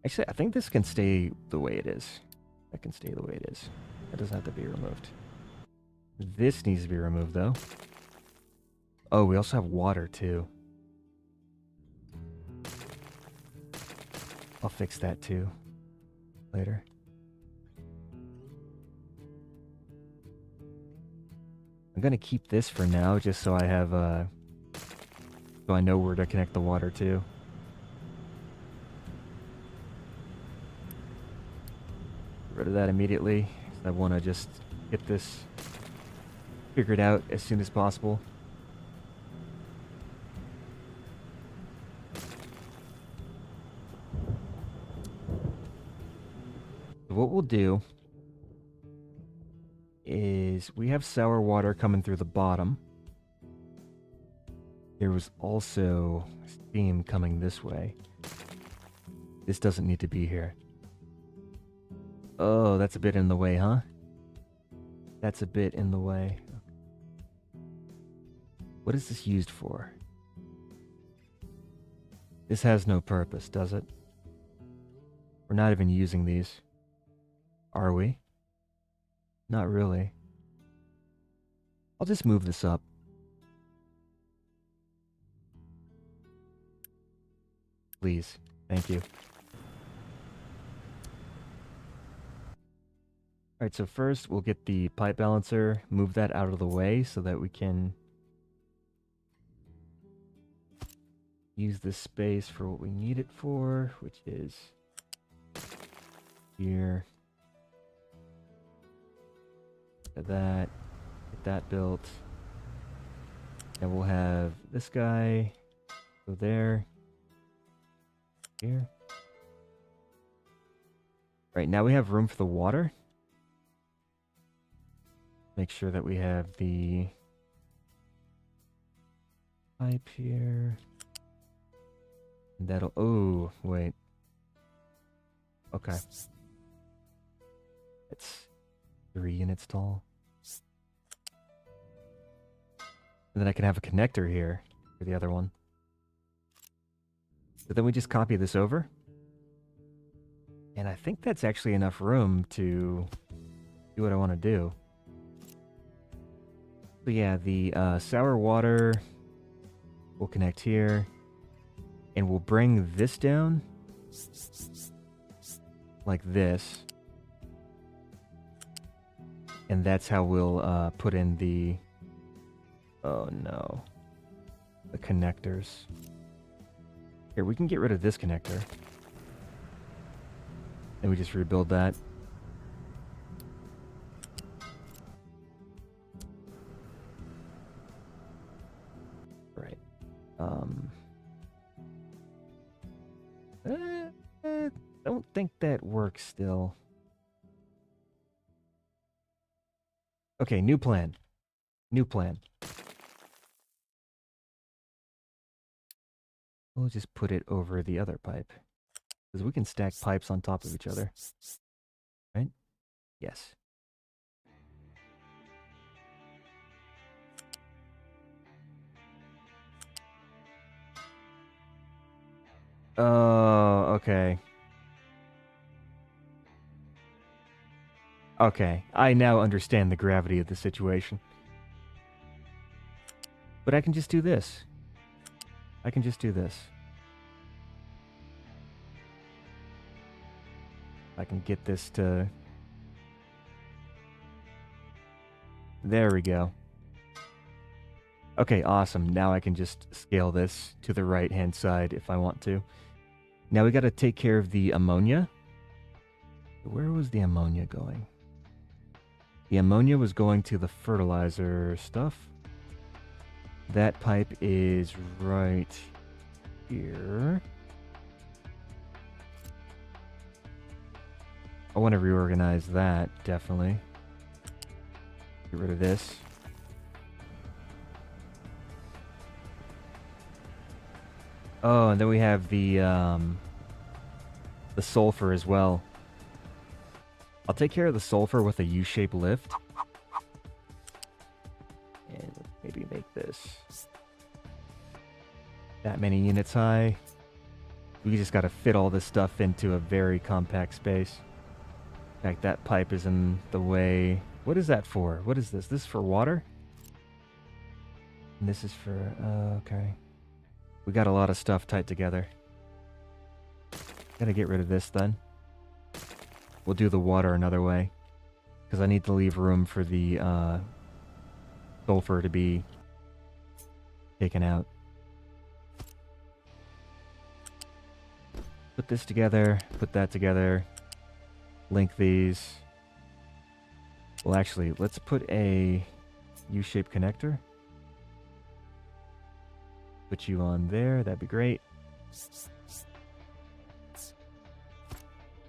A: Actually, I think this can stay the way it is. That can stay the way it is. That doesn't have to be removed. This needs to be removed, though. Oh, we also have water, too. I'll fix that, too. Later. I'm gonna keep this for now, just so I have, so I know where to connect the water to. Get rid of that immediately. I want to just get this figured out as soon as possible. What we'll do is we have sour water coming through the bottom. There was also steam coming this way. This doesn't need to be here. Oh, that's a bit in the way, huh? That's a bit in the way. What is this used for? This has no purpose, does it? We're not even using these. Are we? Not really. I'll just move this up. Please. Thank you. Alright, so first we'll get the pipe balancer, move that out of the way so that we can use this space for what we need it for, which is here. Get that built. And we'll have this guy go there. Here. Right, now we have room for the water. Make sure that we have the pipe here. And that'll... Oh, wait. Okay. It's 3 units tall. And then I can have a connector here for the other one. So then we just copy this over. And I think that's actually enough room to do what I want to do. So yeah, the sour water will connect here. And we'll bring this down like this. And that's how we'll put in the... Oh no. The connectors. Here, we can get rid of this connector. And we just rebuild that. Right. think that works still. Okay, new plan. New plan. We'll just put it over the other pipe. Because we can stack pipes on top of each other. Right? Yes. Oh, okay. Okay, I now understand the gravity of the situation. But I can just do this. I can just do this. I can get this to... There we go. Okay, awesome. Now I can just scale this to the right-hand side if I want to. Now we got to take care of the ammonia. Where was the ammonia going? The ammonia was going to the fertilizer stuff. That pipe is right here. I want to reorganize that, definitely. Get rid of this. Oh, and then we have the sulfur as well. I'll take care of the sulfur with a U-shaped lift. And maybe make this that many units high. We just got to fit all this stuff into a very compact space. In fact, that pipe is in the way. What is that for? What is this? This is for water? And this is for... okay. We got a lot of stuff tied together. Gotta get rid of this then. We'll do the water another way. Because I need to leave room for the sulfur to be taken out. Put this together. Put that together. Link these. Well, actually, let's put a U-shaped connector. Put you on there. That'd be great.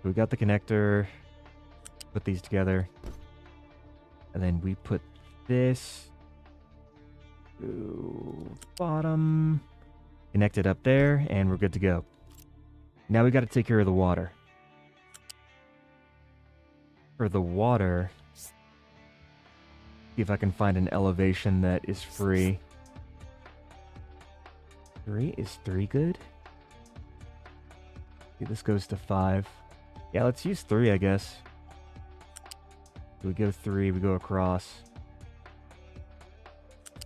A: We got the connector. Put these together. And then we put this to bottom. Connect it up there, and we're good to go. Now we got to take care of the water. For the water, see if I can find an elevation that is free. 3? Is 3 good? See, this goes to 5. Yeah, let's use 3, I guess. We go 3, we go across.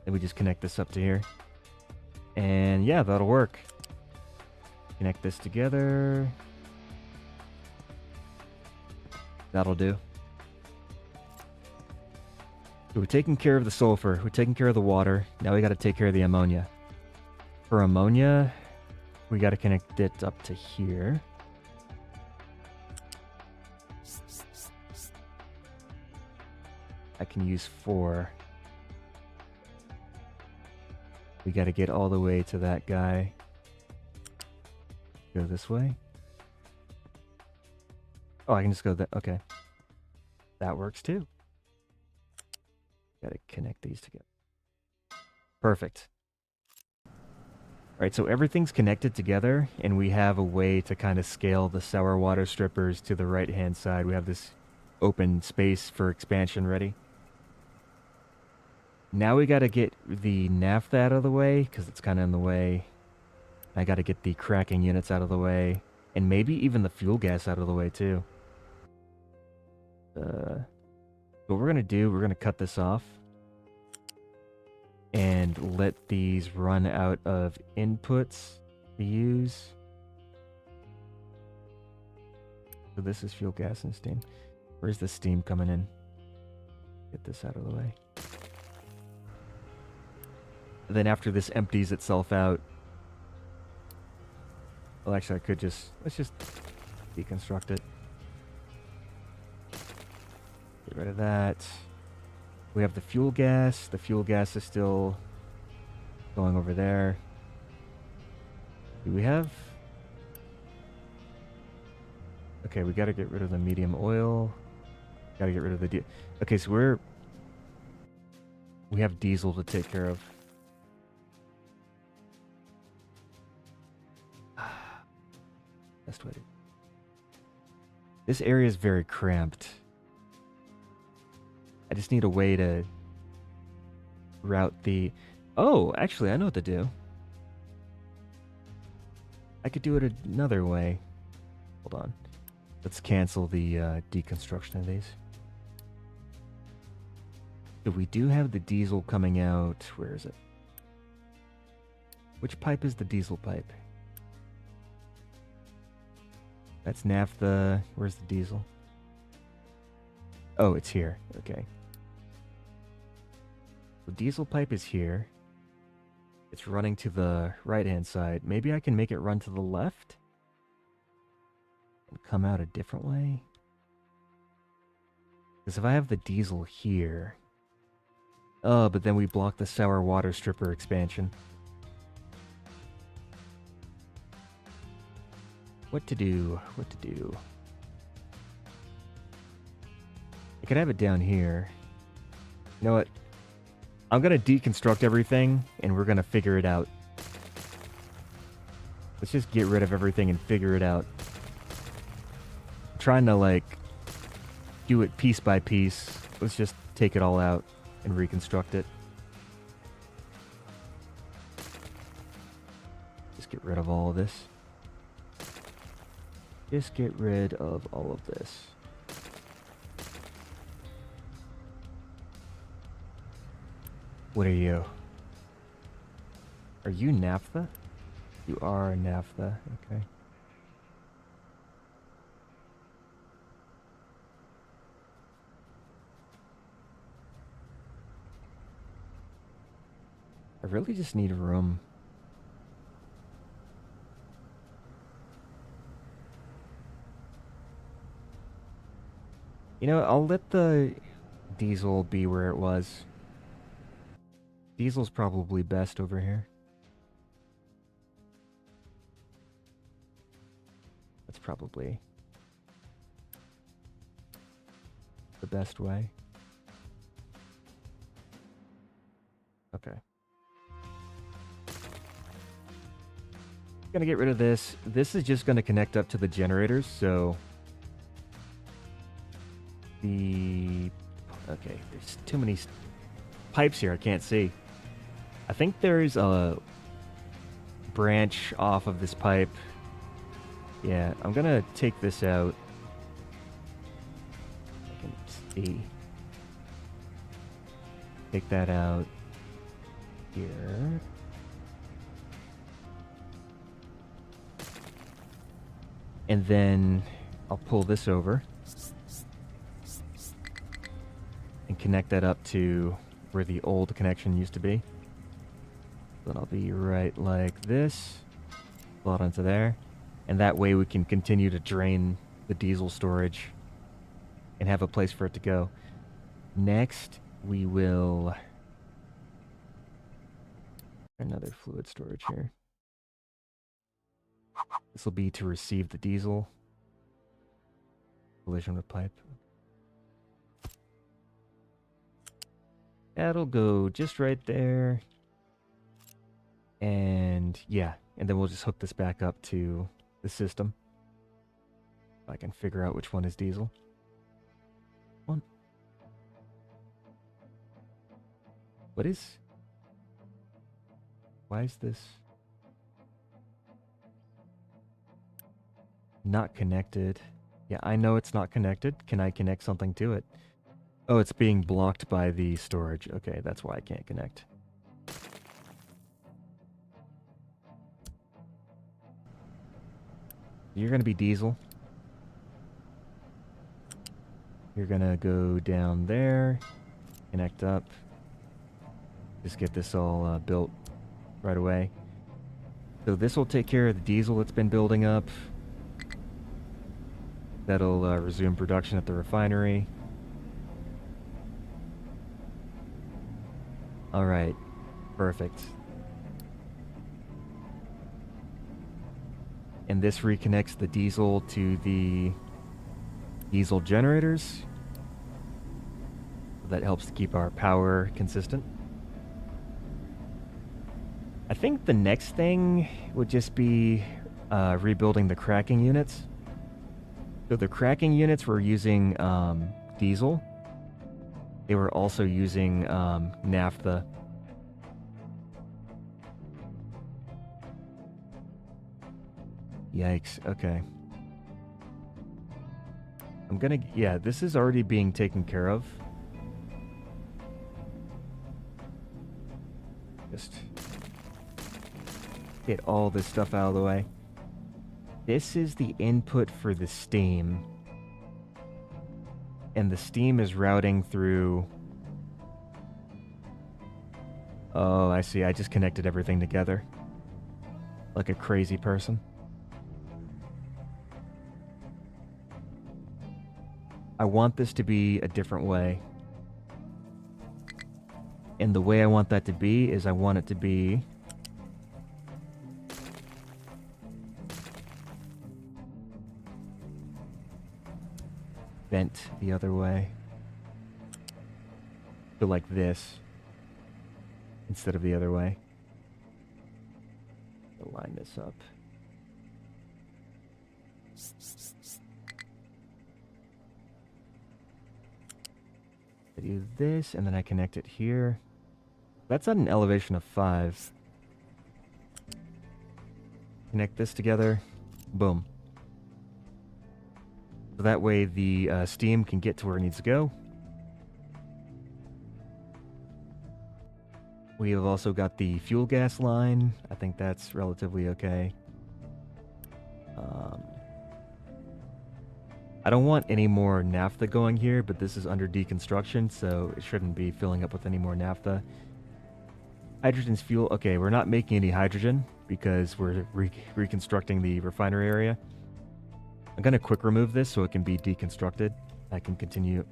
A: Then we just connect this up to here. And yeah, that'll work. Connect this together. That'll do. So we're taking care of the sulfur. We're taking care of the water. Now we got to take care of the ammonia. For ammonia, we got to connect it up to here. I can use 4. We got to get all the way to that guy. Go this way. Oh, I can just go that. Okay. That works too. Got to connect these together. Perfect. Alright, so everything's connected together, and we have a way to kind of scale the sour water strippers to the right-hand side. We have this open space for expansion ready. Now we got to get the naphtha out of the way, because it's kind of in the way. I got to get the cracking units out of the way, and maybe even the fuel gas out of the way, too. What we're going to do, we're going to cut this off. And let these run out of inputs to use. So this is fuel gas and steam. Where's the steam coming in? Get this out of the way. And then after this empties itself out. Well, actually, I could just... let's just deconstruct it. Get rid of that. We have the fuel gas. The fuel gas is still going over there. Do we have... Okay, we gotta get rid of the medium oil. Gotta get rid of the okay, so we have diesel to take care of. Best way to... This area is very cramped. I just need a way to route the... Oh, actually, I know what to do. I could do it another way. Hold on. Let's cancel the deconstruction of these. So we do have the diesel coming out. Where is it? Which pipe is the diesel pipe? That's naphtha. Where's the diesel? Oh, it's here. Okay. The diesel pipe is here. It's running to the right-hand side. Maybe I can make it run to the left? And come out a different way? Because if I have the diesel here... Oh, but then we block the sour water stripper expansion. What to do? What to do? I could have it down here. You know what? I'm gonna deconstruct everything, and we're gonna figure it out. Let's just get rid of everything and figure it out. I'm trying to, like, do it piece by piece. Let's just take it all out and reconstruct it. Just get rid of all of this. Just get rid of all of this. What are you? Are you naphtha? You are naphtha, okay. I really just need room. You know, I'll let the diesel be where it was. Diesel's probably best over here. That's probably the best way. Okay. Gonna get rid of this. This is just gonna connect up to the generators, so... Okay, there's too many pipes here I can't see. I think there's a branch off of this pipe. Yeah, I'm gonna take this out. I can see. Take that out here. And then I'll pull this over and connect that up to where the old connection used to be. Then I'll be right like this, pull it onto there, and that way we can continue to drain the diesel storage and have a place for it to go. Next, we will... Another fluid storage here. This will be to receive the diesel. Collision with pipe. That'll go just right there. And yeah, and then we'll just hook this back up to the system. I can figure out which one is diesel. One. What is... Why is this not connected? Yeah, I know it's not connected. Can I connect something to it? Oh, it's being blocked by the storage. Okay, that's why I can't connect. You're gonna be diesel. You're gonna go down there, connect up. Just get this all built right away. So this will take care of the diesel that's been building up. That'll resume production at the refinery. Alright, perfect. And this reconnects the diesel to the diesel generators. That helps to keep our power consistent. I think the next thing would just be rebuilding the cracking units. So the cracking units were using diesel. They were also using naphtha. Yikes, okay. Yeah, this is already being taken care of. Just get all this stuff out of the way. This is the input for the steam. And the steam is routing through... Oh, I see. I just connected everything together. Like a crazy person. I want this to be a different way. And the way I want that to be is I want it to be... bent the other way. So like this. Instead of the other way. I'll line this up. I do this, and then I connect it here. That's at an elevation of 5. Connect this together. Boom. So that way the steam can get to where it needs to go. We have also got the fuel gas line. I think that's relatively okay. I don't want any more naphtha going here, but this is under deconstruction, so it shouldn't be filling up with any more naphtha. Hydrogen's fuel. Okay, we're not making any hydrogen because we're reconstructing the refinery area. I'm going to quick remove this so it can be deconstructed. I can continue.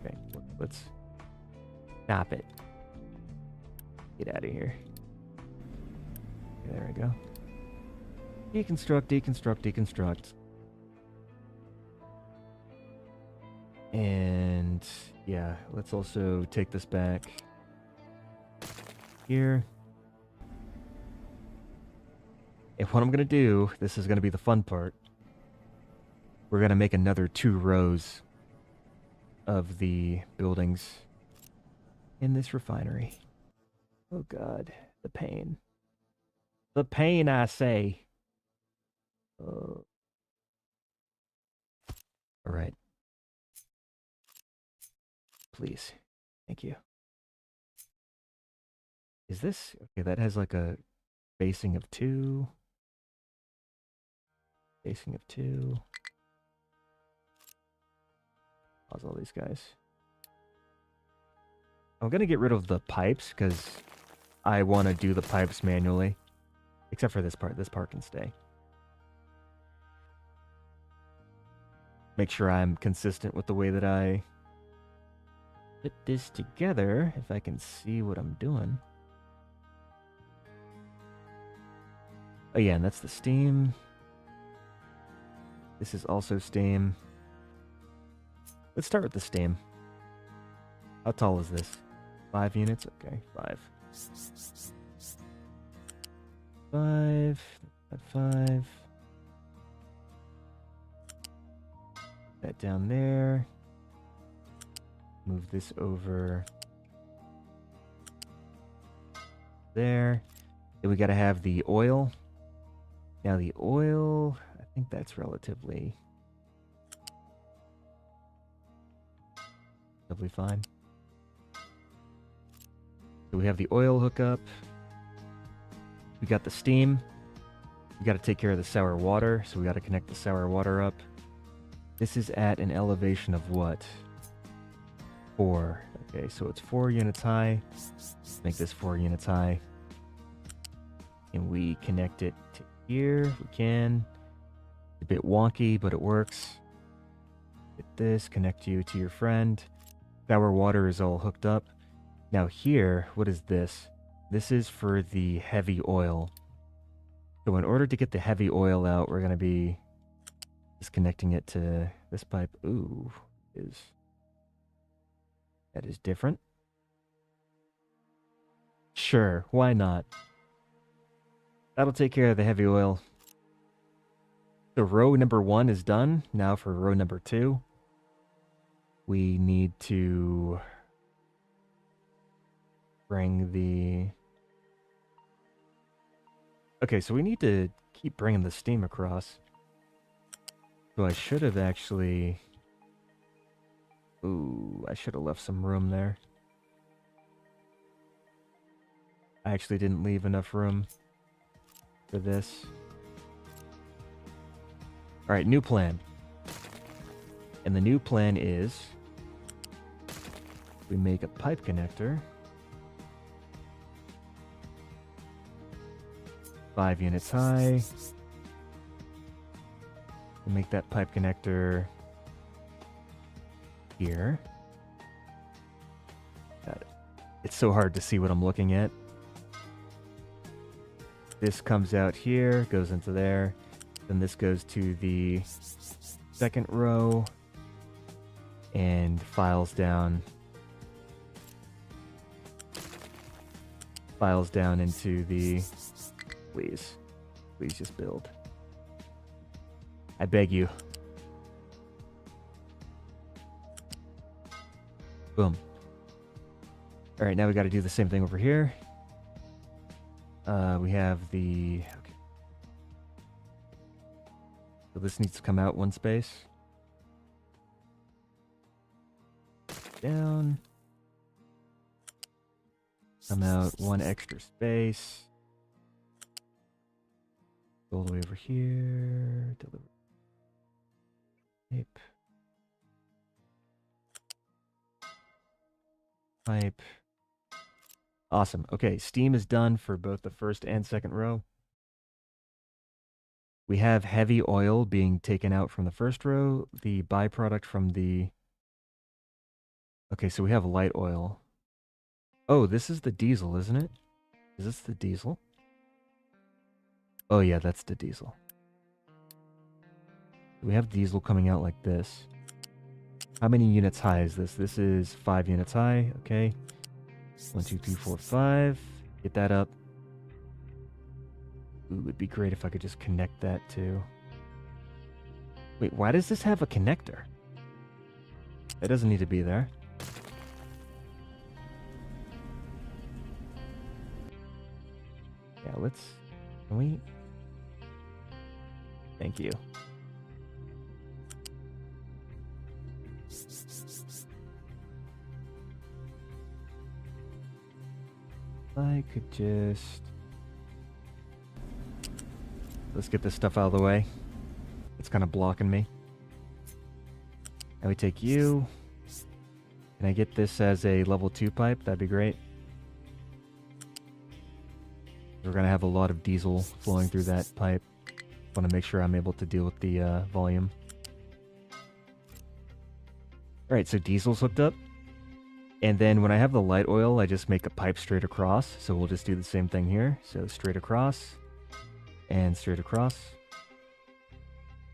A: Okay, let's stop it. Get out of here. Okay, there we go. Deconstruct, deconstruct, deconstruct. And yeah, let's also take this back here. And what I'm going to do, this is going to be the fun part. We're going to make another 2 rows of the buildings in this refinery. Oh God, the pain. The pain, I say. All right. Please. Thank you. Is this... Okay, that has like a spacing of 2. Spacing of 2. Pause all these guys. I'm going to get rid of the pipes because I want to do the pipes manually. Except for this part. This part can stay. Make sure I'm consistent with the way that I put this together, if I can see what I'm doing. Oh yeah, and that's the steam. This is also steam. Let's start with the steam. How tall is this? 5 units? Okay, 5. 5. 5. That down there. Move this over there. Then we got to have the oil. Now the oil, I think that's relatively fine. So we have the oil hookup. We got the steam. We got to take care of the sour water, so we got to connect the sour water up. This is at an elevation of what? 4. Okay, so it's 4 units high. Make this 4 units high. And we connect it to here. We can. It's a bit wonky, but it works. Get this, connect you to your friend. Sour water is all hooked up. Now here, what is this? This is for the heavy oil. So in order to get the heavy oil out, we're going to be Just connecting it to this pipe. Ooh, that is different. Sure, why not? That'll take care of the heavy oil. So row number 1 is done. Now for row number 2, we need to bring the... Okay, so we need to keep bringing the steam across. So I should have actually... Ooh, I should have left some room there. I actually didn't leave enough room for this. Alright, new plan. And the new plan is... we make a pipe connector. 5 units high. We'll make that pipe connector here. God, it's so hard to see what I'm looking at. This comes out here, goes into there. Then this goes to the second row and files down into the... Please just build. I beg you. Boom. All right, now we got to do the same thing over here. We have the... Okay. So this needs to come out one space. Down. Come out one extra space. Go all the way over here. Deliver. Pipe. Pipe. Awesome. Okay, steam is done for both the first and second row. We have heavy oil being taken out from the first row. The byproduct from the... Okay, so we have light oil. Oh, this is the diesel, isn't it? Is this the diesel? Oh yeah, that's the diesel. We have diesel coming out like this. How many units high is this? This is 5 units high. Okay. 1, 2, 3, 4, 5. Get that up. Ooh, it'd be great if I could just connect that to... Wait, why does this have a connector? That doesn't need to be there. Yeah, let's... Can we... Thank you. I could just... Let's get this stuff out of the way. It's kind of blocking me. And we take you. Can I get this as a level 2 pipe? That'd be great. We're going to have a lot of diesel flowing through that pipe. Want to make sure I'm able to deal with the volume. Alright, so diesel's hooked up. And then when I have the light oil, I just make a pipe straight across. So we'll just do the same thing here. So straight across. And straight across.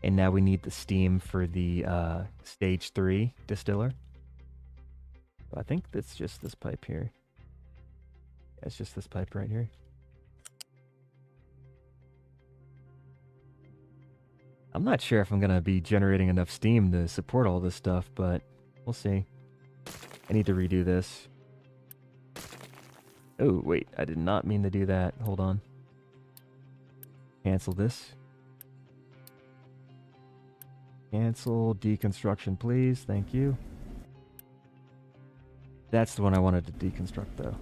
A: And now we need the steam for the stage 3 distiller. So I think that's just this pipe here. Yeah, it's just this pipe right here. I'm not sure if I'm going to be generating enough steam to support all this stuff, but we'll see. I need to redo this. Oh, wait. I did not mean to do that. Hold on. Cancel this. Cancel deconstruction, please. Thank you. That's the one I wanted to deconstruct, though.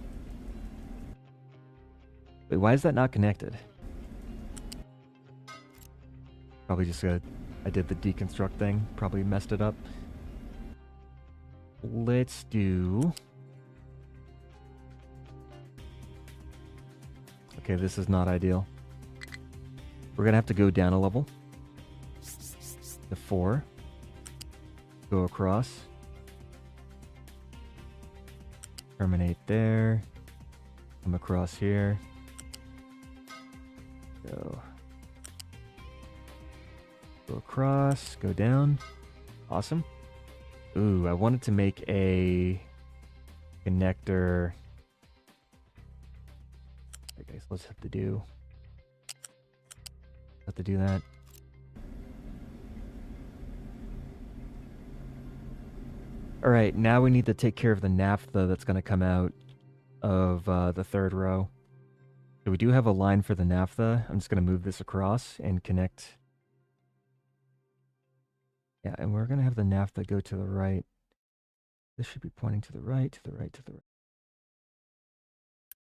A: Wait, why is that not connected? Probably just I did the deconstruct thing. Probably messed it up. Let's do... Okay, this is not ideal. We're going to have to go down a level. The 4. Go across. Terminate there. Come across here. Go Go across, go down. Awesome. Ooh, I wanted to make a connector. I guess let's have to do that. All right, now we need to take care of the naphtha that's going to come out of the third row. So we do have a line for the naphtha. I'm just going to move this across and connect. Yeah, and we're going to have the naphtha go to the right. This should be pointing to the right, to the right, to the right.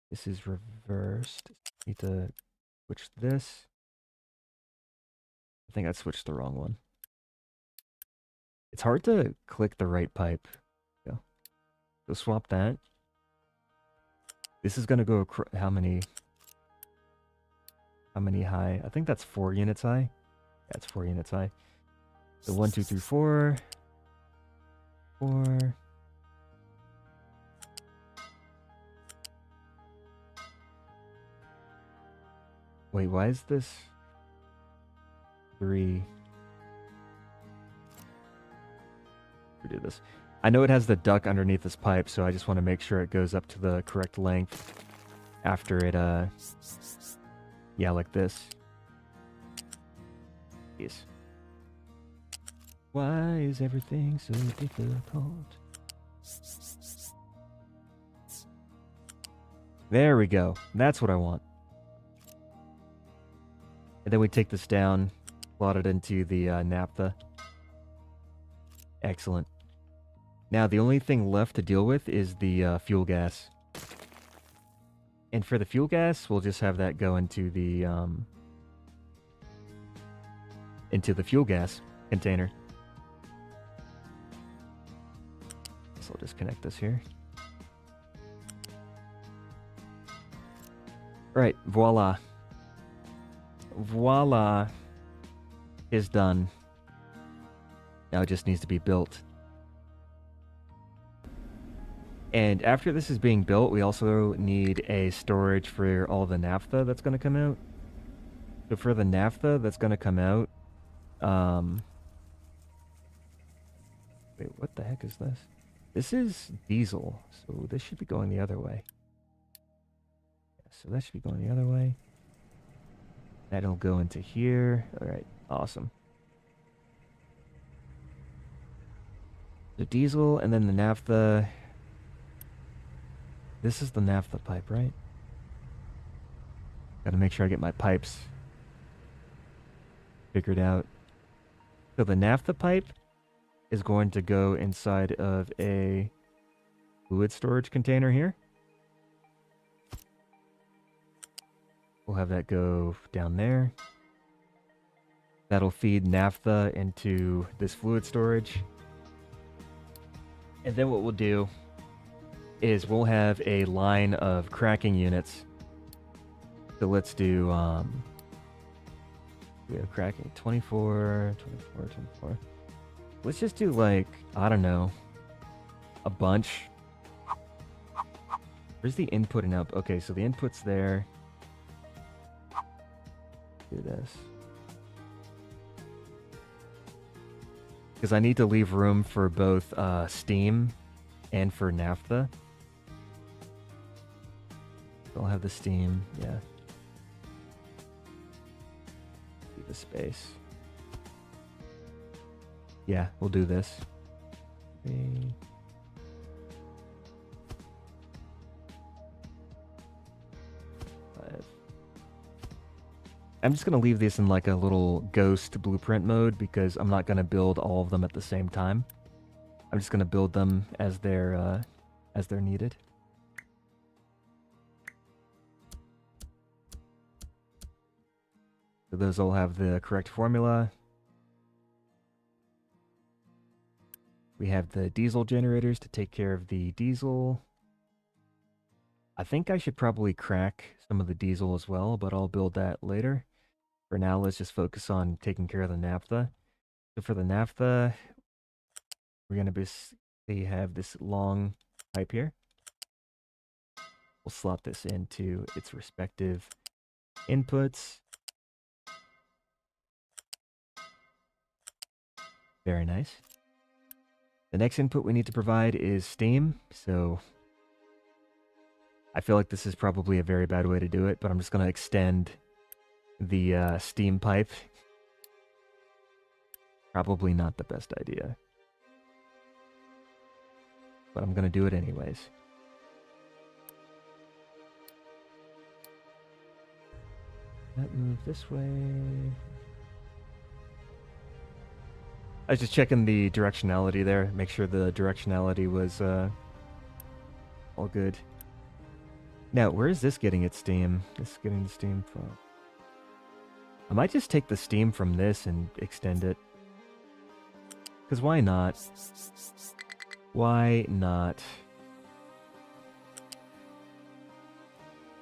A: This is reversed. Need to switch this. I think I switched the wrong one. It's hard to click the right pipe. Yeah. So swap that. This is going to go across. How many high? I think that's 4 units high. Yeah, it's 4 units high. So 1, 2, 3, 4. 4. Wait, why is this 3? We do this. I know it has the duct underneath this pipe, so I just want to make sure it goes up to the correct length after it, yeah, like this. Yes. Why is everything so difficult? There we go. That's what I want. And then we take this down, plot it into the naphtha. Excellent. Now the only thing left to deal with is the fuel gas. And for the fuel gas, we'll just have that go into the fuel gas container. So I'll just connect this here. Right, voila. Voila is done. Now it just needs to be built. And after this is being built, we also need a storage for all the naphtha that's going to come out. So for the naphtha that's going to come out, wait, what the heck is this? This is diesel, so this should be going the other way. Yeah, so that should be going the other way. That'll go into here. All right, awesome. The diesel and then the naphtha. This is the naphtha pipe, right? Gotta make sure I get my pipes figured out. So the naphtha pipe is going to go inside of a fluid storage container here. We'll have that go down there. That'll feed naphtha into this fluid storage. And then what we'll do is we'll have a line of cracking units. So let's do, we have cracking 24, 24, 24. Let's just do like, I don't know, a bunch. Where's the input and output? Okay, so the input's there. Do this. Because I need to leave room for both steam and for naphtha. I'll have the steam, yeah. See the space. Yeah, we'll do this. 3. I'm just going to leave this in like a little ghost blueprint mode because I'm not going to build all of them at the same time. I'm just going to build them as they're needed. So those all have the correct formula. We have the diesel generators to take care of the diesel. I think I should probably crack some of the diesel as well, but I'll build that later. For now, let's just focus on taking care of the naphtha. So for the naphtha, we're going to basically have this long pipe here. We'll slot this into its respective inputs. Very nice. The next input we need to provide is steam, so I feel like this is probably a very bad way to do it, but I'm just going to extend the steam pipe. Probably not the best idea, but I'm going to do it anyways. That move this way. I was just checking the directionality there, make sure the directionality was all good. Now, where is this getting its steam? This is getting the steam from... I might just take the steam from this and extend it. Because why not? Why not?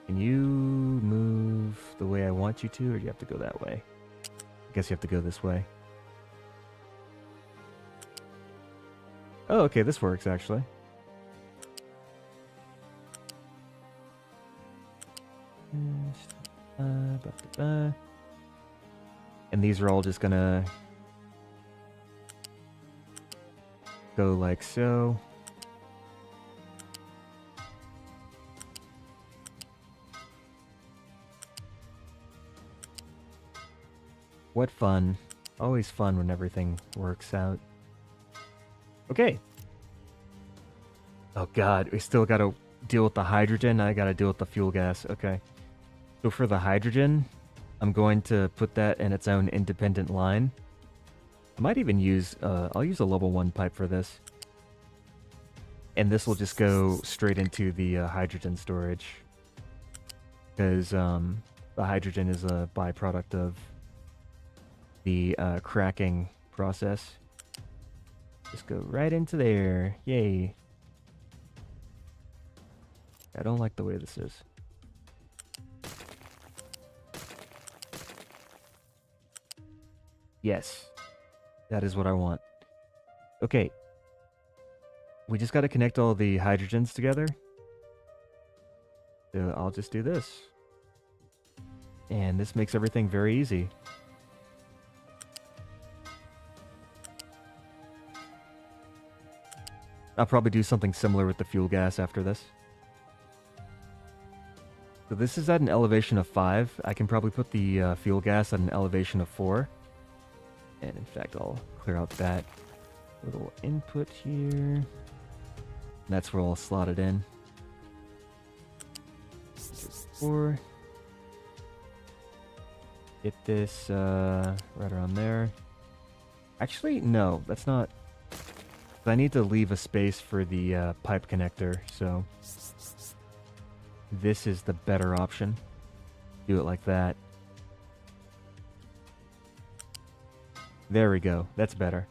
A: Can you move the way I want you to, or do you have to go that way? I guess you have to go this way. Oh, okay, this works actually. And these are all just gonna go like so. What fun. Always fun when everything works out. Okay. Oh god, we still gotta deal with the hydrogen. I gotta deal with the fuel gas. Okay. So for the hydrogen, I'm going to put that in its own independent line. I might even use, I'll use a level 1 pipe for this. And this will just go straight into the hydrogen storage. Because the hydrogen is a byproduct of the cracking process. Just go right into there. Yay. I don't like the way this is. Yes. That is what I want. Okay. We just got to connect all the hydrogens together. So I'll just do this. And this makes everything very easy. I'll probably do something similar with the fuel gas after this. So this is at an elevation of 5. I can probably put the fuel gas at an elevation of 4. And in fact, I'll clear out that little input here. That's where I'll slot it in. 4. Get this right around there. Actually, no, that's not... I need to leave a space for the pipe connector, so this is the better option. Do it like that. There we go. That's better.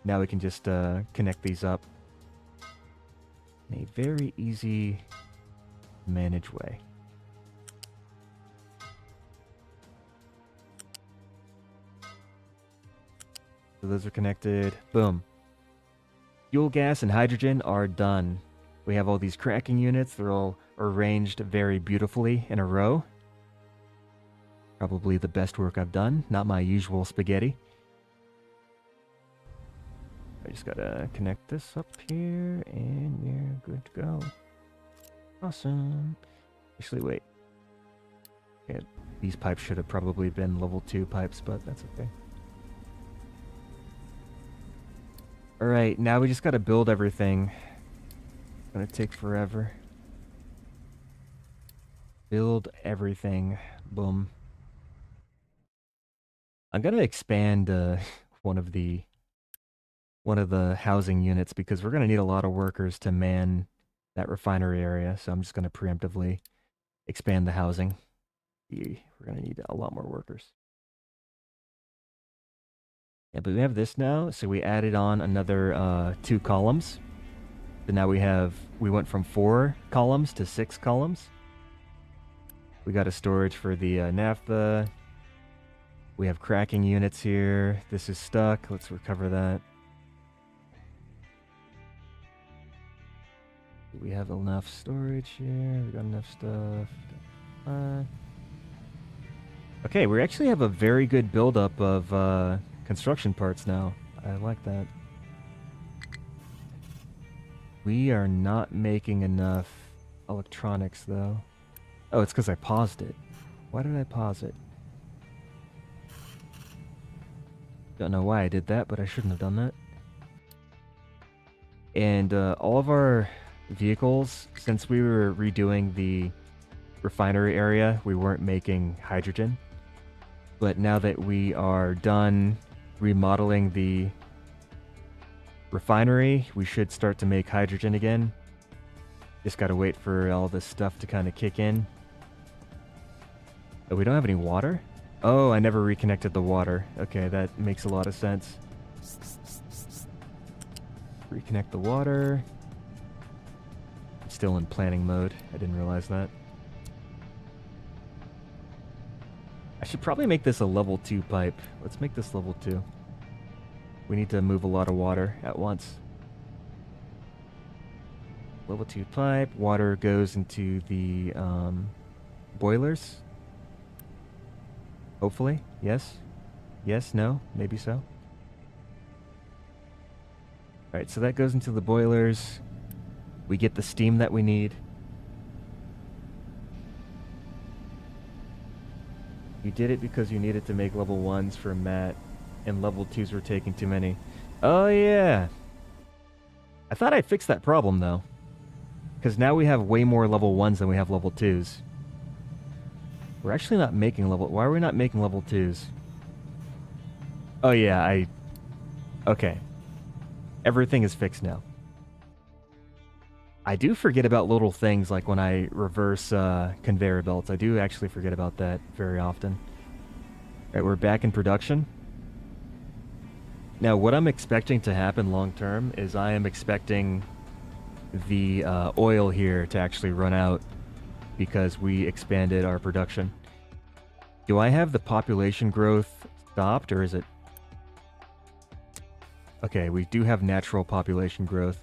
A: Now we can just connect these up in a very easy manage way. So those are connected. Boom. Fuel gas and hydrogen are done. We have all these cracking units. They're all arranged very beautifully in a row. Probably the best work I've done. Not my usual spaghetti. I just gotta connect this up here, and we're good to go. Awesome. Actually, wait. Okay, these pipes should have probably been level 2 pipes, but that's okay. Alright, now we just gotta build everything. It's gonna take forever. Build everything. Boom. I'm gonna expand one of the housing units because we're gonna need a lot of workers to man that refinery area, so I'm just gonna preemptively expand the housing. We're gonna need a lot more workers. Yeah, but we have this now, so we added on another 2 columns. So now we went from 4 columns to 6 columns. We got a storage for the naphtha. We have cracking units here. This is stuck. Let's recover that. We have enough storage here. We got enough stuff. Okay, we actually have a very good buildup of construction parts now. I like that. We are not making enough electronics, though. Oh, it's because I paused it. Why did I pause it? Don't know why I did that, but I shouldn't have done that. And all of our vehicles, since we were redoing the refinery area, we weren't making hydrogen. But now that we are done remodeling the refinery, we should start to make hydrogen again. Just gotta wait for all this stuff to kind of kick in. Oh, we don't have any water? Oh, I never reconnected the water. Okay, that makes a lot of sense. Reconnect the water. I'm still in planning mode. I didn't realize that. I should probably make this a level 2 pipe. Let's make this level 2. We need to move a lot of water at once. Level 2 pipe. Water goes into the boilers. Hopefully. Yes. Yes, no, maybe so. Alright, so that goes into the boilers. We get the steam that we need. You did it because you needed to make level 1s for Matt, and level 2s were taking too many. Oh yeah! I thought I fixed that problem though. Because now we have way more level 1s than we have level 2s. We're actually not making level... Why are we not making level 2s? Oh yeah, Okay. Everything is fixed now. I do forget about little things like when I reverse conveyor belts. I do actually forget about that very often. Alright, we're back in production. Now, what I'm expecting to happen long term is I am expecting the oil here to actually run out because we expanded our production. Do I have the population growth stopped, or is it... Okay, we do have natural population growth.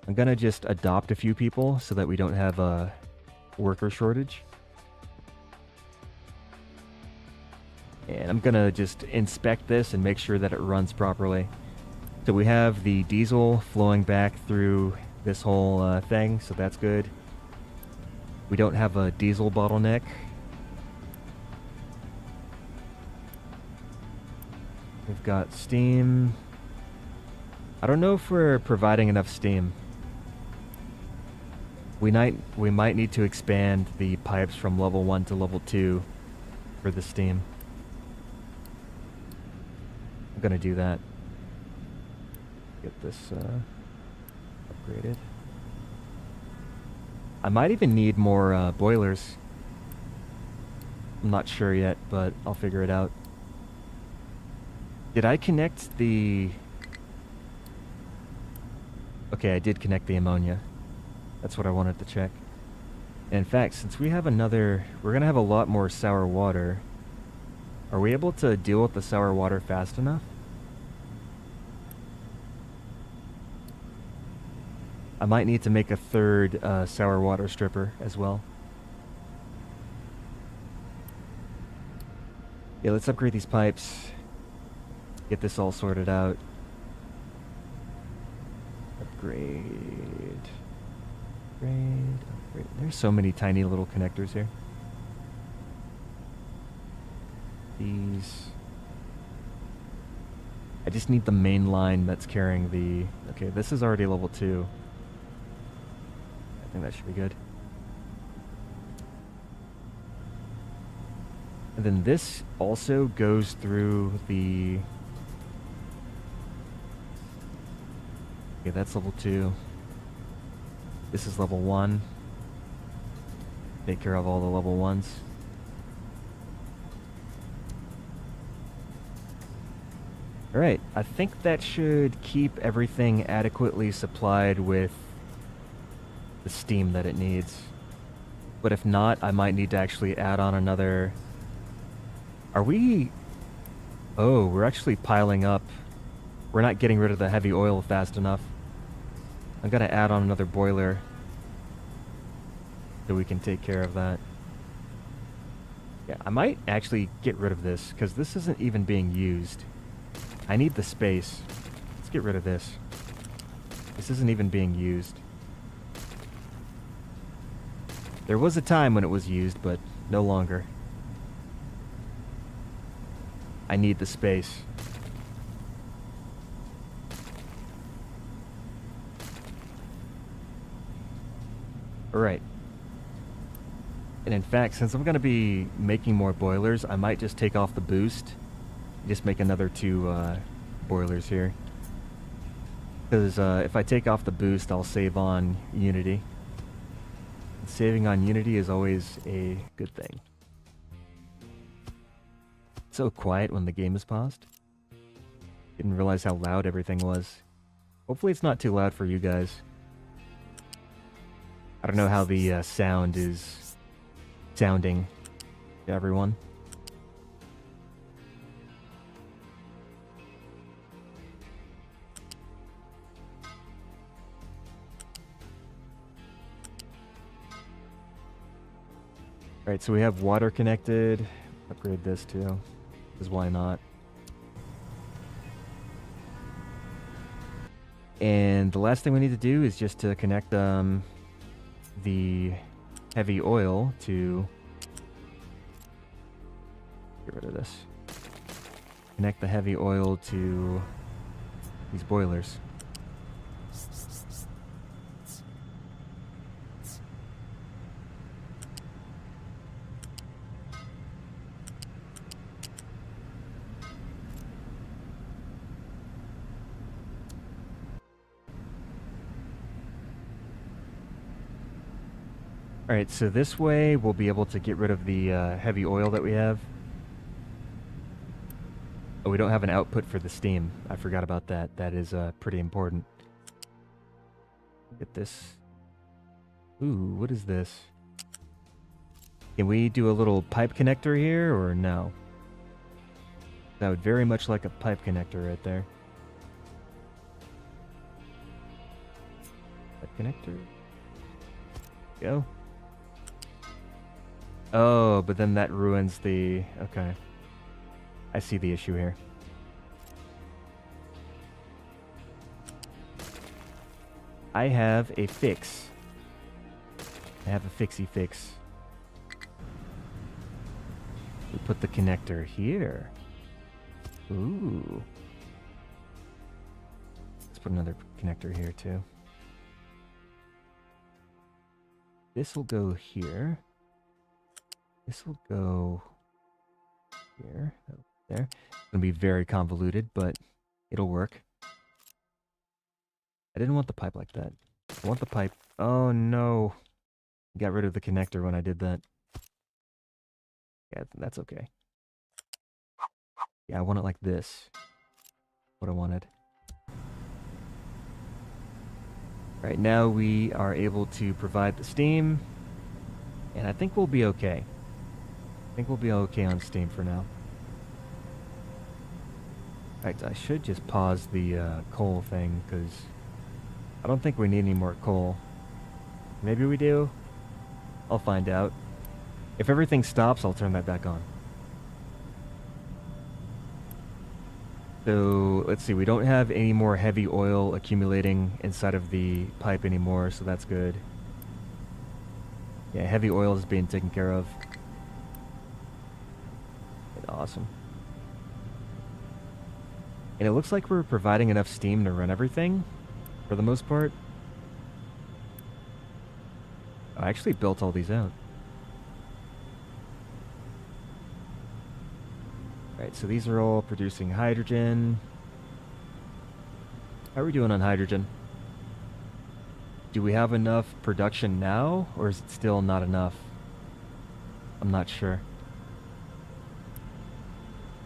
A: I'm gonna just adopt a few people so that we don't have a worker shortage. And I'm gonna just inspect this and make sure that it runs properly. So we have the diesel flowing back through this whole thing, so that's good. We don't have a diesel bottleneck. We've got steam. I don't know if we're providing enough steam. We might need to expand the pipes from level 1 to level 2 for the steam. I'm gonna do that. Get this upgraded. I might even need more boilers. I'm not sure yet, but I'll figure it out. Did I connect the... Okay, I did connect the ammonia. That's what I wanted to check. And in fact, since we have another... We're gonna have a lot more sour water. Are we able to deal with the sour water fast enough? I might need to make a third sour water stripper as well. Yeah, let's upgrade these pipes. Get this all sorted out. Upgrade. Upgrade. There's so many tiny little connectors here. These. I just need the main line that's carrying the... Okay, this is already level 2. I think that should be good. And then this also goes through the... Okay, that's level 2. This is level 1. Take care of all the level 1s. Alright, I think that should keep everything adequately supplied with the steam that it needs. But if not, I might need to actually add on another... Are we... Oh, we're actually piling up. We're not getting rid of the heavy oil fast enough. I'm gonna add on another boiler so we can take care of that. Yeah, I might actually get rid of this because this isn't even being used. I need the space. Let's get rid of this. This isn't even being used. There was a time when it was used, but no longer. I need the space. Alright. And in fact, since I'm going to be making more boilers, I might just take off the boost. Just make another 2 boilers here. Because if I take off the boost, I'll save on Unity. And saving on Unity is always a good thing. It's so quiet when the game is paused. Didn't realize how loud everything was. Hopefully it's not too loud for you guys. I don't know how the sound is sounding to everyone. Alright, so we have water connected. Upgrade this too, because why not? And the last thing we need to do is just to connect the heavy oil to... Get rid of this. Connect the heavy oil to these boilers. Alright, so this way we'll be able to get rid of the heavy oil that we have. Oh, we don't have an output for the steam. I forgot about that. That is pretty important. Get this. Ooh, what is this? Can we do a little pipe connector here, or no? That would very much like a pipe connector right there. Pipe connector. Go. Oh, but then that ruins the... Okay. I see the issue here. I have a fix. I have a fixie fix. We put the connector here. Ooh. Let's put another connector here too. This will go here. This will go here. There. It's going to be very convoluted, but it'll work. I didn't want the pipe like that. I want the pipe... Oh no. Got rid of the connector when I did that. Yeah, that's okay. Yeah, I want it like this. What I wanted. Right now we are able to provide the steam. And I think we'll be okay. I think we'll be okay on steam for now. In fact, I should just pause the coal thing, because I don't think we need any more coal. Maybe we do? I'll find out. If everything stops, I'll turn that back on. So, let's see, we don't have any more heavy oil accumulating inside of the pipe anymore, so that's good. Yeah, heavy oil is being taken care of. Awesome. And it looks like we're providing enough steam to run everything, for the most part. I actually built all these out. Right, so these are all producing hydrogen. How are we doing on hydrogen? Do we have enough production now, or is it still not enough? I'm not sure.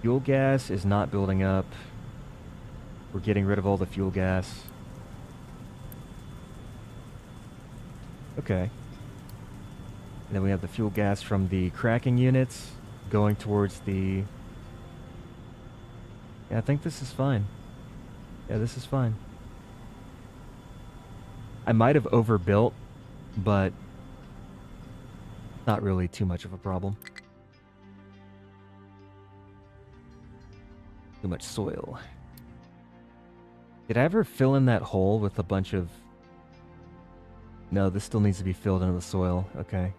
A: Fuel gas is not building up. We're getting rid of all the fuel gas. Okay. And then we have the fuel gas from the cracking units going towards the... Yeah, I think this is fine. Yeah, this is fine. I might have overbuilt, but not really too much of a problem. Too much soil. Did I ever fill in that hole with a bunch of... No, this still needs to be filled into the soil. Okay.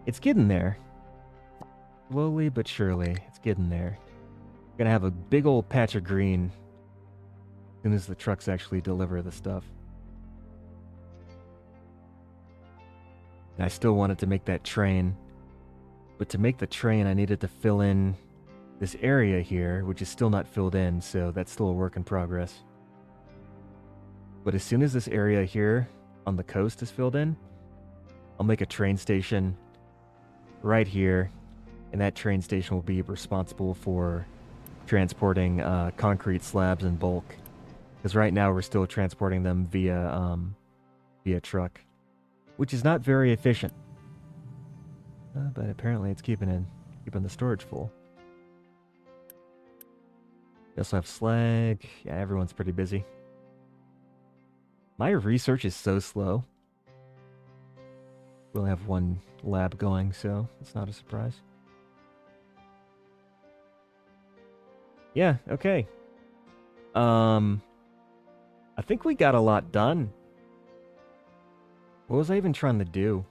A: It's getting there. Slowly but surely, it's getting there. Gonna have a big old patch of green as soon as the trucks actually deliver the stuff. And I still wanted to make that train, but to make the train I needed to fill in this area here, which is still not filled in, so that's still a work in progress. But as soon as this area here on the coast is filled in, I'll make a train station right here, and that train station will be responsible for transporting concrete slabs in bulk. Because right now we're still transporting them via truck, which is not very efficient. But apparently it's keeping the storage full. We also have slag. Yeah, everyone's pretty busy. My research is so slow. We only have one lab going, so it's not a surprise. Yeah, okay. I think we got a lot done. What was I even trying to do?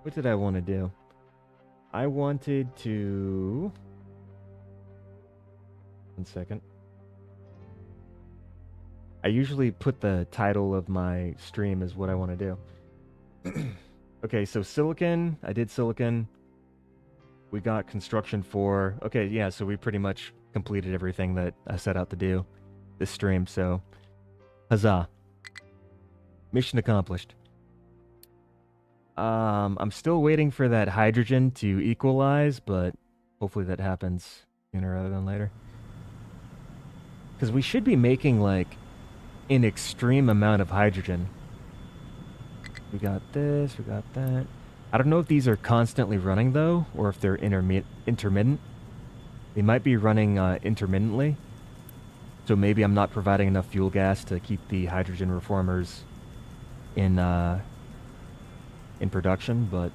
A: What did I want to do? I wanted to... One second. I usually put the title of my stream as what I want to do. Okay, so silicon. I did silicon. We got construction 4. Okay, yeah, so we pretty much completed everything that I set out to do this stream, so huzzah. Mission accomplished. I'm still waiting for that hydrogen to equalize, but hopefully that happens sooner rather than later. Because we should be making, like, an extreme amount of hydrogen. We got this, we got that. I don't know if these are constantly running, though, or if they're intermittent. They might be running intermittently. So maybe I'm not providing enough fuel gas to keep the hydrogen reformers in production, but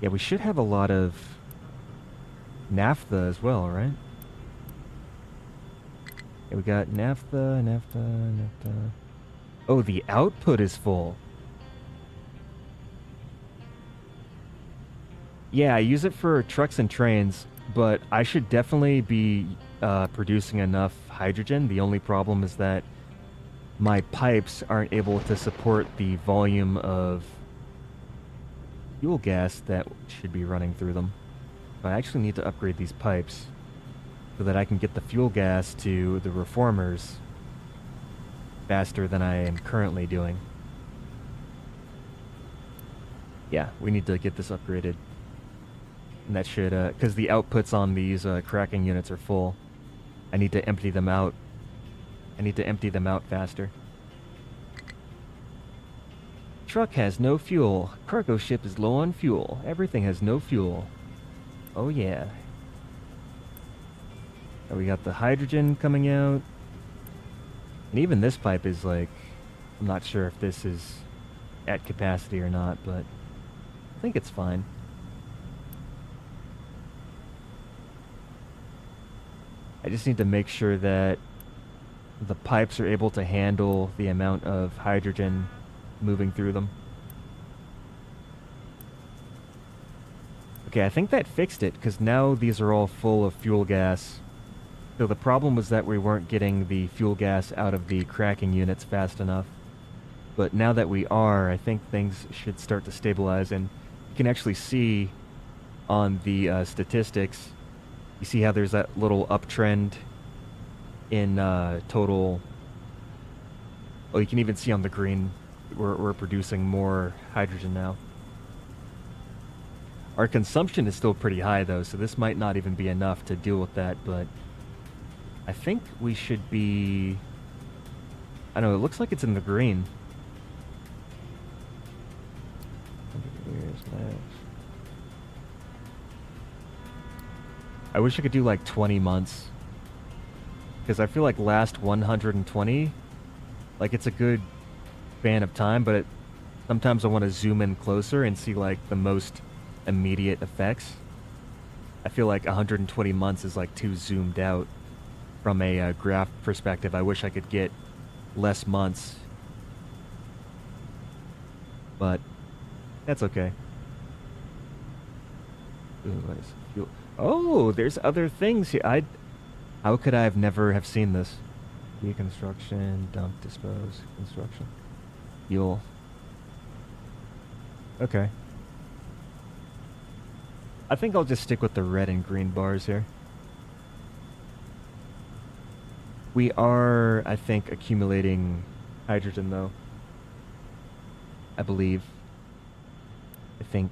A: yeah, we should have a lot of naphtha as well, right? Yeah, we got naphtha. Oh, the output is full. Yeah, I use it for trucks and trains, but I should definitely be producing enough hydrogen. The only problem is that my pipes aren't able to support the volume of fuel gas that should be running through them. So I actually need to upgrade these pipes so that I can get the fuel gas to the reformers faster than I am currently doing. Yeah, we need to get this upgraded. And that should, because the outputs on these cracking units are full. I need to empty them out. I need to empty them out faster. Truck has no fuel. Cargo ship is low on fuel. Everything has no fuel. Oh yeah. Oh, we got the hydrogen coming out. And even this pipe is like, I'm not sure if this is at capacity or not, but I think it's fine. I just need to make sure that the pipes are able to handle the amount of hydrogen moving through them. Okay, I think that fixed it, because now these are all full of fuel gas. So the problem was that we weren't getting the fuel gas out of the cracking units fast enough. But now that we are, I think things should start to stabilize, and you can actually see on the statistics, you see how there's that little uptrend in total. Oh, you can even see on the green, we're producing more hydrogen now. Our consumption is still pretty high though, so this might not even be enough to deal with that, but I think we should be... I don't know, it looks like it's in the green. I wish I could do like 20 months. Because I feel like last 120, like it's a good span of time, but sometimes I want to zoom in closer and see like the most immediate effects. I feel like 120 months is like too zoomed out from a graph perspective. I wish I could get less months, but that's okay. Ooh, what is fuel? Oh, there's other things here. How could I have never have seen this? Deconstruction, dump, dispose, construction, fuel. Okay. I think I'll just stick with the red and green bars here. We are, I think, accumulating hydrogen, though. I believe. I think.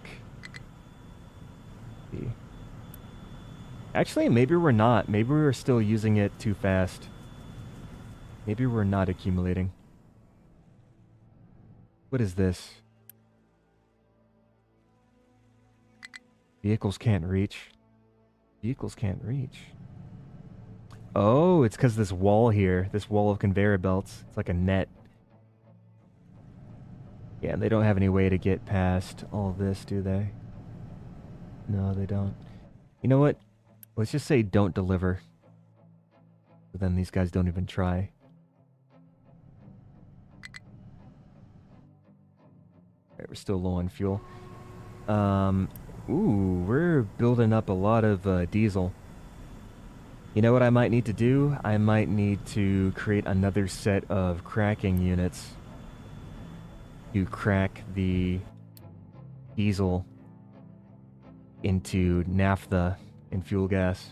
A: Actually, maybe we're not. Maybe we're still using it too fast. Maybe we're not accumulating. What is this? Vehicles can't reach. Vehicles can't reach. Oh, it's because this wall here. This wall of conveyor belts. It's like a net. Yeah, and they don't have any way to get past all this, do they? No, they don't. You know what? Let's just say don't deliver. But then these guys don't even try. Alright, we're still low on fuel. Ooh, we're building up a lot of diesel. You know what I might need to do? I might need to create another set of cracking units to crack the diesel into naphtha and fuel gas.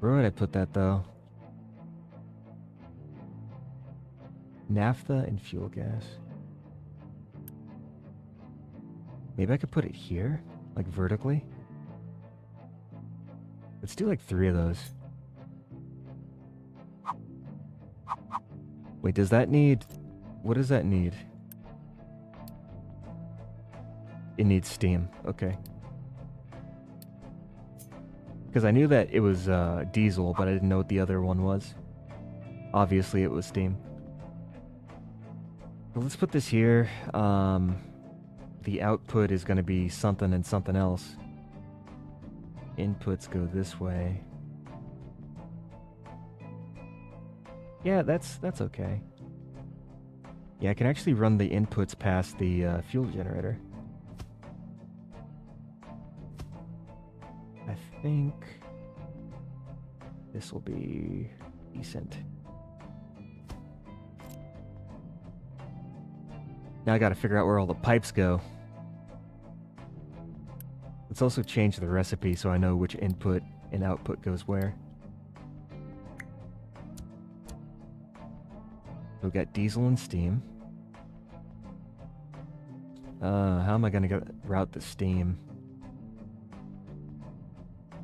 A: Where would I put that, though? Naphtha and fuel gas. Maybe I could put it here? Like vertically? Let's do like 3 of those. Wait, does that need... What does that need? It needs steam. Okay. Because I knew that it was diesel, but I didn't know what the other one was. Obviously, it was steam. Well, let's put this here. The output is going to be something and something else. Inputs go this way. Yeah, that's okay. Yeah, I can actually run the inputs past the fuel generator. I think this will be decent. Now I gotta figure out where all the pipes go. Let's also change the recipe so I know which input and output goes where. We've got diesel and steam. How am I gonna route the steam?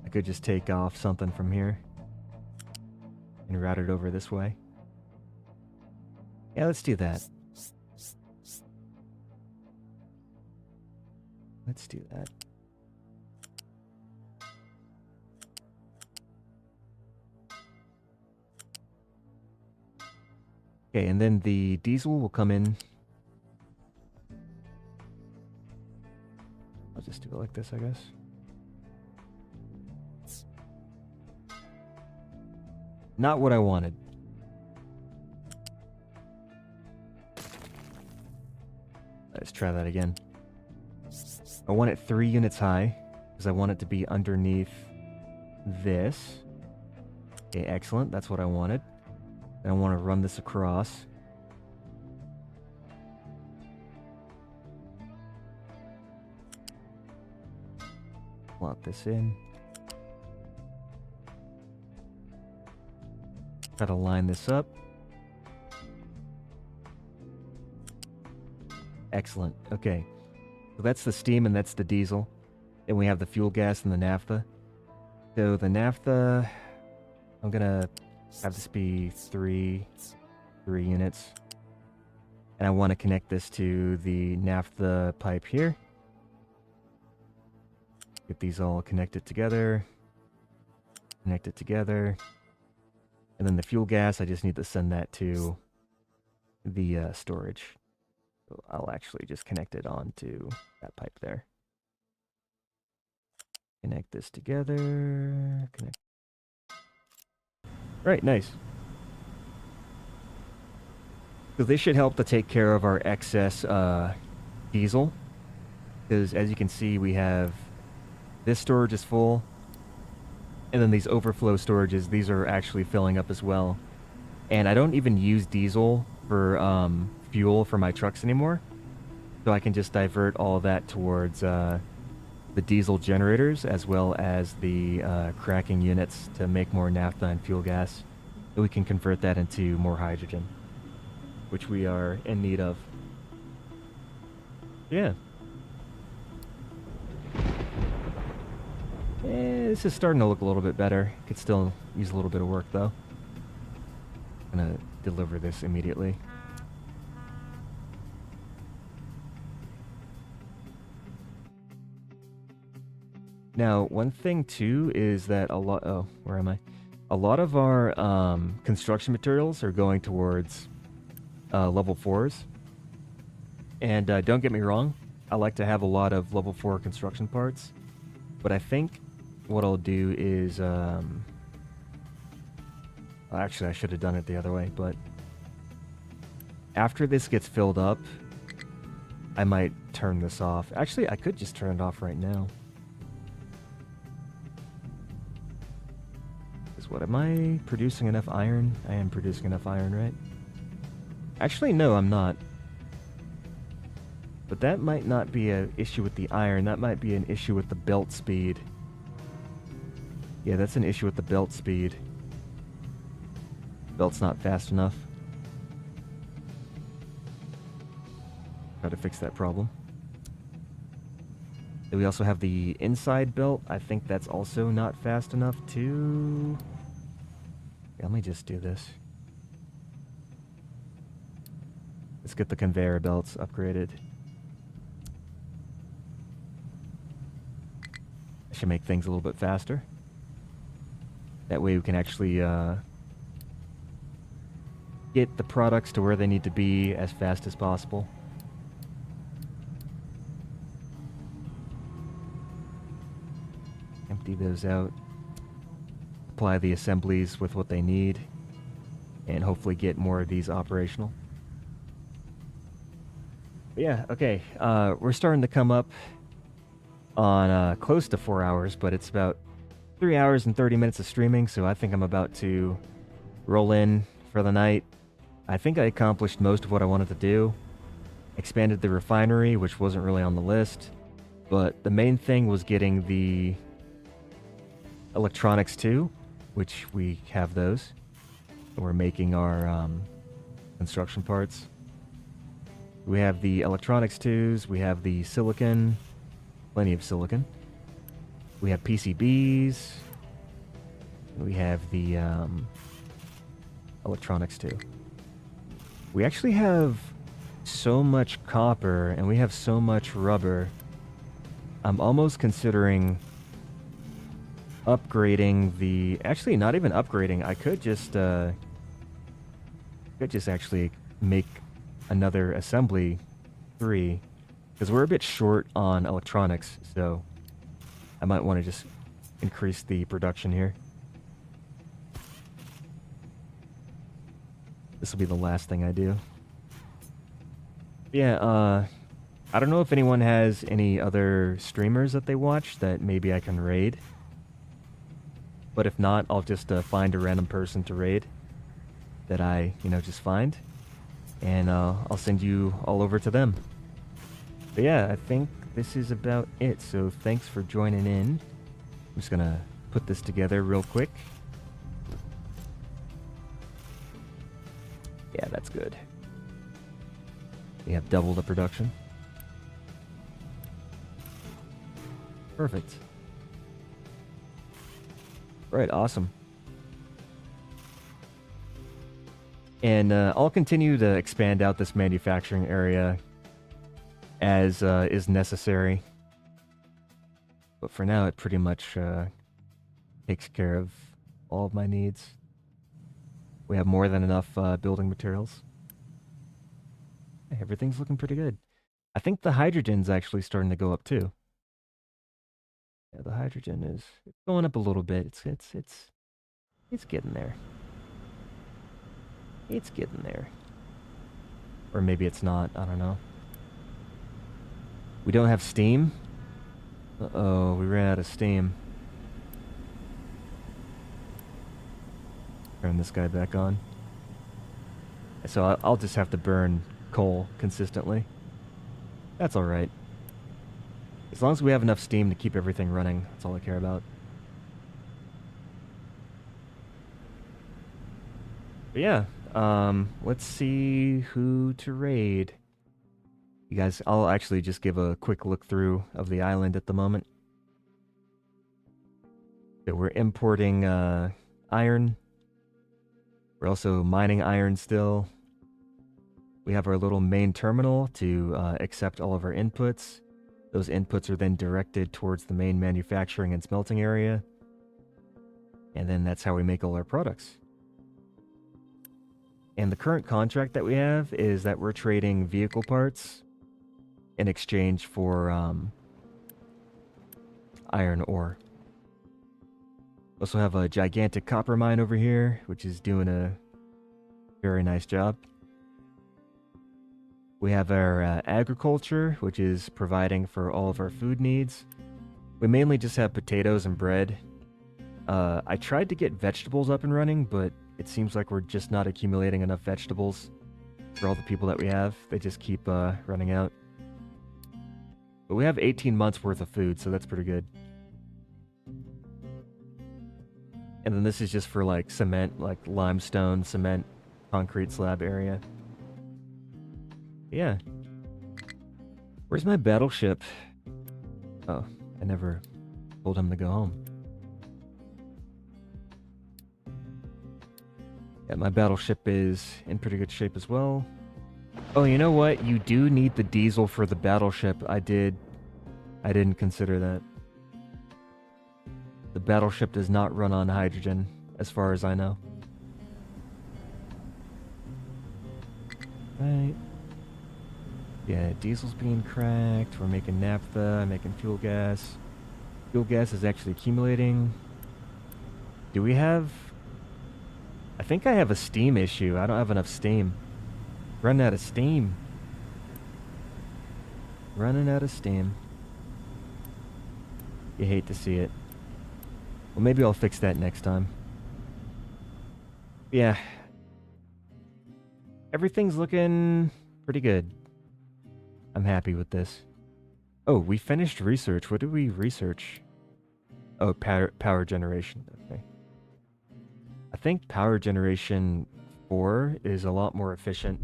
A: I could just take off something from here and route it over this way. Yeah, let's do that. Let's do that. Okay, and then the diesel will come in. I'll just do it like this, I guess. Not what I wanted. Let's try that again. I want it 3 units high, because I want it to be underneath this. Okay, excellent. That's what I wanted. And I want to run this across. Plot this in. Try to line this up. Excellent. Okay. So that's the steam and that's the diesel. Then we have the fuel gas and the naphtha. So the naphtha, I'm gonna have this be three units. And I want to connect this to the naphtha pipe here. Get these all connected together. Connect it together. And then the fuel gas, I just need to send that to the storage. So I'll actually just connect it onto that pipe there. Connect this together. Connect. Right, nice. So this should help to take care of our excess diesel. Because as you can see, we have this storage is full. And then these overflow storages, these are actually filling up as well. And I don't even use diesel for fuel for my trucks anymore. So I can just divert all that towards the diesel generators as well as the cracking units to make more naphtha and fuel gas. And we can convert that into more hydrogen, which we are in need of. Yeah. This is starting to look a little bit better. Could still use a little bit of work though. I'm gonna deliver this immediately. Now, one thing too is that a lot. Oh, where am I? A lot of our construction materials are going towards level 4s. And don't get me wrong, I like to have a lot of level 4 construction parts. But I think what I'll do is, actually I should have done it the other way, but after this gets filled up, I might turn this off. Actually, I could just turn it off right now. Because what, am I producing enough iron? I am producing enough iron, right? Actually, no, I'm not. But that might not be an issue with the iron. That might be an issue with the belt speed. Yeah, that's an issue with the belt speed. Belt's not fast enough. Try to fix that problem. Then we also have the inside belt. I think that's also not fast enough too. Yeah, let me just do this. Let's get the conveyor belts upgraded. Should make things a little bit faster. That way we can actually get the products to where they need to be as fast as possible. Empty those out. Apply the assemblies with what they need. And hopefully get more of these operational. But yeah, okay. We're starting to come up on close to 4 hours, but it's about 3 hours and 30 minutes of streaming, so I think I'm about to roll in for the night. I think I accomplished most of what I wanted to do. Expanded the refinery, which wasn't really on the list, but the main thing was getting the electronics too, which we have those. We're making our construction parts. We have the electronics twos, we have the silicon, plenty of silicon. We have PCBs. We have the electronics too. We actually have so much copper and we have so much rubber. I'm almost considering upgrading the... Actually, not even upgrading. I could just actually make another assembly 3. Because we're a bit short on electronics, so I might want to just increase the production here. This will be the last thing I do. Yeah, I don't know if anyone has any other streamers that they watch that maybe I can raid. But if not, I'll just find a random person to raid that I, just find. And I'll send you all over to them. But yeah, I think this is about it. So thanks for joining in. I'm just gonna put this together real quick. Yeah, that's good. We have double the production. Perfect. Right, awesome. And I'll continue to expand out this manufacturing area as is necessary. But for now, it pretty much takes care of all of my needs. We have more than enough building materials. Everything's looking pretty good. I think the hydrogen's actually starting to go up too. Yeah, the hydrogen is going up a little bit. It's getting there. It's getting there. Or maybe it's not. I don't know. We don't have steam. Uh-oh, we ran out of steam. Turn this guy back on. So I'll just have to burn coal consistently. That's alright. As long as we have enough steam to keep everything running, that's all I care about. But yeah, let's see who to raid. You guys, I'll actually just give a quick look through of the island at the moment. So we're importing iron. We're also mining iron still. We have our little main terminal to accept all of our inputs. Those inputs are then directed towards the main manufacturing and smelting area. And then that's how we make all our products. And the current contract that we have is that we're trading vehicle parts in exchange for iron ore. Also have a gigantic copper mine over here, which is doing a very nice job. We have our agriculture, which is providing for all of our food needs. We mainly just have potatoes and bread. I tried to get vegetables up and running, but it seems like we're just not accumulating enough vegetables for all the people that we have. They just keep running out. But we have 18 months worth of food, so that's pretty good. And then this is just for like cement, like limestone, cement, concrete slab area. Yeah. Where's my battleship? Oh, I never told him to go home. Yeah, my battleship is in pretty good shape as well. Oh, you know what? You do need the diesel for the battleship. I didn't consider that. The battleship does not run on hydrogen, as far as I know. Right. Yeah, diesel's being cracked. We're making naphtha, making fuel gas. Fuel gas is actually accumulating. Do we have... I think I have a steam issue. I don't have enough steam. Running out of steam. Running out of steam. You hate to see it. Well, maybe I'll fix that next time. Yeah. Everything's looking pretty good. I'm happy with this. Oh, we finished research. What did we research? Oh, power generation. Okay. I think power generation 4 is a lot more efficient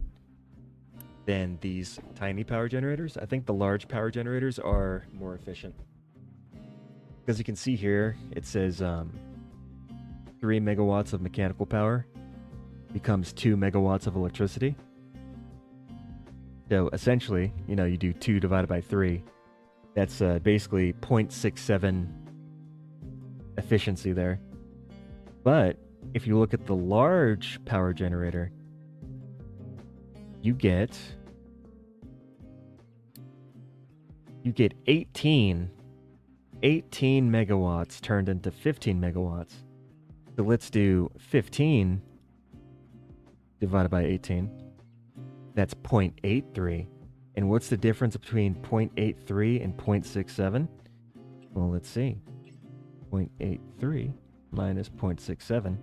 A: than these tiny power generators. I think the large power generators are more efficient. Because you can see here, it says 3 megawatts of mechanical power becomes 2 megawatts of electricity. So essentially, you know, you do 2 divided by 3. That's basically 0.67 efficiency there. But if you look at the large power generator, you get 18 megawatts turned into 15 megawatts. So let's do 15 divided by 18. That's 0.83. And what's the difference between 0.83 and 0.67? Well, let's see. 0.83 minus 0.67.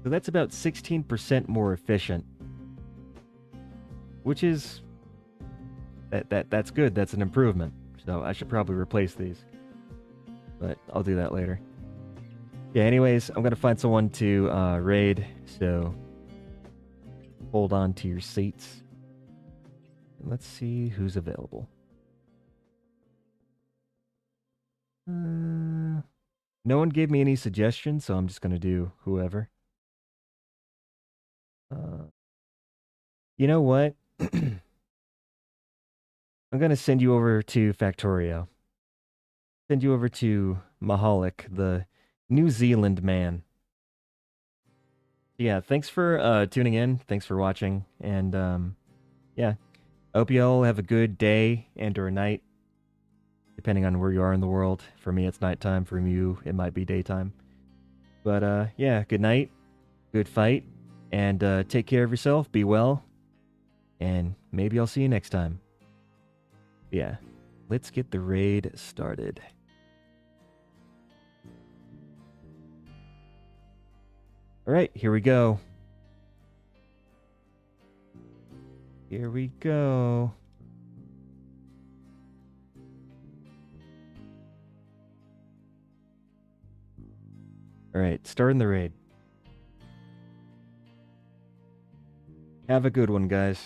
A: So that's about 16% more efficient. Which is... That's good. That's an improvement. So I should probably replace these. But I'll do that later. Yeah, anyways, I'm going to find someone to raid. So hold on to your seats. And let's see who's available. No one gave me any suggestions, so I'm just going to do whoever. You know what? I'm going to send you over to Factorio. Send you over to Mahalik, the New Zealand man. Yeah, thanks for tuning in. Thanks for watching. And yeah, I hope you all have a good day and or night. depending on where you are in the world. For me, it's nighttime. For you, it might be daytime. But yeah, good night, good fight, and take care of yourself. Be well, and maybe I'll see you next time. Yeah, let's get the raid started. All right, here we go. Here we go. All right, starting the raid. Have a good one, guys.